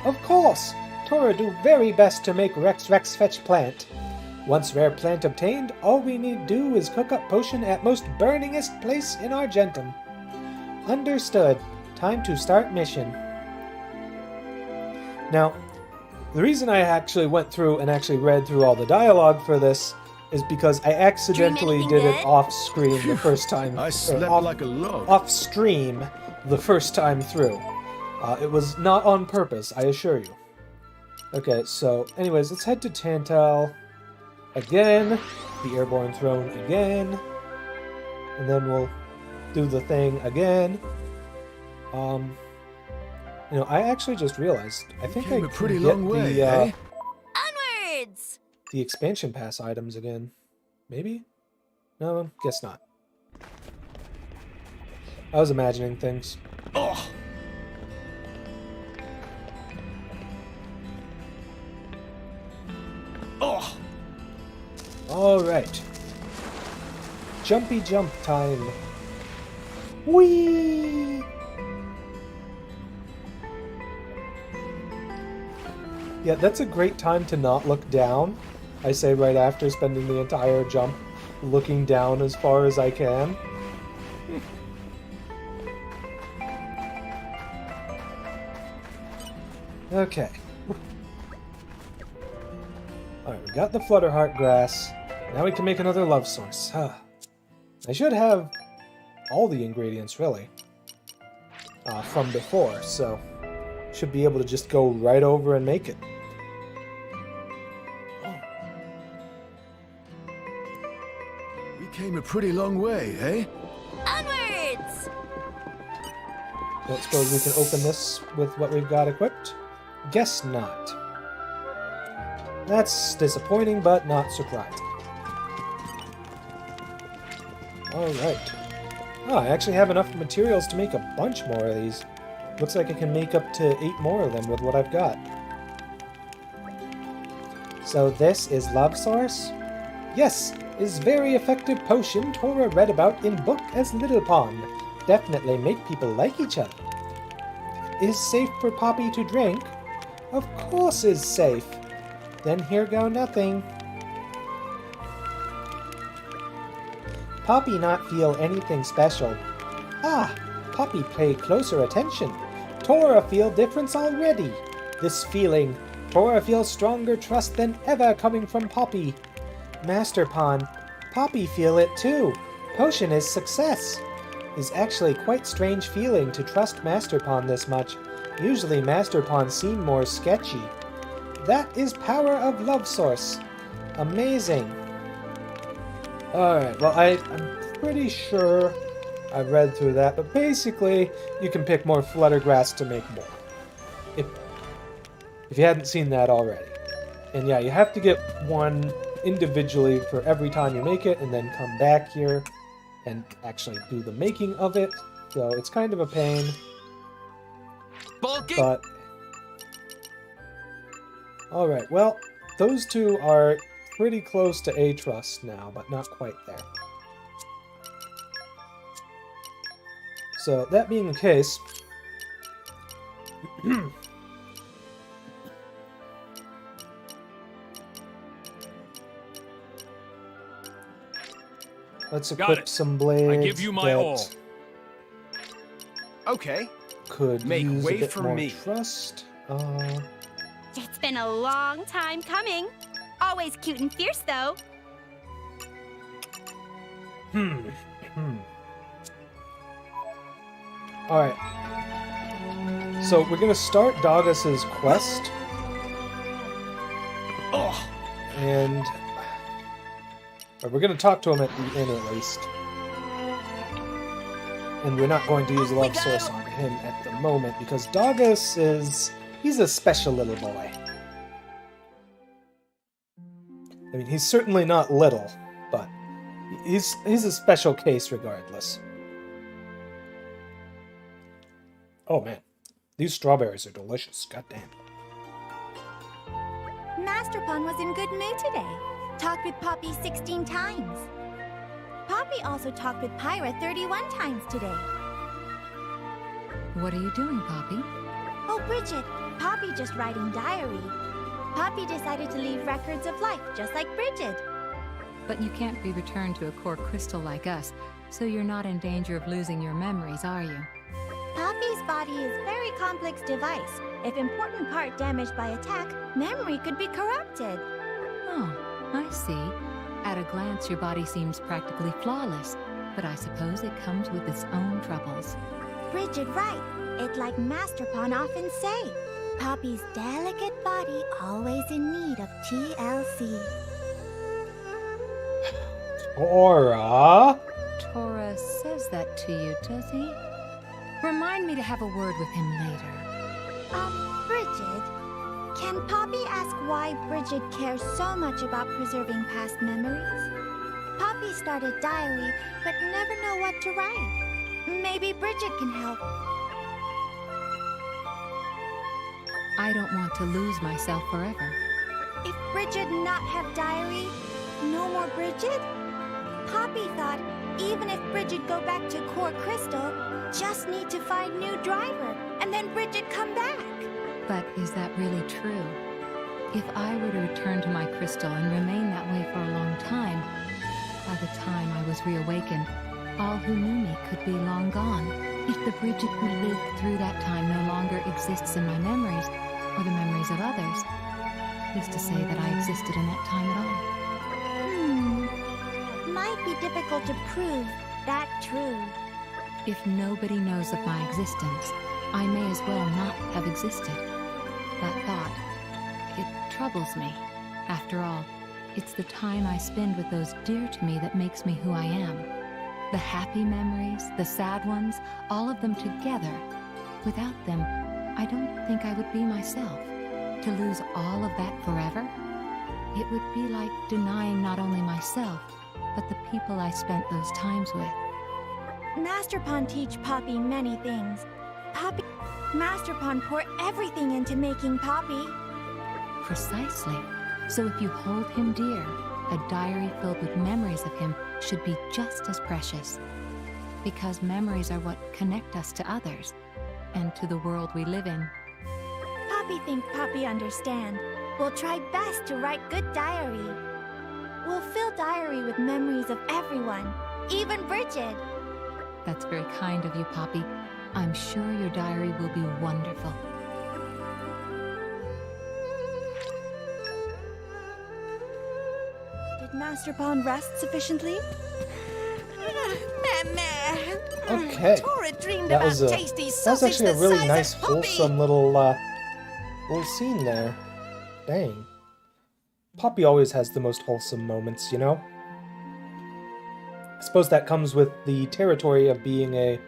Of course! Torna do very best to make Rex fetch plant. Once rare plant obtained, all we need do is cook up potion at most burningest place in Argentum. Understood. Time to start mission. Now, the reason I actually went through and actually read through all the dialogue for this is because I accidentally did it off-screen the first time. I slept like a log. Off-stream the first time through. It was not on purpose, I assure you. Okay, so anyways, let's head to Tantal again, the Airborne Throne again, and then we'll do the thing again. You know, I actually just realized, I think I can get Onwards! the expansion pass items again. Maybe? No, guess not. I was imagining things. Oh. Oh. Alright. Jumpy jump time. Whee! Yeah, that's a great time to not look down. I say right after spending the entire jump looking down as far as I can. Okay. Alright, we got the Flutterheart Grass. Now we can make another love source. I should have all the ingredients, really, from before, so should be able to just go right over and make it. We came a pretty long way, eh? Onwards! Don't suppose we can open this with what we've got equipped? Guess not. That's disappointing, but not surprising. Alright. Oh, I actually have enough materials to make a bunch more of these. Looks like I can make up to 8 more of them with what I've got. So this is Love Source? Yes, is very effective potion Torna read about in book as Little Pond. Definitely make people like each other. Is safe for Poppy to drink? Of course is safe. Then here go nothing. Poppy not feel anything special. Ah, Poppy pay closer attention. Torna feel difference already. This feeling, Torna feel stronger trust than ever coming from Poppy. Master Pawn, Poppy feel it too. Potion is success. Is actually quite strange feeling to trust Master Pawn this much. Usually Master Pawn seem more sketchy. That is power of Love Source. Amazing. Alright, well I'm pretty sure I read through that, but basically you can pick more Fluttergrass to make more. If you hadn't seen that already. And yeah, you have to get one individually for every time you make it, and then come back here and actually do the making of it. So it's kind of a pain. Bulky. But alright, well, those two are pretty close to A Trust now, but not quite there. So that being the case, let's equip some blades. I give you my all. Okay. Could Make use way a bit for more me. trust. It's been a long time coming. Always cute and fierce, though. Alright. So we're gonna start Dogus's quest. And we're gonna talk to him at the inn at least. And we're not going to use Love Source on him at the moment because Dogus he's a special little boy. I mean, he's certainly not little, but he's a special case regardless. Oh man, these strawberries are delicious. Goddamn. Master Pawn was in good mood today. Talked with Poppy 16 times. Poppy also talked with Pyra 31 times today. What are you doing, Poppy? Oh, Bridget, Poppy just writing diary. Poppy decided to leave records of life, just like Bridget. But you can't be returned to a core crystal like us, so you're not in danger of losing your memories, are you? Poppy's body is a very complex device. If important part damaged by attack, memory could be corrupted. Oh, I see. At a glance, your body seems practically flawless, but I suppose it comes with its own troubles. Bridget, right. It's like Master Pawn often say. Poppy's delicate body always in need of TLC. Torna? Tora says that to you, does he? Remind me to have a word with him later. Bridget, can Poppy ask why Bridget cares so much about preserving past memories? Poppy started diary, but never know what to write. Maybe Bridget can help. I don't want to lose myself forever. If Bridget not have diary, no more Bridget? Poppy thought even if Bridget go back to Core Crystal, just need to find new driver, and then Bridget come back. But is that really true? If I were to return to my crystal and remain that way for a long time, by the time I was reawakened, all who knew me could be long gone. If the Bridget who lived through that time no longer exists in my memories, or the memories of others, who's to say that I existed in that time at all? Might be difficult to prove that true. If nobody knows of my existence, I may as well not have existed. That thought, it troubles me. After all, it's the time I spend with those dear to me that makes me who I am. The happy memories, the sad ones, all of them together. Without them, I don't think I would be myself. To lose all of that forever? It would be like denying not only myself, but the people I spent those times with. Master Pawn teach Poppy many things. Master Pawn pour everything into making Poppy. Precisely. So if you hold him dear, a diary filled with memories of him should be just as precious. Because memories are what connect us to others, and to the world we live in. Poppy think Poppy understand. We'll try best to write good diary. We'll fill diary with memories of everyone, even Bridget. That's very kind of you, Poppy. I'm sure your diary will be wonderful. Did Master Pawn rest sufficiently? Okay. Tora dreamed That about was tasty that's sausage actually a the really size nice, of Poppy. wholesome little scene there. Dang. Poppy always has the most wholesome moments, you know? I suppose that comes with the territory of being a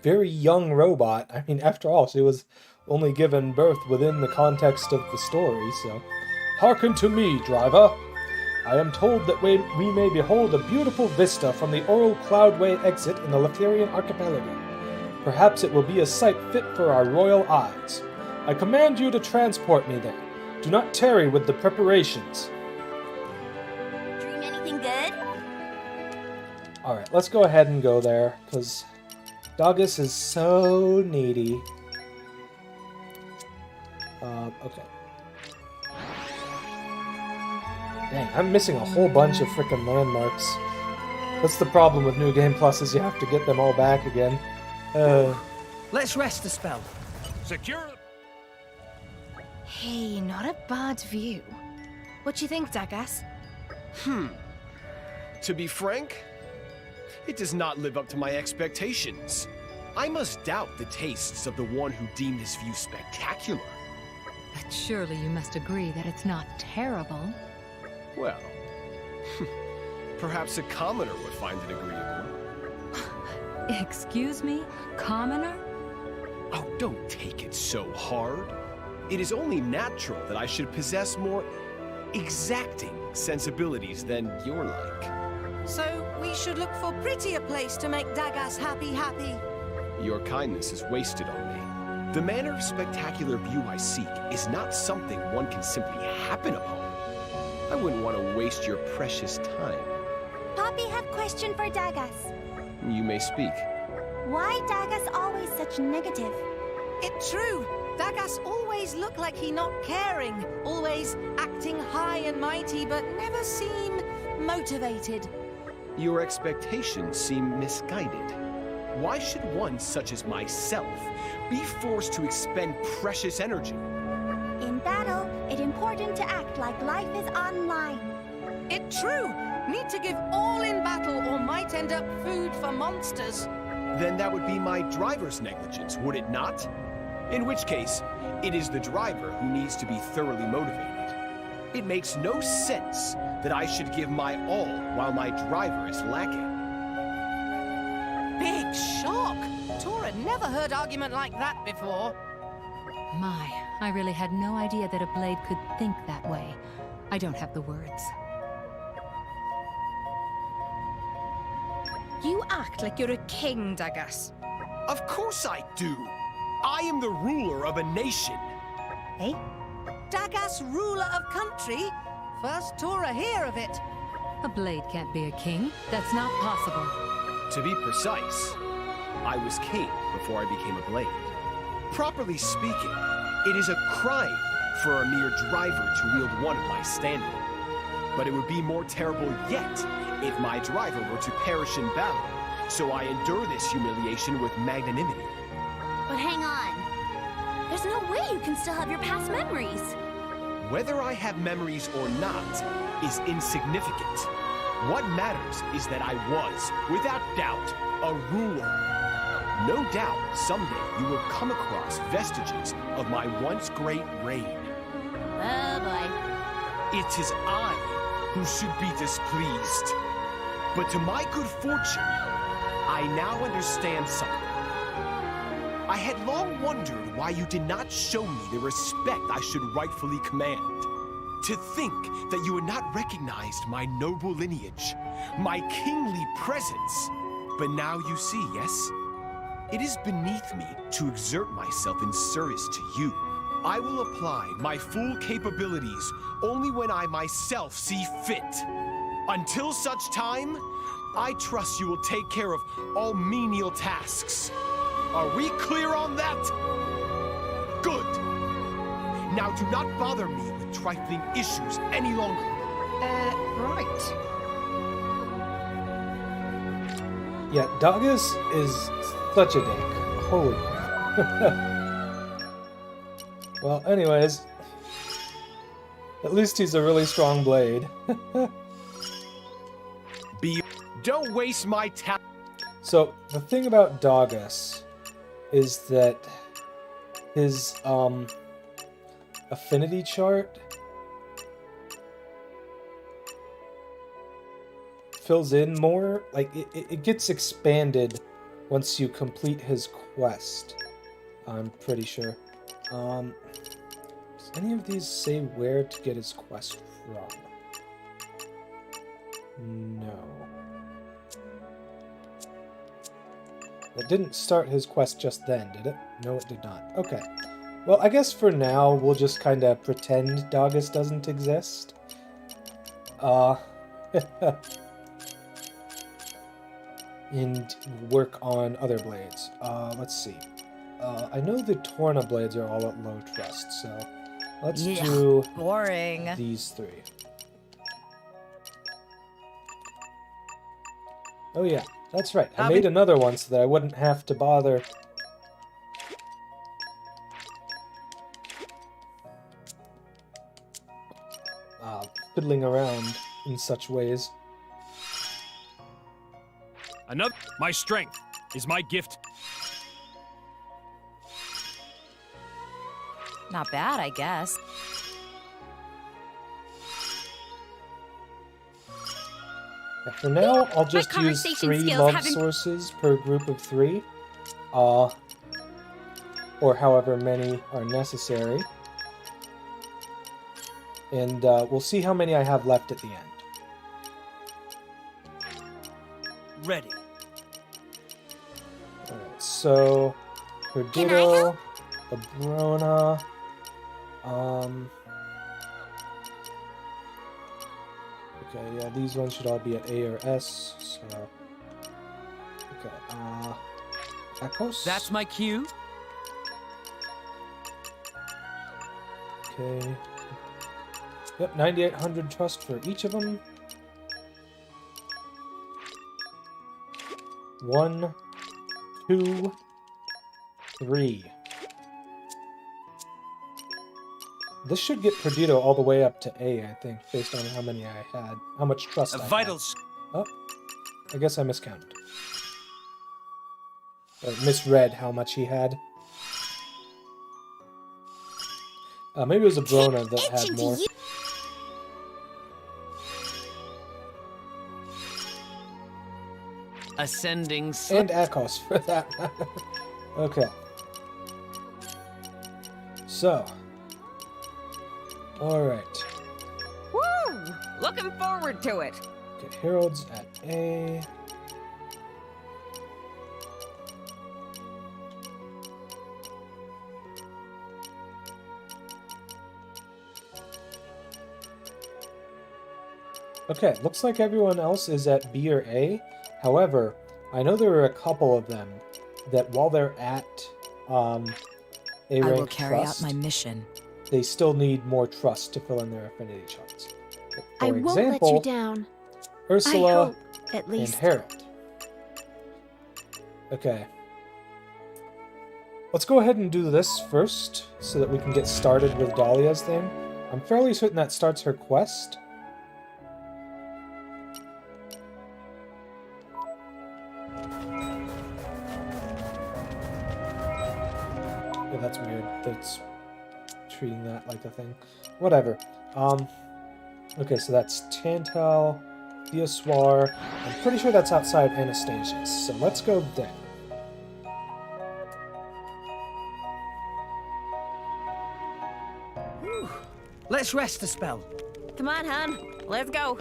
very young robot. I mean, after all, she was only given birth within the context of the story, so... Hearken to me, driver! I am told that we may behold a beautiful vista from the Oral Cloudway exit in the Letherian archipelago. Perhaps it will be a sight fit for our royal eyes. I command you to transport me there. Do not tarry with the preparations. Dream anything good? Alright, let's go ahead and go there, because Dogus is so needy. Okay. Dang, I'm missing a whole bunch of frickin' landmarks. That's the problem with New Game Plus, is you have to get them all back again. Let's rest a spell. Secure. Okay, not a bad view. What do you think, Dagas? To be frank, it does not live up to my expectations. I must doubt the tastes of the one who deemed this view spectacular. But surely you must agree that it's not terrible. Well, perhaps a commoner would find it agreeable. Excuse me? Commoner? Oh, don't take it so hard. It is only natural that I should possess more exacting sensibilities than you're like. So we should look for prettier place to make Dagas happy. Your kindness is wasted on me. The manner of spectacular view I seek is not something one can simply happen upon. I wouldn't want to waste your precious time. Poppy have question for Dagas. You may speak. Why Dagas always such negative? It's true. Dagas always look like he not caring, always acting high and mighty, but never seem motivated. Your expectations seem misguided. Why should one such as myself be forced to expend precious energy? In battle, it's important to act like life is online. It's true. Need to give all in battle or might end up food for monsters. Then that would be my driver's negligence, would it not? In which case, it is the driver who needs to be thoroughly motivated. It makes no sense that I should give my all while my driver is lacking. Big shock! Tora never heard argument like that before. My, I really had no idea that a blade could think that way. I don't have the words. You act like you're a king, Dagas. Of course I do! I am the ruler of a nation! Eh? Dagas, ruler of country? First Tora hear of it. A blade can't be a king. That's not possible. To be precise, I was king before I became a blade. Properly speaking, it is a crime for a mere driver to wield one of my standing. But it would be more terrible yet if my driver were to perish in battle, so I endure this humiliation with magnanimity. But hang on. There's no way you can still have your past memories. Whether I have memories or not is insignificant. What matters is that I was, without doubt, a ruler. No doubt, someday you will come across vestiges of my once great reign. Oh boy. It is I who should be displeased. But to my good fortune, I now understand something. I had long wondered why you did not show me the respect I should rightfully command. To think that you had not recognized my noble lineage, my kingly presence. But now you see, yes? It is beneath me to exert myself in service to you. I will apply my full capabilities only when I myself see fit. Until such time, I trust you will take care of all menial tasks. Are we clear on that? Good. Now do not bother me with trifling issues any longer. Right. Yeah, Dagas is such a dick. Holy crap. Well, anyways. At least he's a really strong blade. Don't waste my time. So, the thing about Dagas is that his, affinity chart fills in more. Like, it gets expanded once you complete his quest. I'm pretty sure. Does any of these say where to get his quest from? No. It didn't start his quest just then, did it? No, it did not. Okay. Well, I guess for now, we'll just kind of pretend Dagas doesn't exist. And work on other blades. Let's see. I know the Torna blades are all at low trust, so let's do boring. These three. Oh yeah, that's right. I made another one so that I wouldn't have to bother fiddling around in such ways. Another. My strength is my gift. Not bad, I guess. Yeah, for now, I'll just use conversation 3 skills love haven't- sources per group of 3. Or however many are necessary. And we'll see how many I have left at the end. Ready. Alright, so Perdido, Abrona, okay, yeah, these ones should all be at A or S, so okay, Akos. That's my cue. Okay. Yep, 9,800 trust for each of them. 1, 2, 3. This should get Perdido all the way up to A, I think, based on how many I had. How much trust I had. Oh, I guess I miscounted. Or misread how much he had. Maybe it was Abrona that had more. Ascending. And Akos, for that matter. Okay. So. Alright. Woo! Looking forward to it. Get Heralds at A. Okay, looks like everyone else is at B or A. However, I know there are a couple of them that while they're at A rank I will carry trust, out my mission. they still need more trust to fill in their affinity charts. For I won't example, let you down. Ursula I hope, at and least. Harold. Okay. Let's go ahead and do this first so that we can get started with Dahlia's thing. I'm fairly certain that starts her quest. Yeah, that's weird. That's treating that like a thing. Whatever. Okay, so that's Tantal, Theoswar. I'm pretty sure that's outside Anastasia's. So let's go there. Let's rest a spell. Come on, hon. Let's go.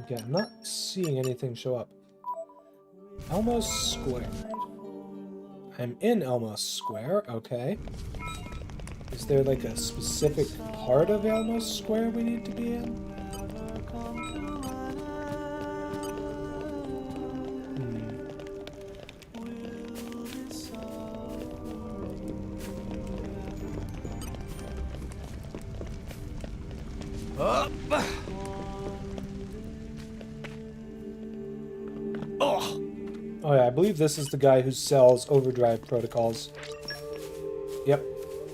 Okay, I'm not seeing anything show up. Elmos Square. I'm in Elmos Square, okay. Is there like a specific part of Elmos Square we need to be in? Oh yeah, I believe this is the guy who sells overdrive protocols. Yep.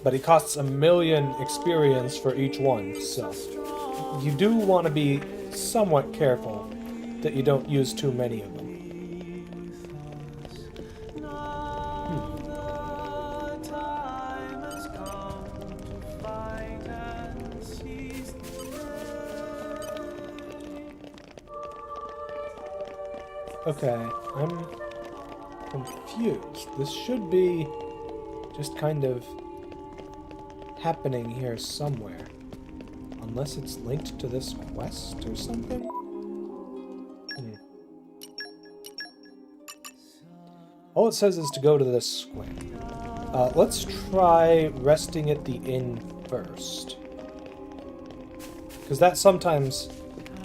But he costs 1 million experience for each one, so you do want to be somewhat careful that you don't use too many of them. Okay, I'm confused. This should be just kind of happening here somewhere. Unless it's linked to this quest or something? All it says is to go to this square. Let's try resting at the inn first. Because that sometimes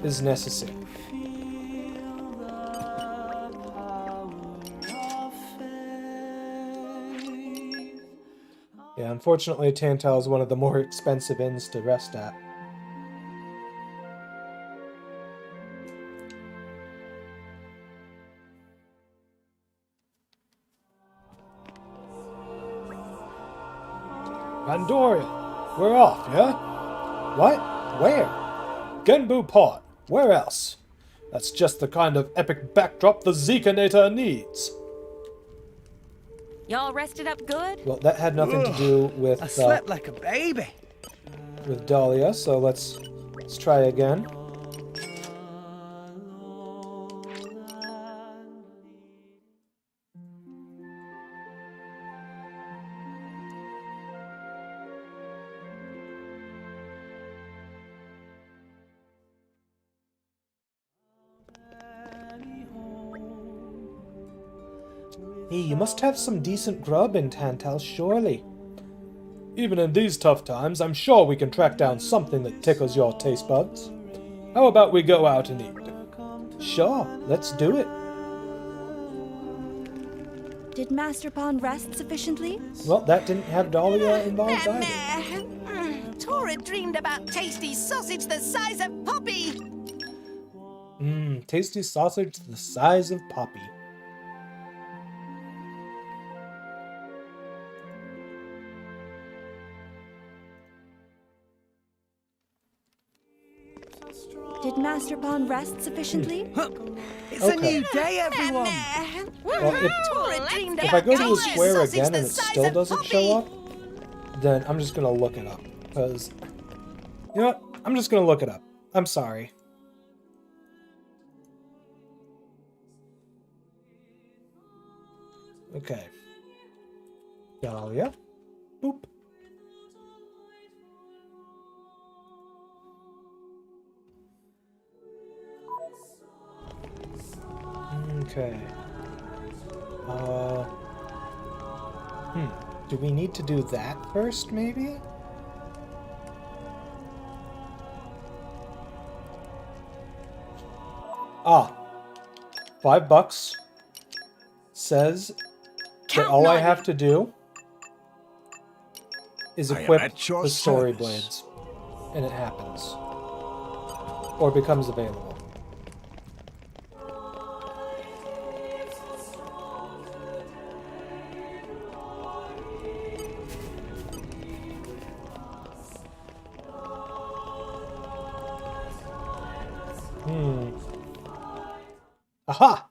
is necessary. Yeah, unfortunately, Tantal is one of the more expensive inns to rest at. Pandoria, we're off, yeah? What? Where? Genbu Port. Where else? That's just the kind of epic backdrop the Zekanator needs. Y'all rested up good? Well, that had nothing to do with I slept like a baby. With Dahlia, so let's try again. Hey, you must have some decent grub in Tantal, surely. Even in these tough times, I'm sure we can track down something that tickles your taste buds. How about we go out and eat? Sure, let's do it. Did Master Pond rest sufficiently? Well, that didn't have Dahlia involved either. Tora dreamed about tasty sausage the size of Poppy. Tasty sausage the size of Poppy. Did Master Pond rest sufficiently? It's a new day, everyone! Well, if I go to the square again and it still doesn't show up, then I'm just gonna look it up. Because, you know what? I'm just gonna look it up. I'm sorry. Okay. Dahlia. Boop. Okay. Do we need to do that first, maybe? $5 says that all I have to do is equip the story blades, and it happens. Or becomes available. Aha!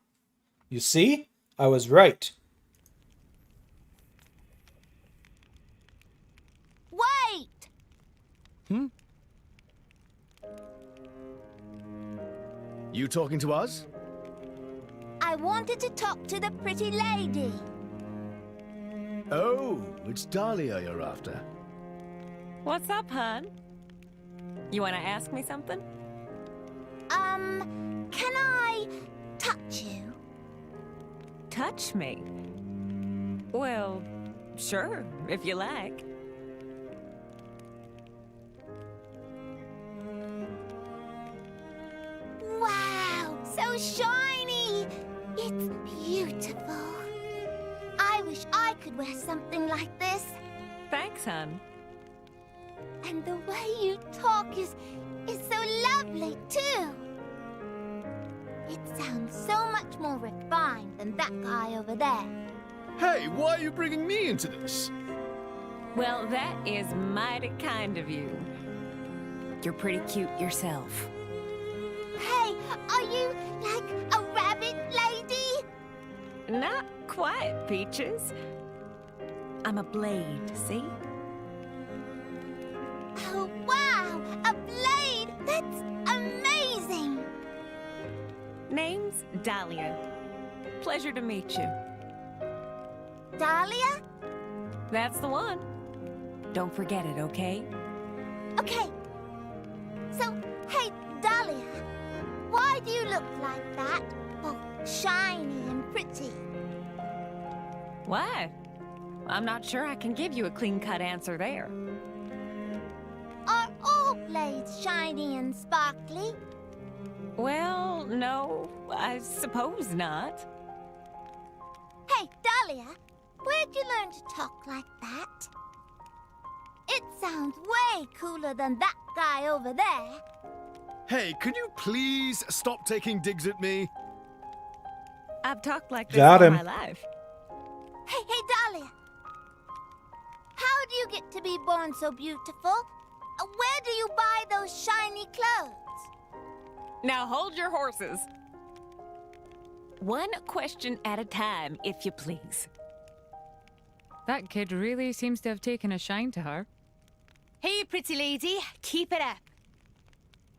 You see? I was right. Wait! You talking to us? I wanted to talk to the pretty lady. Oh, it's Dahlia you're after. What's up, hon? You want to ask me something? Can I touch you? Touch me? Well, sure, if you like. Wow, so shiny! It's beautiful. I wish I could wear something like this. Thanks, hon. And the way you talk is so lovely, too. It sounds so much more refined than that guy over there. Hey, why are you bringing me into this? Well, that is mighty kind of you. You're pretty cute yourself. Hey, are you like a rabbit lady? Not quite, Peaches. I'm a blade, see? Oh, wow! A blade! That's amazing! Name's Dahlia. Pleasure to meet you. Dahlia? That's the one. Don't forget it, okay? Okay. So, hey, Dahlia, why do you look like that? Oh, shiny and pretty. Why? I'm not sure I can give you a clean-cut answer there. Are all blades shiny and sparkly? Well, no, I suppose not. Hey, Dahlia, where'd you learn to talk like that? It sounds way cooler than that guy over there. Hey, could you please stop taking digs at me? I've talked like this Got all him. my life. Hey, Dahlia. How do you get to be born so beautiful? Where do you buy those shiny clothes? Now hold your horses. One question at a time, if you please. That kid really seems to have taken a shine to her. Hey, pretty lady, keep it up.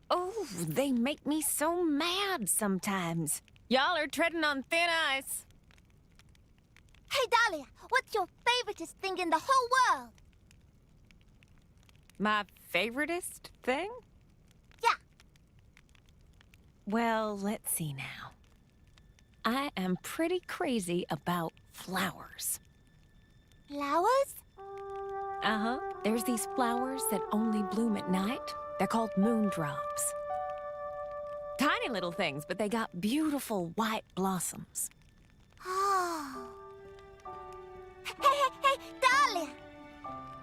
Oh, they make me so mad sometimes. Y'all are treading on thin ice. Hey, Dahlia, what's your favoriteest thing in the whole world? My favoritist thing? Yeah. Well, let's see now. I am pretty crazy about flowers. Flowers? Uh-huh. There's these flowers that only bloom at night. They're called moondrops. Tiny little things, but they got beautiful white blossoms. Oh. Hey, Dahlia.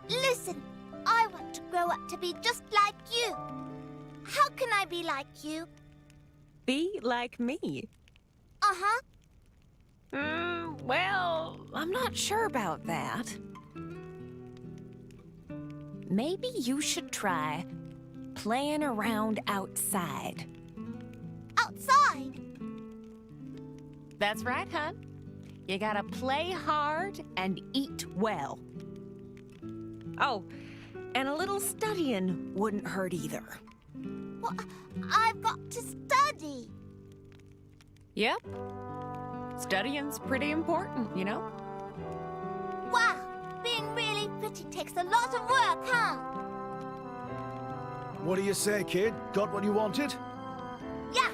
Listen, I want to grow up to be just like you. How can I be like you? Be like me. Uh-huh. Well, I'm not sure about that. Maybe you should try playing around outside. Outside? That's right, hon. You gotta play hard and eat well. Oh, and a little studying wouldn't hurt either. Well, I've got to study. Yep. Studying's pretty important, you know? Wow, being really pretty takes a lot of work, huh? What do you say, kid? Got what you wanted? Yeah.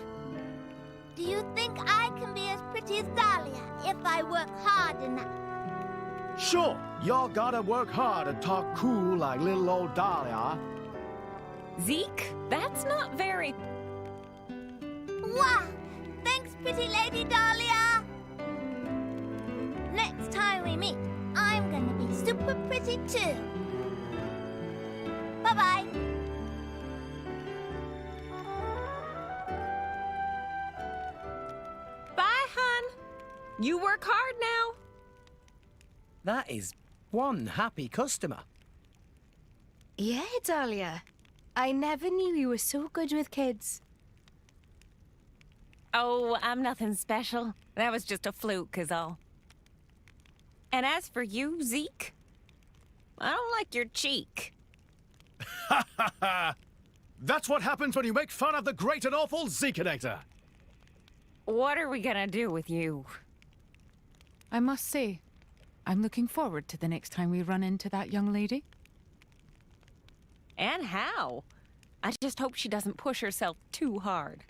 Do you think I can be as pretty as Dahlia if I work hard enough? Sure, y'all gotta work hard and talk cool like little old Dahlia. Zeke, that's not very... Wow! Thanks, pretty lady Dahlia! Next time we meet, I'm gonna be super pretty too. Bye-bye. Bye, hon. You work hard now. That is one happy customer. Yeah, Dahlia. I never knew you were so good with kids. Oh, I'm nothing special. That was just a fluke, is all. And as for you, Zeke, I don't like your cheek. Ha ha ha! That's what happens when you make fun of the great and awful Zekeinator. What are we gonna do with you? I must say, I'm looking forward to the next time we run into that young lady. And how? I just hope she doesn't push herself too hard.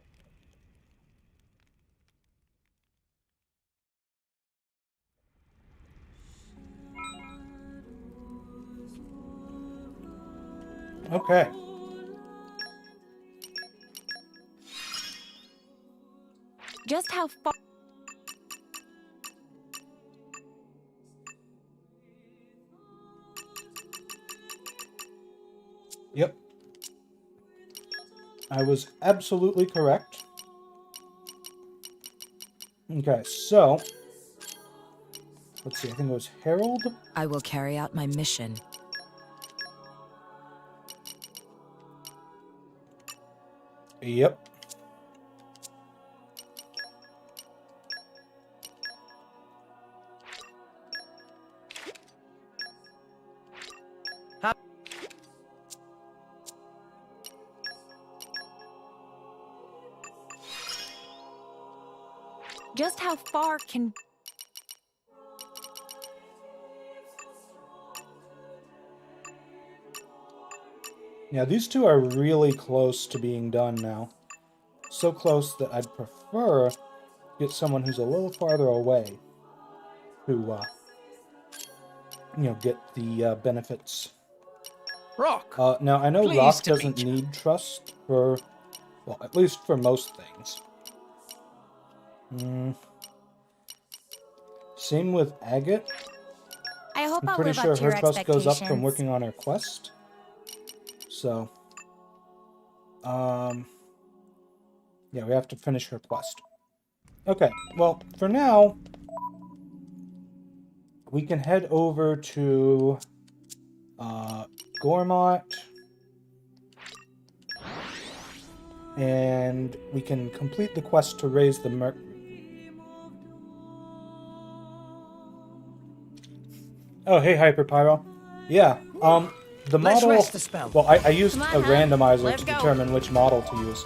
Okay. Just how far... Yep. I was absolutely correct. Okay, so... Let's see, I think it was Harold? I will carry out my mission. Yep. Just how far can... Yeah, these two are really close to being done now. So close that I'd prefer to get someone who's a little farther away to, get the benefits. Rock! Now, I know Pleased Rock to doesn't meet you. need trust for, well, at least for most things. Same with Agate. I hope I'm I'll pretty live sure up to her your trust goes up from expectations. working on her quest. So, yeah, we have to finish her quest. Okay, well, for now, we can head over to Gormott, and we can complete the quest to raise the Merc. Oh, hey, Hyperpyro. Yeah, the model... rest the spell. Well, I used Come on, a hon. randomizer Let's to go. determine which model to use.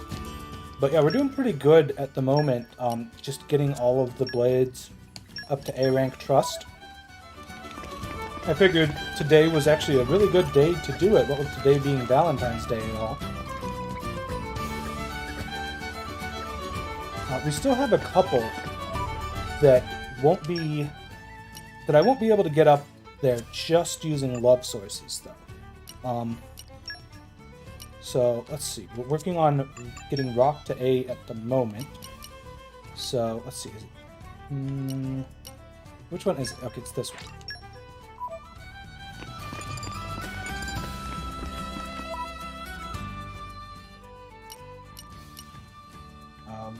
But yeah, we're doing pretty good at the moment, just getting all of the blades up to A rank trust. I figured today was actually a really good day to do it, what with today being Valentine's Day and all. We still have a couple that won't be... that I won't be able to get up there just using love sources, though. So, let's see. We're working on getting Rock to A at the moment. So, let's see. Is it, which one is it? Okay, it's this one.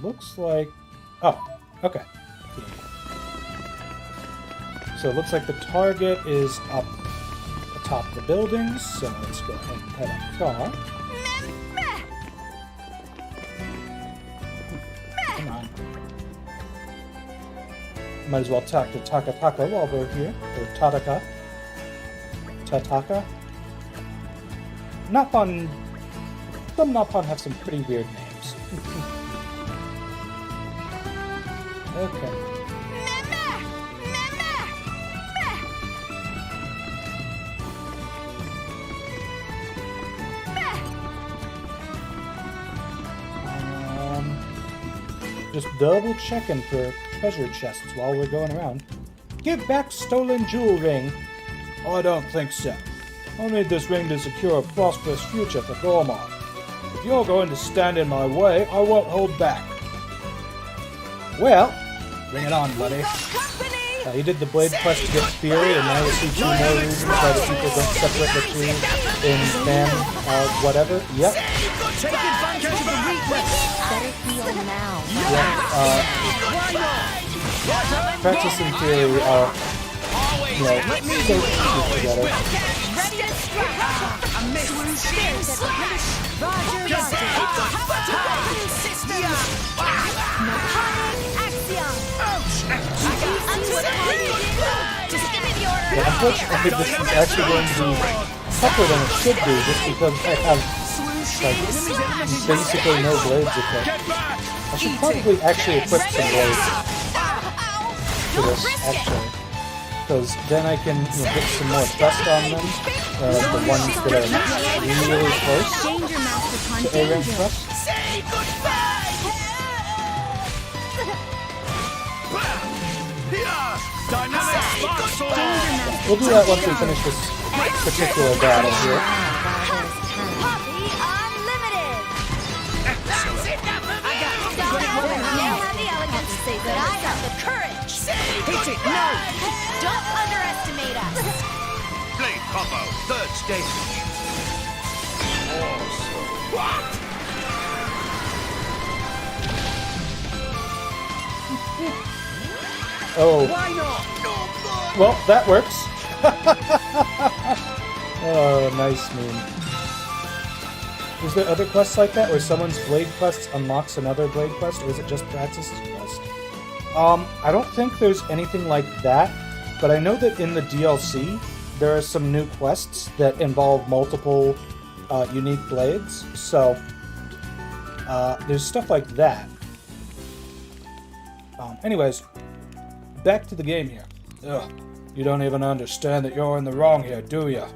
Looks like... Oh, okay. So it looks like the target is up atop the buildings, so let's go ahead and head up far. Come on. Might as well talk to Taka while we're here. Or Tataka. Tataka. Napon... Some Napon have some pretty weird names. Okay. Just double checking for treasure chests while we're going around. Give back stolen jewel ring. I don't think so. I'll need this ring to secure a prosperous future for Gormott. If you're going to stand in my way, I won't hold back. Well, bring it on, buddy. You did the blade quest to get Fury, and now you see 2 more reasons why the people don't separate the two in fan, whatever. Yep. Take advantage of the weakness. Better heal now. Yep. Practice and Fury are, you know, so easy together. Ready to strike. A miss. Spears at the finish. Roger, roger. Sister. No panic. Axiom. Unto the party. Just give me the order. Yeah, unfortunately, this is actually going to be tougher than it should be, just because I have, like, basically no blades equipped. I should probably actually equip some blades for this, actually. Because then I can, you know, get some more trust on them, the ones that are really close to A-rank trust. We'll do that once we finish this particular battle here. Poppy Unlimited! You have the elegance, but I have the courage. Hit it. No. Don't underestimate us. Blade combo, 3rd stage. Awesome. Oh. Why not? Well, that works. Oh, nice meme. Is there other quests like that, where someone's blade quest unlocks another blade quest, or is it just Praxis' quest? I don't think there's anything like that, but I know that in the DLC, there are some new quests that involve multiple unique blades, so there's stuff like that. Anyways, back to the game here. Ugh, you don't even understand that you're in the wrong here, do ya?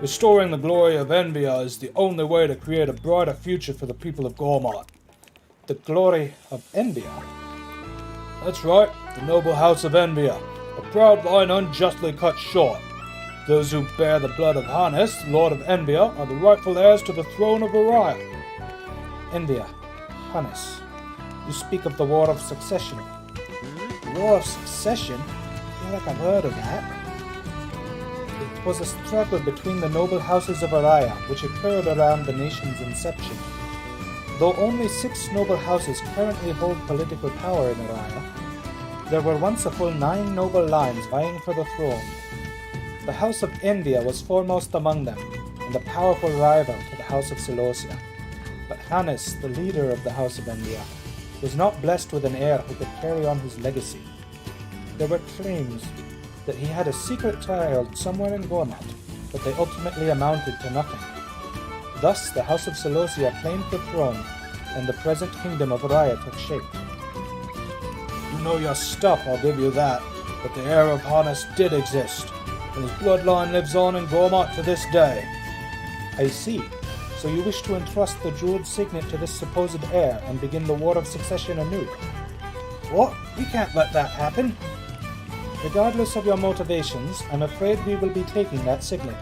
Restoring the glory of Envia is the only way to create a brighter future for the people of Gormott. The glory of Envia? That's right, the noble house of Envia, a proud line unjustly cut short. Those who bear the blood of Hannes, Lord of Envia, are the rightful heirs to the throne of Orion. Envia, Hannes, you speak of the War of Succession. War of Succession? I feel like I've heard of that. was a struggle between the noble houses of Araya, which occurred around the nation's inception. Though only 6 noble houses currently hold political power in Araya, there were once a full 9 noble lines vying for the throne. The House of India was foremost among them, and a powerful rival to the House of Celosia. But Hannes, the leader of the House of India, was not blessed with an heir who could carry on his legacy. There were claims that he had a secret child somewhere in Gormat, but they ultimately amounted to nothing. Thus, the House of Celosia claimed the throne, and the present kingdom of Araya took shape. You know your stuff, I'll give you that, but the heir of Hannes did exist, and his bloodline lives on in Gormat to this day. I see. So you wish to entrust the jeweled signet to this supposed heir and begin the War of Succession anew? What? We can't let that happen. Regardless of your motivations, I'm afraid we will be taking that signet.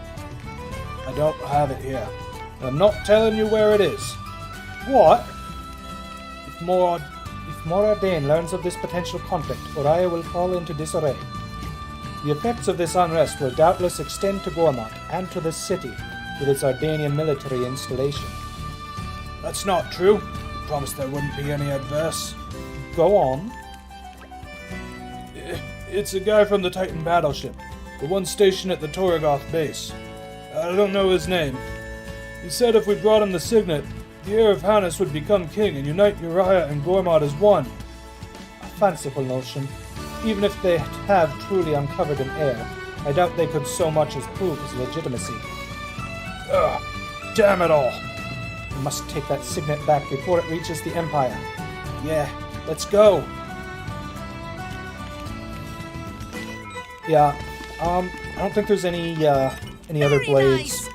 I don't have it here. I'm not telling you where it is. What? If Moradane learns of this potential conflict, Araya will fall into disarray. The effects of this unrest will doubtless extend to Gormat and to this city, with its Ardanian military installation. That's not true. I promised there wouldn't be any adverse. Go on. It's a guy from the Titan battleship, the one stationed at the Torrigoth base. I don't know his name. He said if we brought him the signet, the heir of Hannes would become king and unite Uriah and Gormat as one. A fanciful notion. Even if they have truly uncovered an heir, I doubt they could so much as prove his legitimacy. Ugh, damn it all! We must take that signet back before it reaches the Empire. Yeah, let's go! Yeah, I don't think there's any other blades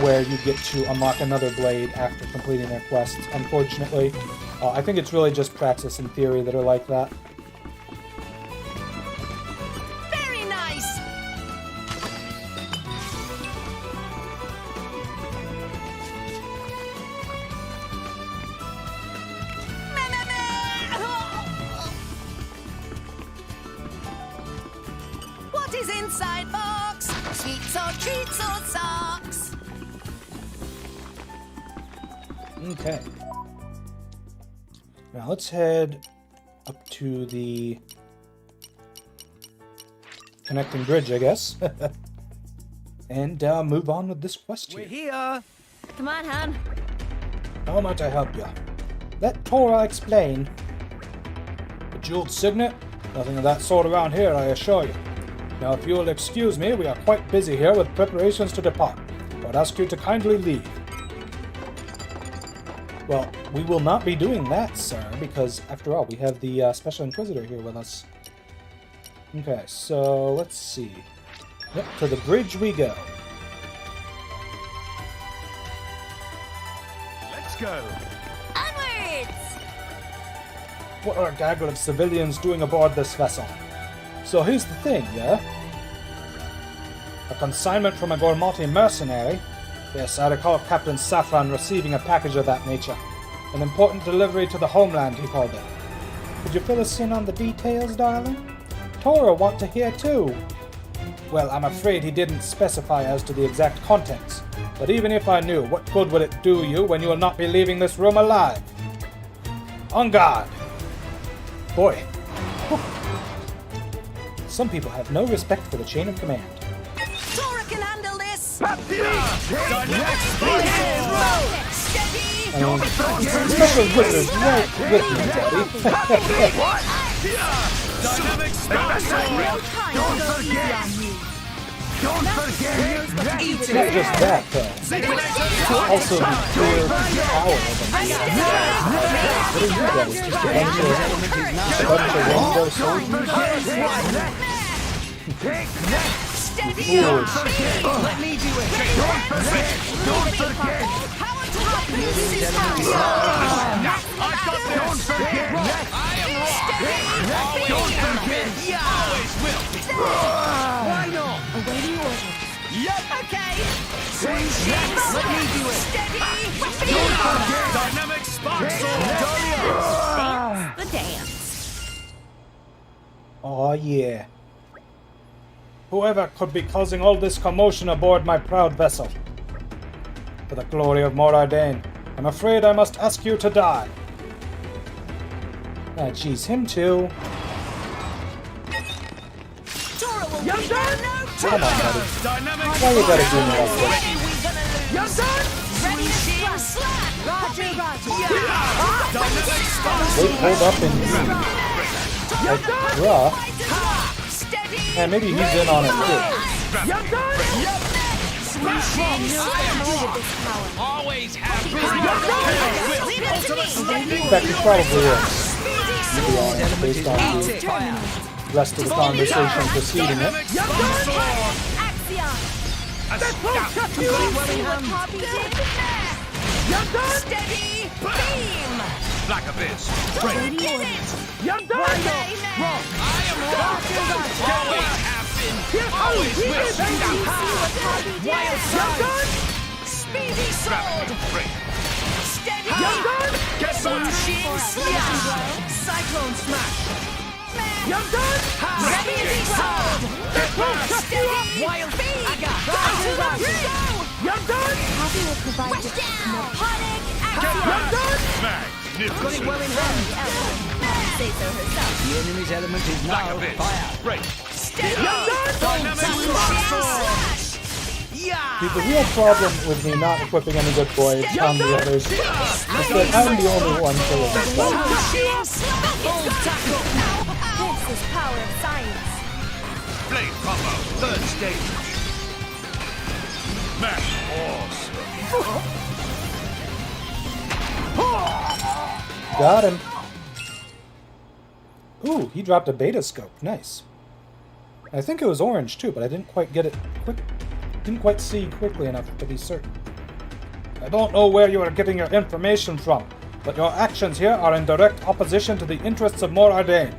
where you get to unlock another blade after completing their quests, unfortunately. I think it's really just Praxis and Theory that are like that. Very nice! What is inside box? Sweets or treats or socks? Okay. Now let's head up to the connecting bridge, I guess, and move on with this quest here. We're here! Come on, hon. How might I help you? Let Torna explain. A jeweled signet? Nothing of that sort around here, I assure you. Now, if you will excuse me, we are quite busy here with preparations to depart. I would ask you to kindly leave. Well, we will not be doing that, sir, because, after all, we have the Special Inquisitor here with us. Okay, so, let's see. Yep, to the bridge we go. Let's go! Onwards! What are a gaggle of civilians doing aboard this vessel? So here's the thing, yeah? A consignment from a Gormati mercenary? Yes, I recall Captain Saffron receiving a package of that nature. An important delivery to the homeland, he called it. Could you fill us in on the details, darling? Torna want to hear too. Well, I'm afraid he didn't specify as to the exact contents. But even if I knew, what good would it do you when you will not be leaving this room alive? On guard! Boy. Some people have no respect for the chain of command. Torna can handle this! Steady! Special Inquisitor's right with me, Daddy. Dynamic Spell! Don't forget! Don't forget! Not just that, though. Also the pure power of them. What are you guys? Just a bunch of rainbow soldiers? Fools. Let me do it! Don't forget! Don't forget! Don't forget! I am wrong! Don't forget! Always will be! Why not? Awaiting orders. Yep! Okay. Let me do it! Steady! Don't forget! Dynamic Spot Dance the dance. Oh yeah. Whoever could be causing all this commotion aboard my proud vessel. For the glory of Morardain, I'm afraid I must ask you to die. Ah, jeez, him too. Torna will You're be done? there, no Come on, time. buddy. Dynamic. Why you gotta do me like this? You're done? Ready to slash. Roger, roger. Wait, hold up and like, rough. Steady. And maybe he's in on it too. You're done? Always have In fact, he probably is. To be honest, based on the rest of the conversation preceding it. Steady. Beam. Black Abyss. You're done? I am wrong. Always have been. Always will. Wild You're done? Speedy sword. Steady. You're done? Get back. Cyclone smash. You're done? Ready to sword. Steady. Wild beam. You're done? Poppy will provide Rush the down. Naponic You're action. done? Magnificent. Say so herself. The enemy's element is Black now Abyss. fire. Break. Steady. Dynamic Slash. See, the real problem with me not equipping any good boys on the others is that I'm the only one killing stuff. This is power of science. Blade combo. Third stage. Smash. Awesome. Got him. Ooh, he dropped a beta scope. Nice. I think it was orange too, but I didn't quite get it quick. Didn't quite see quickly enough to be certain. I don't know where you are getting your information from, but your actions here are in direct opposition to the interests of Morardain.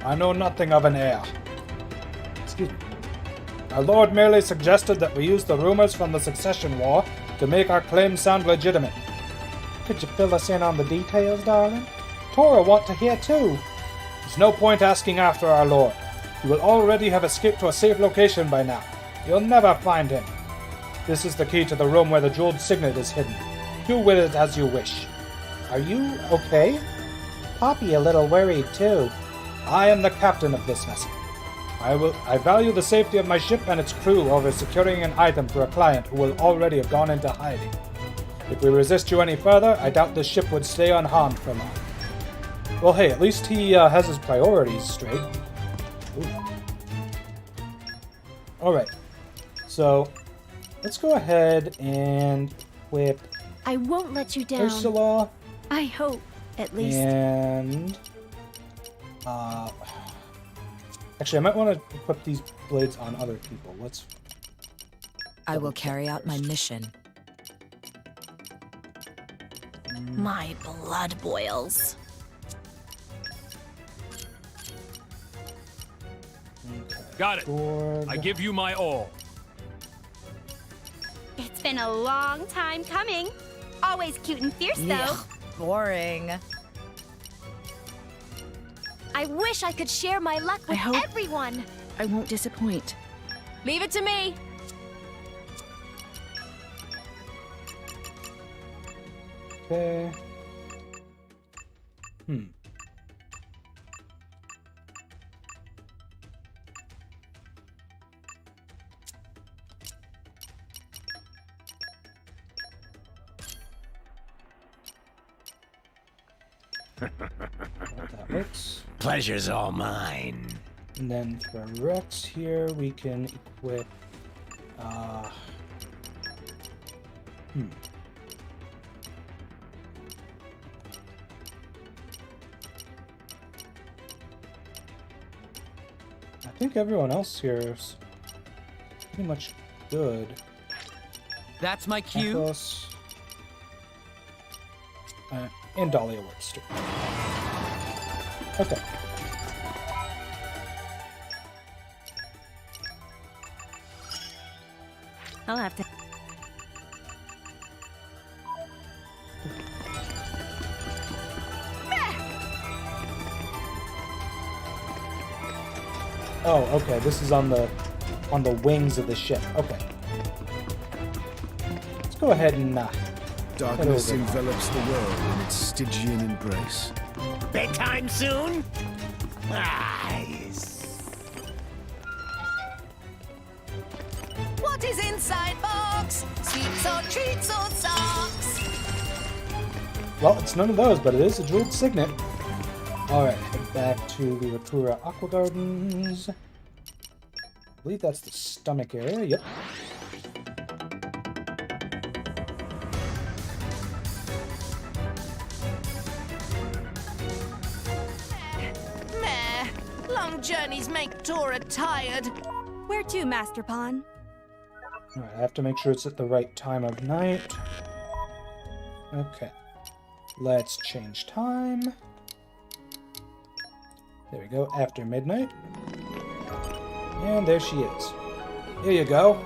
I know nothing of an heir. Excuse me. Our lord merely suggested that we use the rumors from the succession war to make our claims sound legitimate. Could you fill us in on the details, darling? Torna want to hear too. There's no point asking after our lord. He will already have escaped to a safe location by now. You'll never find him. This is the key to the room where the jeweled signet is hidden. Do with it as you wish. Are you okay? Poppy a little worried too. I am the captain of this vessel. I value the safety of my ship and its crew over securing an item for a client who will already have gone into hiding. If we resist you any further, I doubt this ship would stay unharmed for long. Well, hey, at least he has his priorities straight. Alright, so let's go ahead and equip I won't let you down. Ursula. I hope, at least. And actually, I might want to equip these blades on other people. Let's. I will carry out my mission. My blood boils. Got it. I give you my all. It's been a long time coming. Always cute and fierce, though. Boring. I wish I could share my luck with everyone. I won't disappoint. Leave it to me. Okay. That works. Pleasure's all mine. And then for Rex here, we can equip. I think everyone else here is pretty much good. That's my cue. Plus, and Dahlia works too. Okay. I'll have to. Oh, okay. This is on the wings of the ship. Okay. Let's go ahead and Darkness envelops the world in its Stygian embrace. Bedtime soon? Eyes. What is inside box? Sweets or treats or socks? Well, it's none of those, but it is a jeweled signet. Alright, head back to the Ratura Aqua Gardens. I believe that's the stomach area. Yep. Meh. Long journeys make Torna tired. Where to, Master Pawn? Alright, I have to make sure it's at the right time of night. Okay. Let's change time. There we go, after midnight. And there she is. Here you go.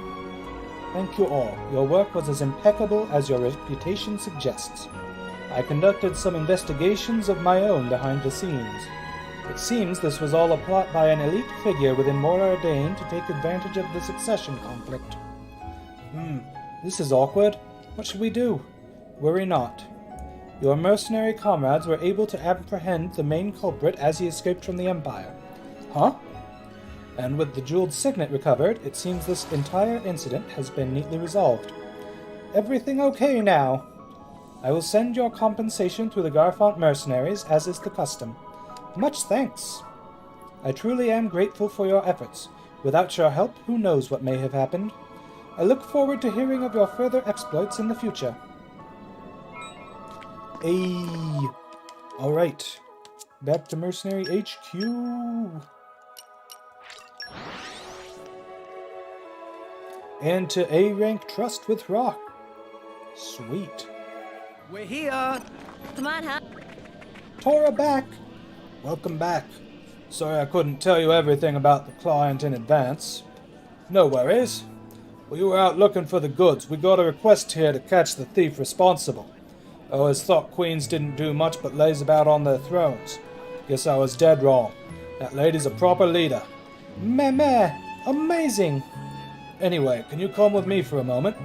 Thank you all. Your work was as impeccable as your reputation suggests. I conducted some investigations of my own behind the scenes. It seems this was all a plot by an elite figure within Mora Dane to take advantage of the succession conflict. This is awkward. What should we do? Worry not. Your mercenary comrades were able to apprehend the main culprit as he escaped from the Empire. Huh? And with the jeweled signet recovered, it seems this entire incident has been neatly resolved. Everything okay now? I will send your compensation to the Garfont mercenaries, as is the custom. Much thanks. I truly am grateful for your efforts. Without your help, who knows what may have happened. I look forward to hearing of your further exploits in the future. Ayy. Alright. Back to Mercenary HQ. And to A-rank trust with Rock. Sweet. We're here. Come on, huh? Torna back. Welcome back. Sorry I couldn't tell you everything about the client in advance. No worries. Well, you were out looking for the goods. We got a request here to catch the thief responsible. I always thought queens didn't do much but laze about on their thrones. Guess I was dead wrong. That lady's a proper leader. Meh. Amazing. Anyway, can you come with me for a moment?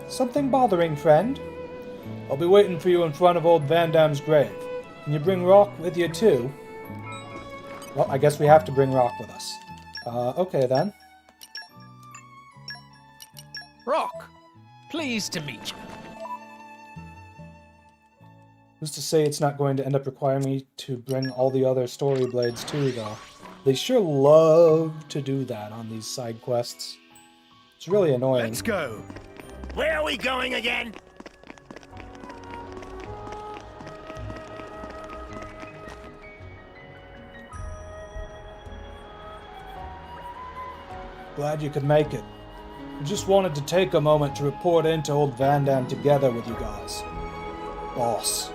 Something bothering, friend? I'll be waiting for you in front of old Van Damme's grave. Can you bring Rock with you too? Well, I guess we have to bring Rock with us. Okay then. Rock, pleased to meet you. Who's to say it's not going to end up requiring me to bring all the other story blades too, though? They sure love to do that on these side quests. It's really annoying. Let's go. Where are we going again? Glad you could make it. I just wanted to take a moment to report in to old Van Damme together with you guys. Boss,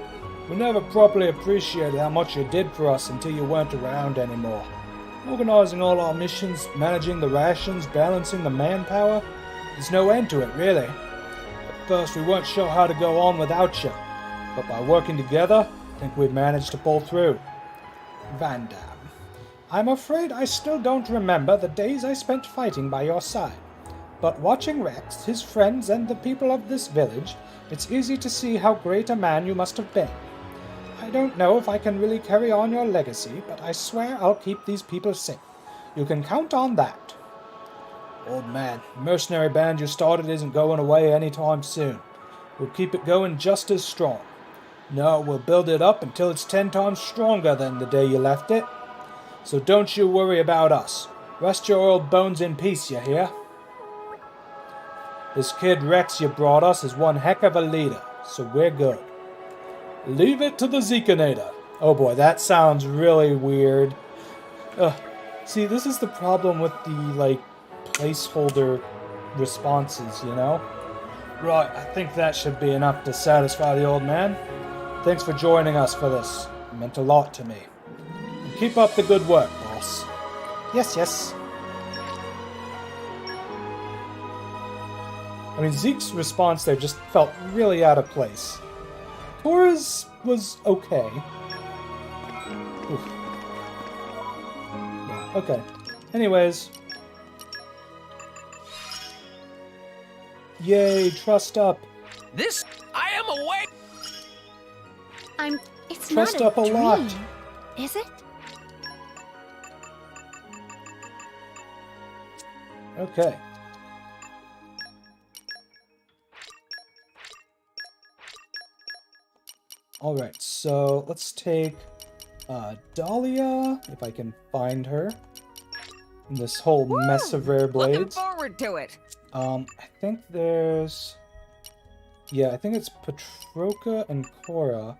we never properly appreciated how much you did for us until you weren't around anymore. Organizing all our missions, managing the rations, balancing the manpower, there's no end to it, really. At first we weren't sure how to go on without you, but by working together, I think we've managed to pull through. Van Damme, I'm afraid I still don't remember the days I spent fighting by your side. But watching Rex, his friends, and the people of this village, it's easy to see how great a man you must have been. I don't know if I can really carry on your legacy, but I swear I'll keep these people safe. You can count on that. Old man, the mercenary band you started isn't going away anytime soon. We'll keep it going just as strong. No, we'll build it up until it's 10 times stronger than the day you left it. So don't you worry about us. Rest your old bones in peace, you hear? This kid Rex you brought us is one heck of a leader, so we're good. Leave it to the Zekinator. Oh boy, that sounds really weird. See, this is the problem with the, placeholder responses, you know? Right, I think that should be enough to satisfy the old man. Thanks for joining us for this. It meant a lot to me. And keep up the good work, boss. Yes. I mean, Zeke's response there just felt really out of place. Torna's was okay. Oof. Yeah, okay. Anyways. Yay, trust up. This, I am awake. It's Trust not up a dream, lot. is it? Okay. Alright, so let's take Dahlia, if I can find her. In this whole mess of rare blades. Looking forward to it. I think there's... Yeah, I think it's Patroka and Cora.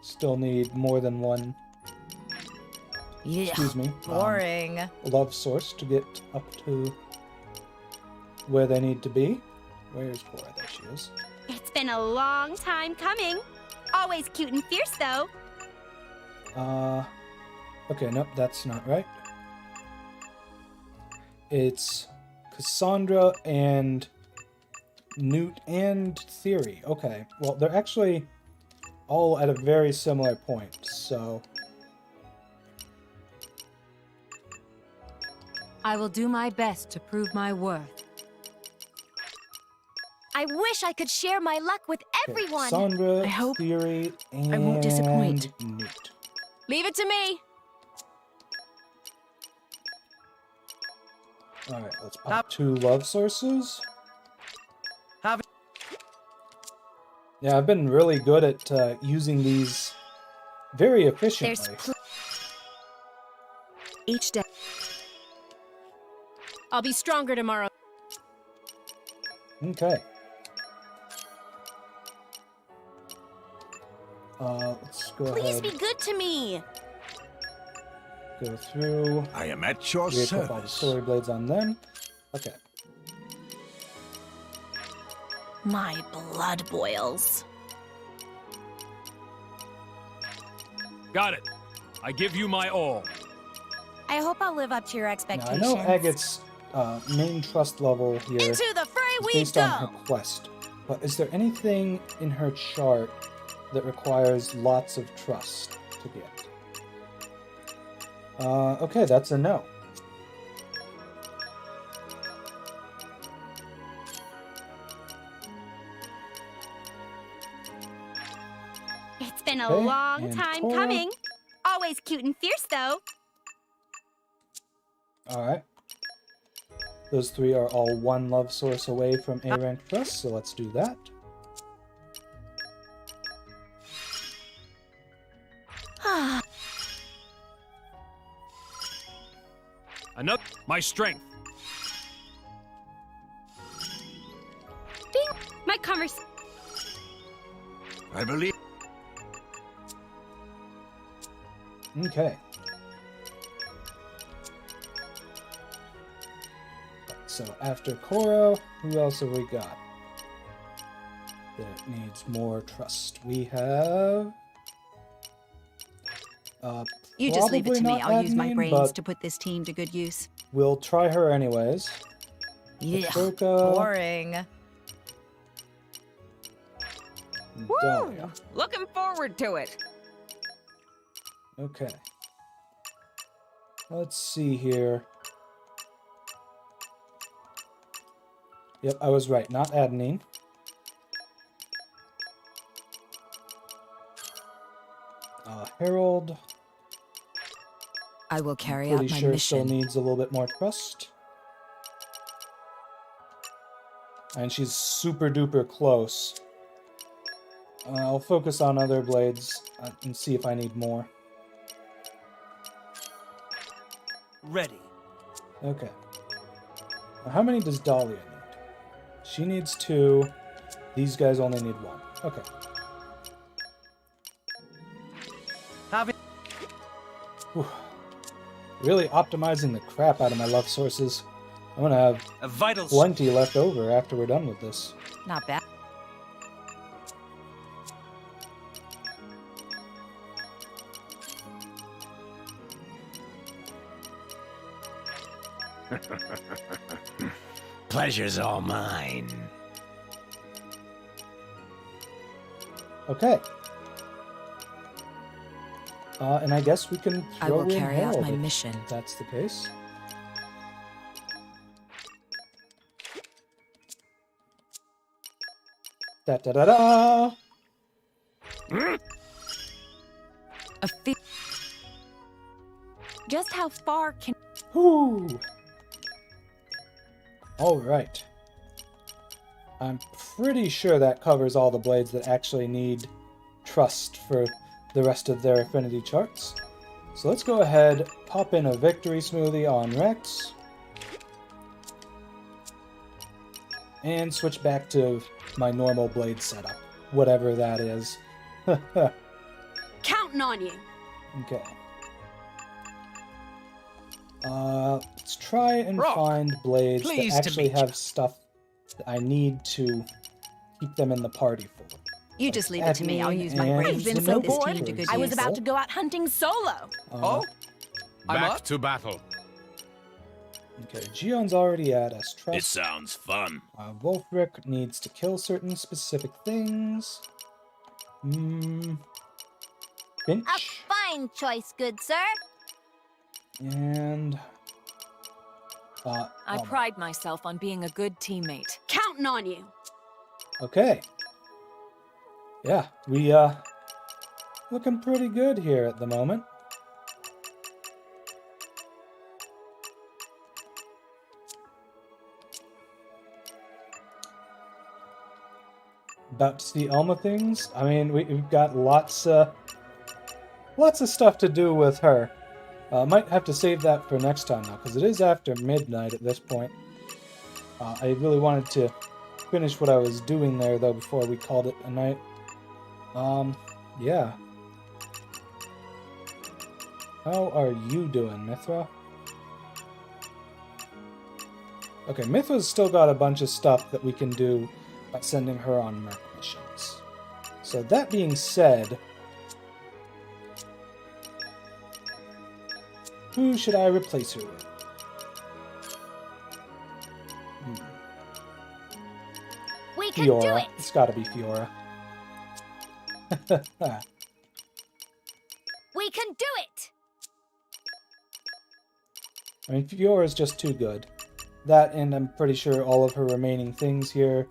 Still need more than one... Yeah, excuse me. boring. Love source to get up to where they need to be. Where's Cora? There she is. It's been a long time coming. Always cute and fierce, though. Okay, nope, that's not right. It's Cassandra and Newt and Theory. Okay, well, they're actually all at a very similar point, so... I will do my best to prove my worth. I wish I could share my luck with everyone. Cassandra, I hope Theory, and I won't disappoint. Newt. Leave it to me. Alright, let's pop 2 love sources. Yeah, I've been really good at using these very efficiently. Each day. I'll be stronger tomorrow. Okay. Let's go Please ahead. be good to me. Go through. I am at your We put all the service. story blades on them. Okay. My blood boils. Got it. I give you my all. I hope I'll live up to your Now, I expectations. know Agate's main trust level here is Into the fray we based on go. her quest, but is there anything in her chart that requires lots of trust to get? Okay, that's a no. It's been a Okay, long and time Torna. coming. Always cute and fierce, though. Alright. Those 3 are all 1 love source away from A rank trust, so let's do that. Another, my strength. Bing! My convers. I believe. Okay. So after Koro, who else have we got that needs more trust? We have... You just leave it to me. probably I'll not use my admin, brains but to put this team to good use. we'll try her anyways. Yeah, Patroka, boring. and Woo! Dahlia. Looking forward to it. Okay. Let's see here. Yep, I was right. Not Adenine. Harold. I will carry out Pretty my sure still mission. needs a little bit more trust. And she's super duper close. I'll focus on other blades and see if I need more. Ready. Okay. Now, how many does Dahlia need? She needs 2. These guys only need 1. Okay. Whew. Really optimizing the crap out of my love sources. I'm gonna have A vital. plenty left over after we're done with this. Not bad. Pleasure's all mine. Okay. And I guess we can throw I will in carry out Harold my if mission. that's the case. Da da da da! Just how far can... Whoo! Alright. I'm pretty sure that covers all the blades that actually need trust for the rest of their affinity charts. So let's go ahead, pop in a victory smoothie on Rex. And switch back to my normal blade setup. Whatever that is. Counting on you. Okay. Let's try and find blades that pleased to actually meet you. have stuff that I need to keep them in the party for. You just leave it to me. I'll use my and brains the and put this noble, team to for good I was about to example. go out hunting solo. Oh? I'm Back up? to battle. Okay, Gion's already at us. Trust. It sounds fun. Wolfric needs to kill certain specific things. Finch. A fine choice, good sir. And... I pride myself on being a good teammate. Counting on you. Okay. Yeah, we, looking pretty good here at the moment. About to see Elma things. I mean, we've got lots of stuff to do with her. Might have to save that for next time now, because it is after midnight at this point. I really wanted to finish what I was doing there, though, before we called it a night. Yeah. How are you doing, Mithra? Okay, Mithra's still got a bunch of stuff that we can do by sending her on Merc Missions. So that being said, who should I replace her with? We can Fiora. do it. It's gotta be Fiora. We can do it. I mean, Fiora's just too good. That, and I'm pretty sure all of her remaining things here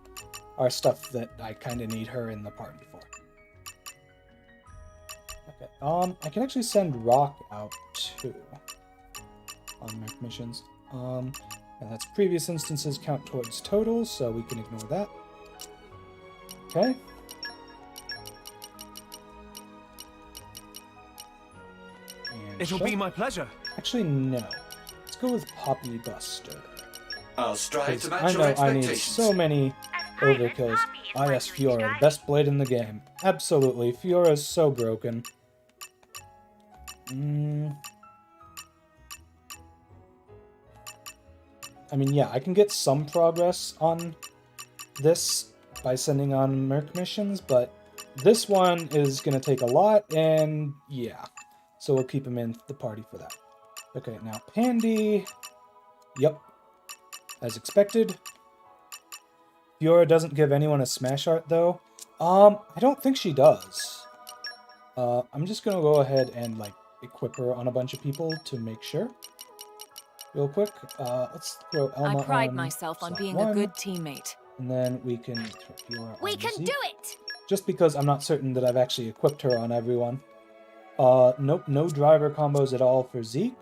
are stuff that I kind of need her in the party for. Okay, I can actually send Rock out too on Merc Missions. And that's previous instances count towards totals, so we can ignore that. Okay. And It'll be my pleasure. Actually, no. Let's go with Poppy Buster. I'll strive to match I your know I expectations. need so many overkills. Ah, yes, Fiora, best blade in the game. Absolutely, Fiora is so broken. I mean, yeah, I can get some progress on this by sending on Merc Missions, but this one is going to take a lot, and yeah. So we'll keep him in the party for that. Okay, now Pandy. Yep. As expected. Fiora doesn't give anyone a smash art, though. I don't think she does. I'm just going to go ahead and, like, equip her on a bunch of people to make sure. Real quick, let's throw Elma I pride on myself on slot being 1, a good teammate. and then we can throw Fiora We on can Zeke, do it. just because I'm not certain that I've actually equipped her on everyone. Nope, no driver combos at all for Zeke.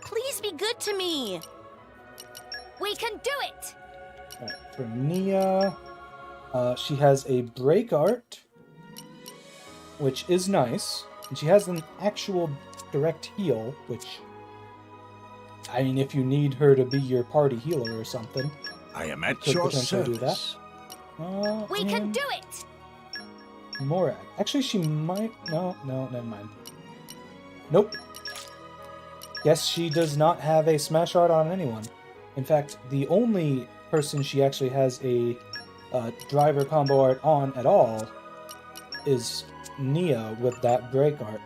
Please be good to me. We can do it. Alright, for Nia, she has a break art, which is nice, and she has an actual direct heal, which, I mean, if you need her to be your party healer or something, I am you at could your potentially do that. service. We can And do it. Morag. Actually, she might... No, never mind. Nope. Guess she does not have a smash art on anyone. In fact, the only person she actually has a driver combo art on at all is Nia with that break art.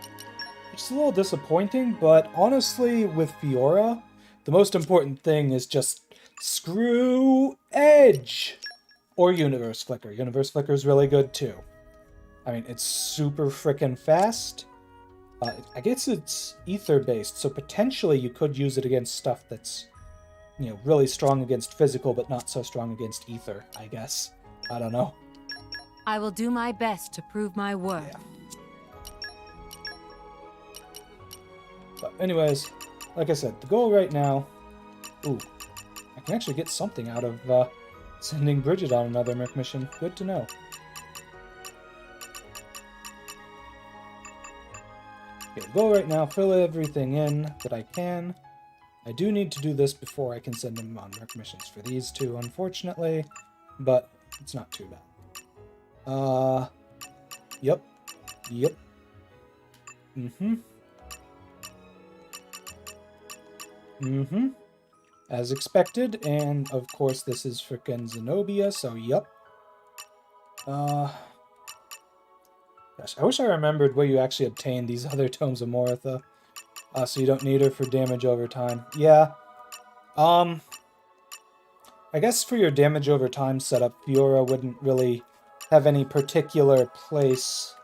Which is a little disappointing, but honestly, with Fiora, the most important thing is just screw Edge! Or Universe Flicker. Universe Flicker is really good too. I mean, it's super frickin' fast, I guess it's ether-based, so potentially you could use it against stuff that's, you know, really strong against physical, but not so strong against ether, I guess. I don't know. I will do my best to prove my worth. Yeah. But anyways, like I said, the goal right now... Ooh, I can actually get something out of sending Bridget on another Merc mission. Good to know. Okay, goal right now, fill everything in that I can. I do need to do this before I can send them on Merc missions for these two, unfortunately, but it's not too bad. Yep. As expected, and of course this is frickin' Zenobia, so yep. Gosh, I wish I remembered where you actually obtained these other Tomes of Moritha. So you don't need her for damage over time. Yeah. I guess for your damage over time setup, Fiora wouldn't really have any particular place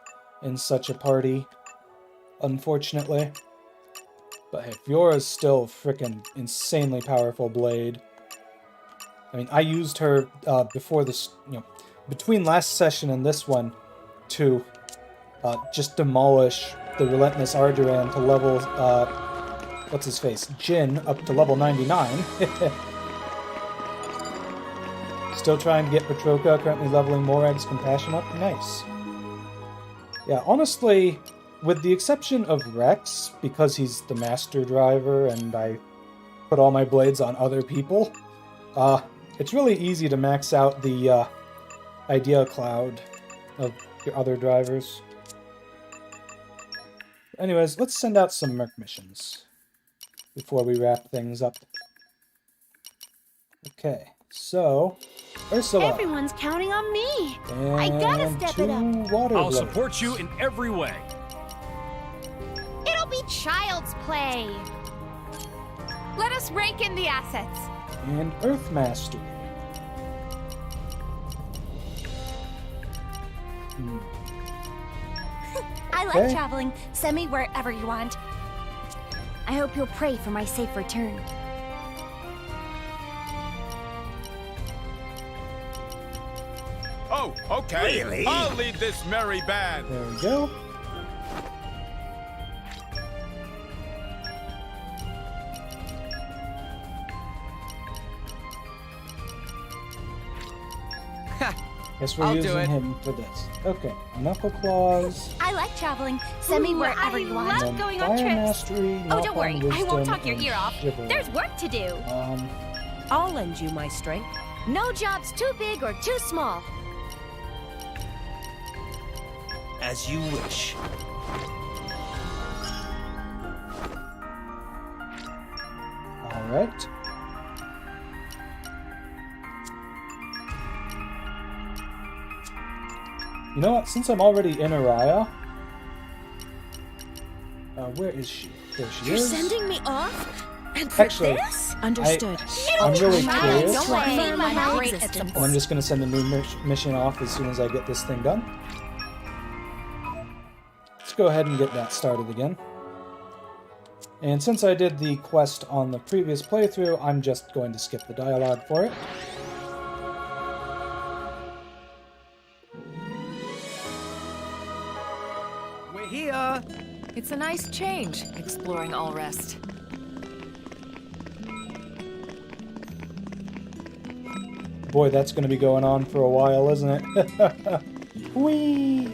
in such a party, unfortunately. But hey, Fiora's still a frickin' insanely powerful blade. I mean, I used her before this, you know, between last session and this one to just demolish the Relentless Arduran to level, what's his face, Jin, up to level 99. Still trying to get Petroka, currently leveling Morag's Compassion up. Nice. Yeah, honestly, with the exception of Rex, because he's the master driver and I put all my blades on other people, it's really easy to max out the idea cloud of your other drivers. Anyways, let's send out some Merc missions before we wrap things up. Okay, so Ursula. Everyone's counting on me. And I gotta step it up. Water I'll blades. support you in every way. It'll be child's play. Let us rake in the assets. And Earth Mastery. I like Okay. traveling. Send me wherever you want. I hope you'll pray for my safe return. Oh, okay. Really? I'll lead this merry band. There we go. Guess we're I'll do using it. him for this. Okay, Knuckle Claws. I like traveling. Send me wherever you want. and I then love going Fire on trips. Mastery, Oh, Knock don't worry. on I won't Wisdom, talk your and ear off. Chivalry. There's work to do. I'll lend you my strength. No job's too big or too small. As you wish. All right. You know what? Since I'm already in Araya, where is she? There she You're is. sending me off? And for Actually, this? Understood. I'm really curious. Don't worry, my great existence. at And I'm just going to send a new mission off as soon as I get this thing done. Let's go ahead and get that started again. And since I did the quest on the previous playthrough, I'm just going to skip the dialogue for it. We're here. It's a nice change, exploring Allrest. Boy, that's going to be going on for a while, isn't it? Whee!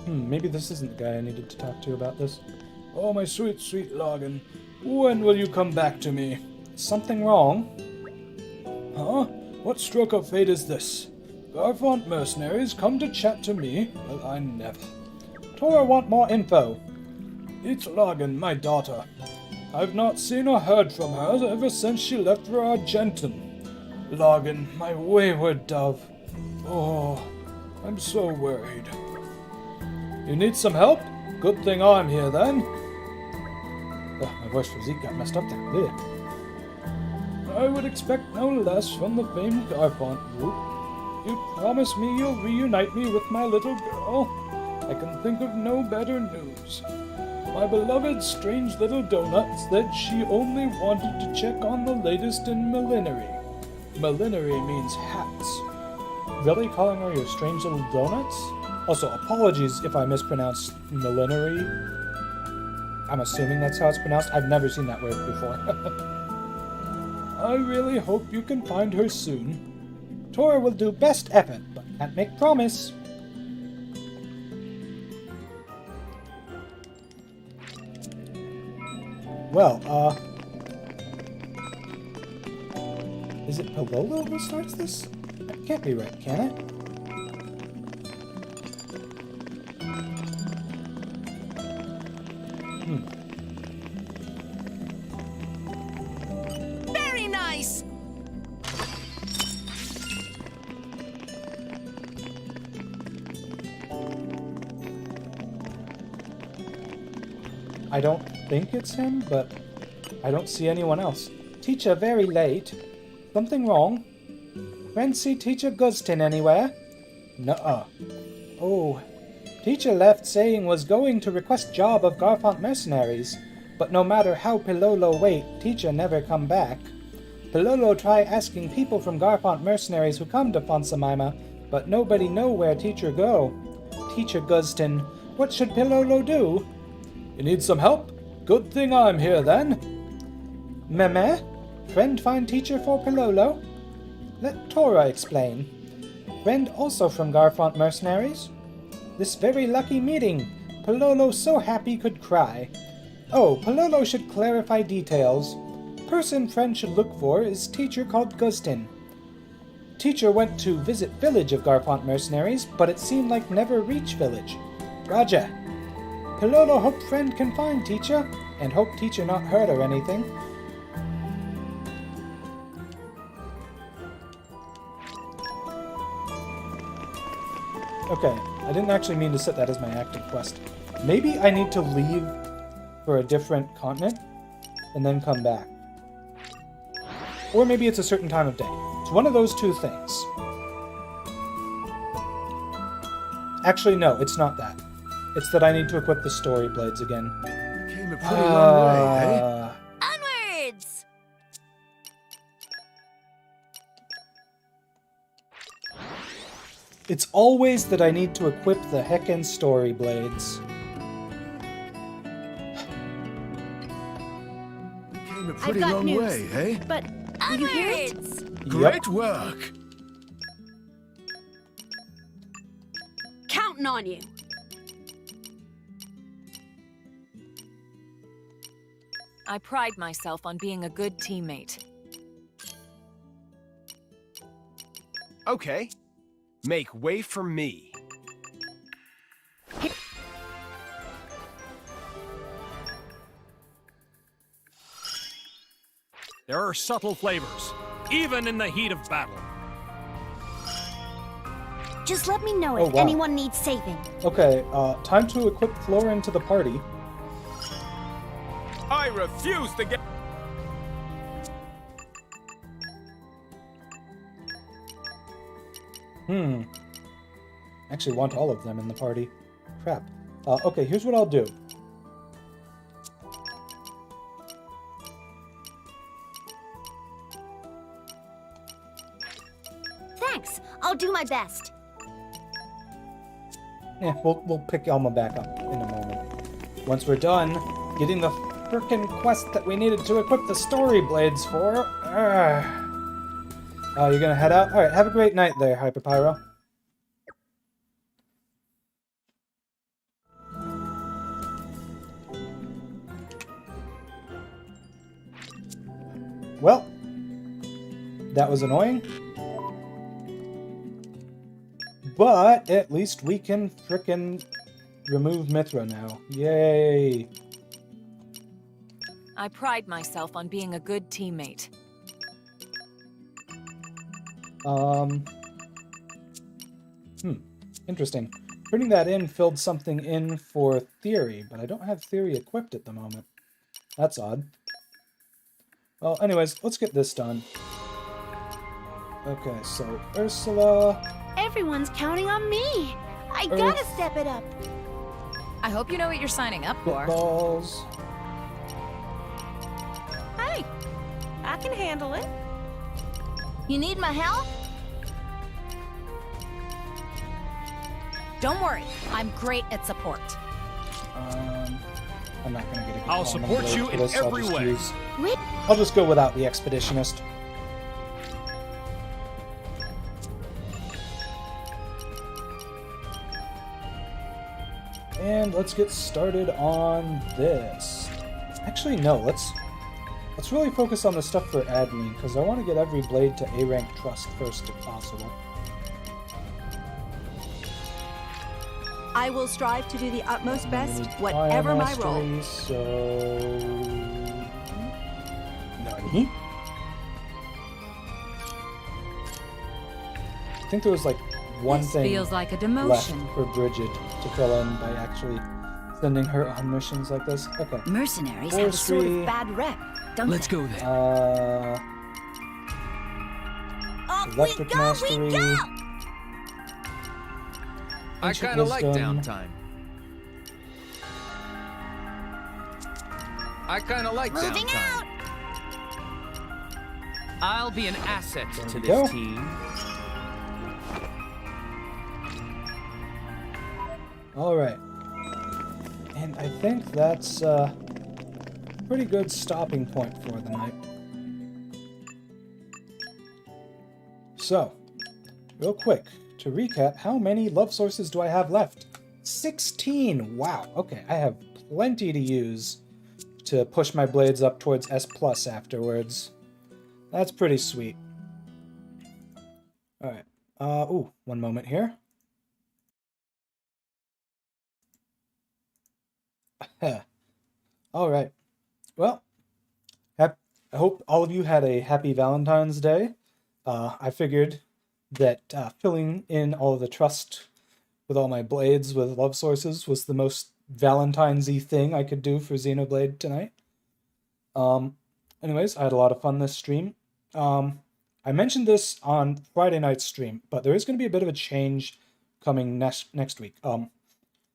Maybe this isn't the guy I needed to talk to about this. Oh, my sweet, sweet Logan. When will you come back to me? Something wrong? Huh? What stroke of fate is this? Garfont mercenaries come to chat to me? Well, I never. Tora want more info. It's Logan, my daughter. I've not seen or heard from her ever since she left for Argentum. Logan, my wayward dove. Oh, I'm so worried. You need some help? Good thing I'm here then. My voice for Zeke got messed up there. Ugh. I would expect no less from the famed Garfont group. You promise me you'll reunite me with my little girl? I can think of no better news. My beloved strange little donut said she only wanted to check on the latest in millinery. Millinery means hats. Really calling her your strange little donuts? Also, apologies if I mispronounced millinery. I'm assuming that's how it's pronounced. I've never seen that word before. I really hope you can find her soon. Tora will do best effort, but can't make promise. Well, is it Palolo who starts this? That can't be right, can it? Very nice! I don't think it's him, but I don't see anyone else. Teacher very late. Something wrong? Friend see Teacher Gustin anywhere? Nuh-uh. Oh. Teacher left saying was going to request job of Garfont mercenaries, but no matter how Pilolo wait, Teacher never come back. Pilolo try asking people from Garfont mercenaries who come to Fonsamima, but nobody know where Teacher go. Teacher Gustin, what should Pilolo do? You need some help? Good thing I'm here then. Meme? Friend find teacher for Pilolo? Let Tora explain. Friend also from Garfont mercenaries? This very lucky meeting. Pilolo so happy could cry. Oh, Pilolo should clarify details. Person friend should look for is teacher called Gustin. Teacher went to visit village of Garfont mercenaries, but it seemed like never reach village. Roger. Pilolo hope friend can find teacher, and hope teacher not hurt or anything. Okay, I didn't actually mean to set that as my active quest. Maybe I need to leave for a different continent, and then come back. Or maybe it's a certain time of day. It's one of those two things. Actually, no, it's not that. It's that I need to equip the story blades again. Came a pretty long way, eh? Onwards! It's always that I need to equip the heckin' story blades. Came a pretty long way, eh? But will you hear it? Great work! Counting on you. I pride myself on being a good teammate. Okay. Make way for me. There are subtle flavors, even in the heat of battle. Just let me know Oh, if wow. anyone needs saving. Okay, time to equip Florin to the party. I refuse to get... Actually want all of them in the party. Crap. Okay, here's what I'll do. Thanks. I'll do my best. Yeah, we'll pick Elma back up in a moment. Once we're done getting the frickin' quest that we needed to equip the story blades for. You're gonna head out? Alright, have a great night there, Hyperpyro. Well, that was annoying. But at least we can frickin' remove Mithra now. Yay! I pride myself on being a good teammate. Interesting. Putting that in filled something in for theory, but I don't have theory equipped at the moment. That's odd. Well, anyways, let's get this done. Okay, so Ursula. Everyone's counting on me. I gotta step it up. I hope you know what you're signing up for. Balls. Hey, I can handle it. You need my help? Don't worry, I'm great at support. I'm not gonna get a good I'll support you for in this. every way. I'll just go without the expeditionist. And let's get started on this. Actually, no, let's really focus on the stuff for admin, because I want to get every blade to A rank trust first if possible. I will strive to do the utmost And best, we need whatever my fire role. mastery, so... Nani? I think there was like one This thing feels like a left demotion. for Bridget to fill in by actually sending her on missions like this. Okay. Mercenaries have a sort of bad rep, don't Let's they? go then. Electric mastery. I Ancient kind of like wisdom. downtime. I kind of like Moving downtime. I'll be an asset to we this go. team. All right. And I think that's a pretty good stopping point for the night. So, real quick, to recap, how many love sources do I have left? 16! Wow, okay, I have plenty to use to push my blades up towards S+ afterwards. That's pretty sweet. Alright, ooh, one moment here. Alright, well, I hope all of you had a happy Valentine's Day. I figured that filling in all of the trust with all my blades with love sources was the most Valentine's-y thing I could do for Xenoblade tonight. Anyways, I had a lot of fun this stream. I mentioned this on Friday night's stream, but there is going to be a bit of a change coming next week.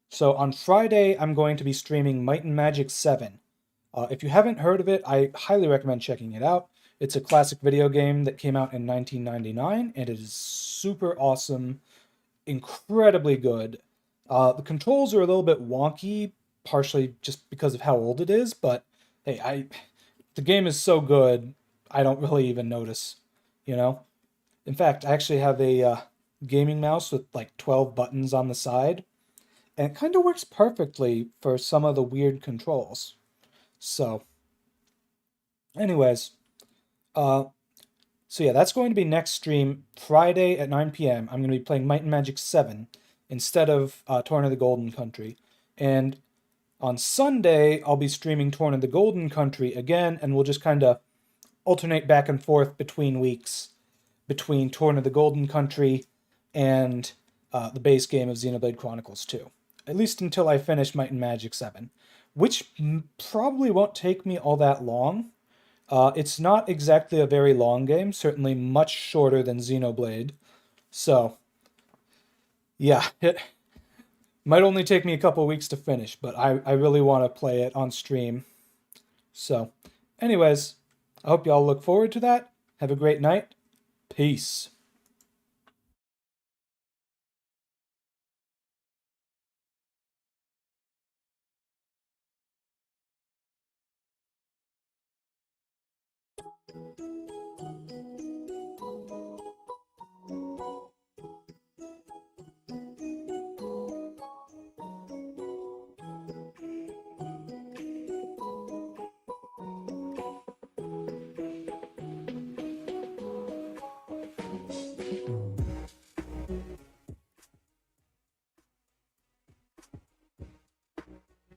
So on Friday, I'm going to be streaming Might and Magic 7. If you haven't heard of it, I highly recommend checking it out. It's a classic video game that came out in 1999, and it is super awesome, incredibly good. The controls are a little bit wonky, partially just because of how old it is, but hey, the game is so good, I don't really even notice, you know? In fact, I actually have a gaming mouse with like 12 buttons on the side, and it kind of works perfectly for some of the weird controls. So, anyways, so yeah, that's going to be next stream, Friday at 9 p.m. I'm going to be playing Might and Magic 7 instead of Torna the Golden Country. And on Sunday, I'll be streaming Torna the Golden Country again, and we'll just kind of alternate back and forth between weeks between Torna the Golden Country and the base game of Xenoblade Chronicles 2. At least until I finish Might and Magic 7, which probably won't take me all that long. It's not exactly a very long game, certainly much shorter than Xenoblade. So, yeah, it might only take me a couple weeks to finish, but I really want to play it on stream. So, anyways, I hope y'all look forward to that. Have a great night. Peace.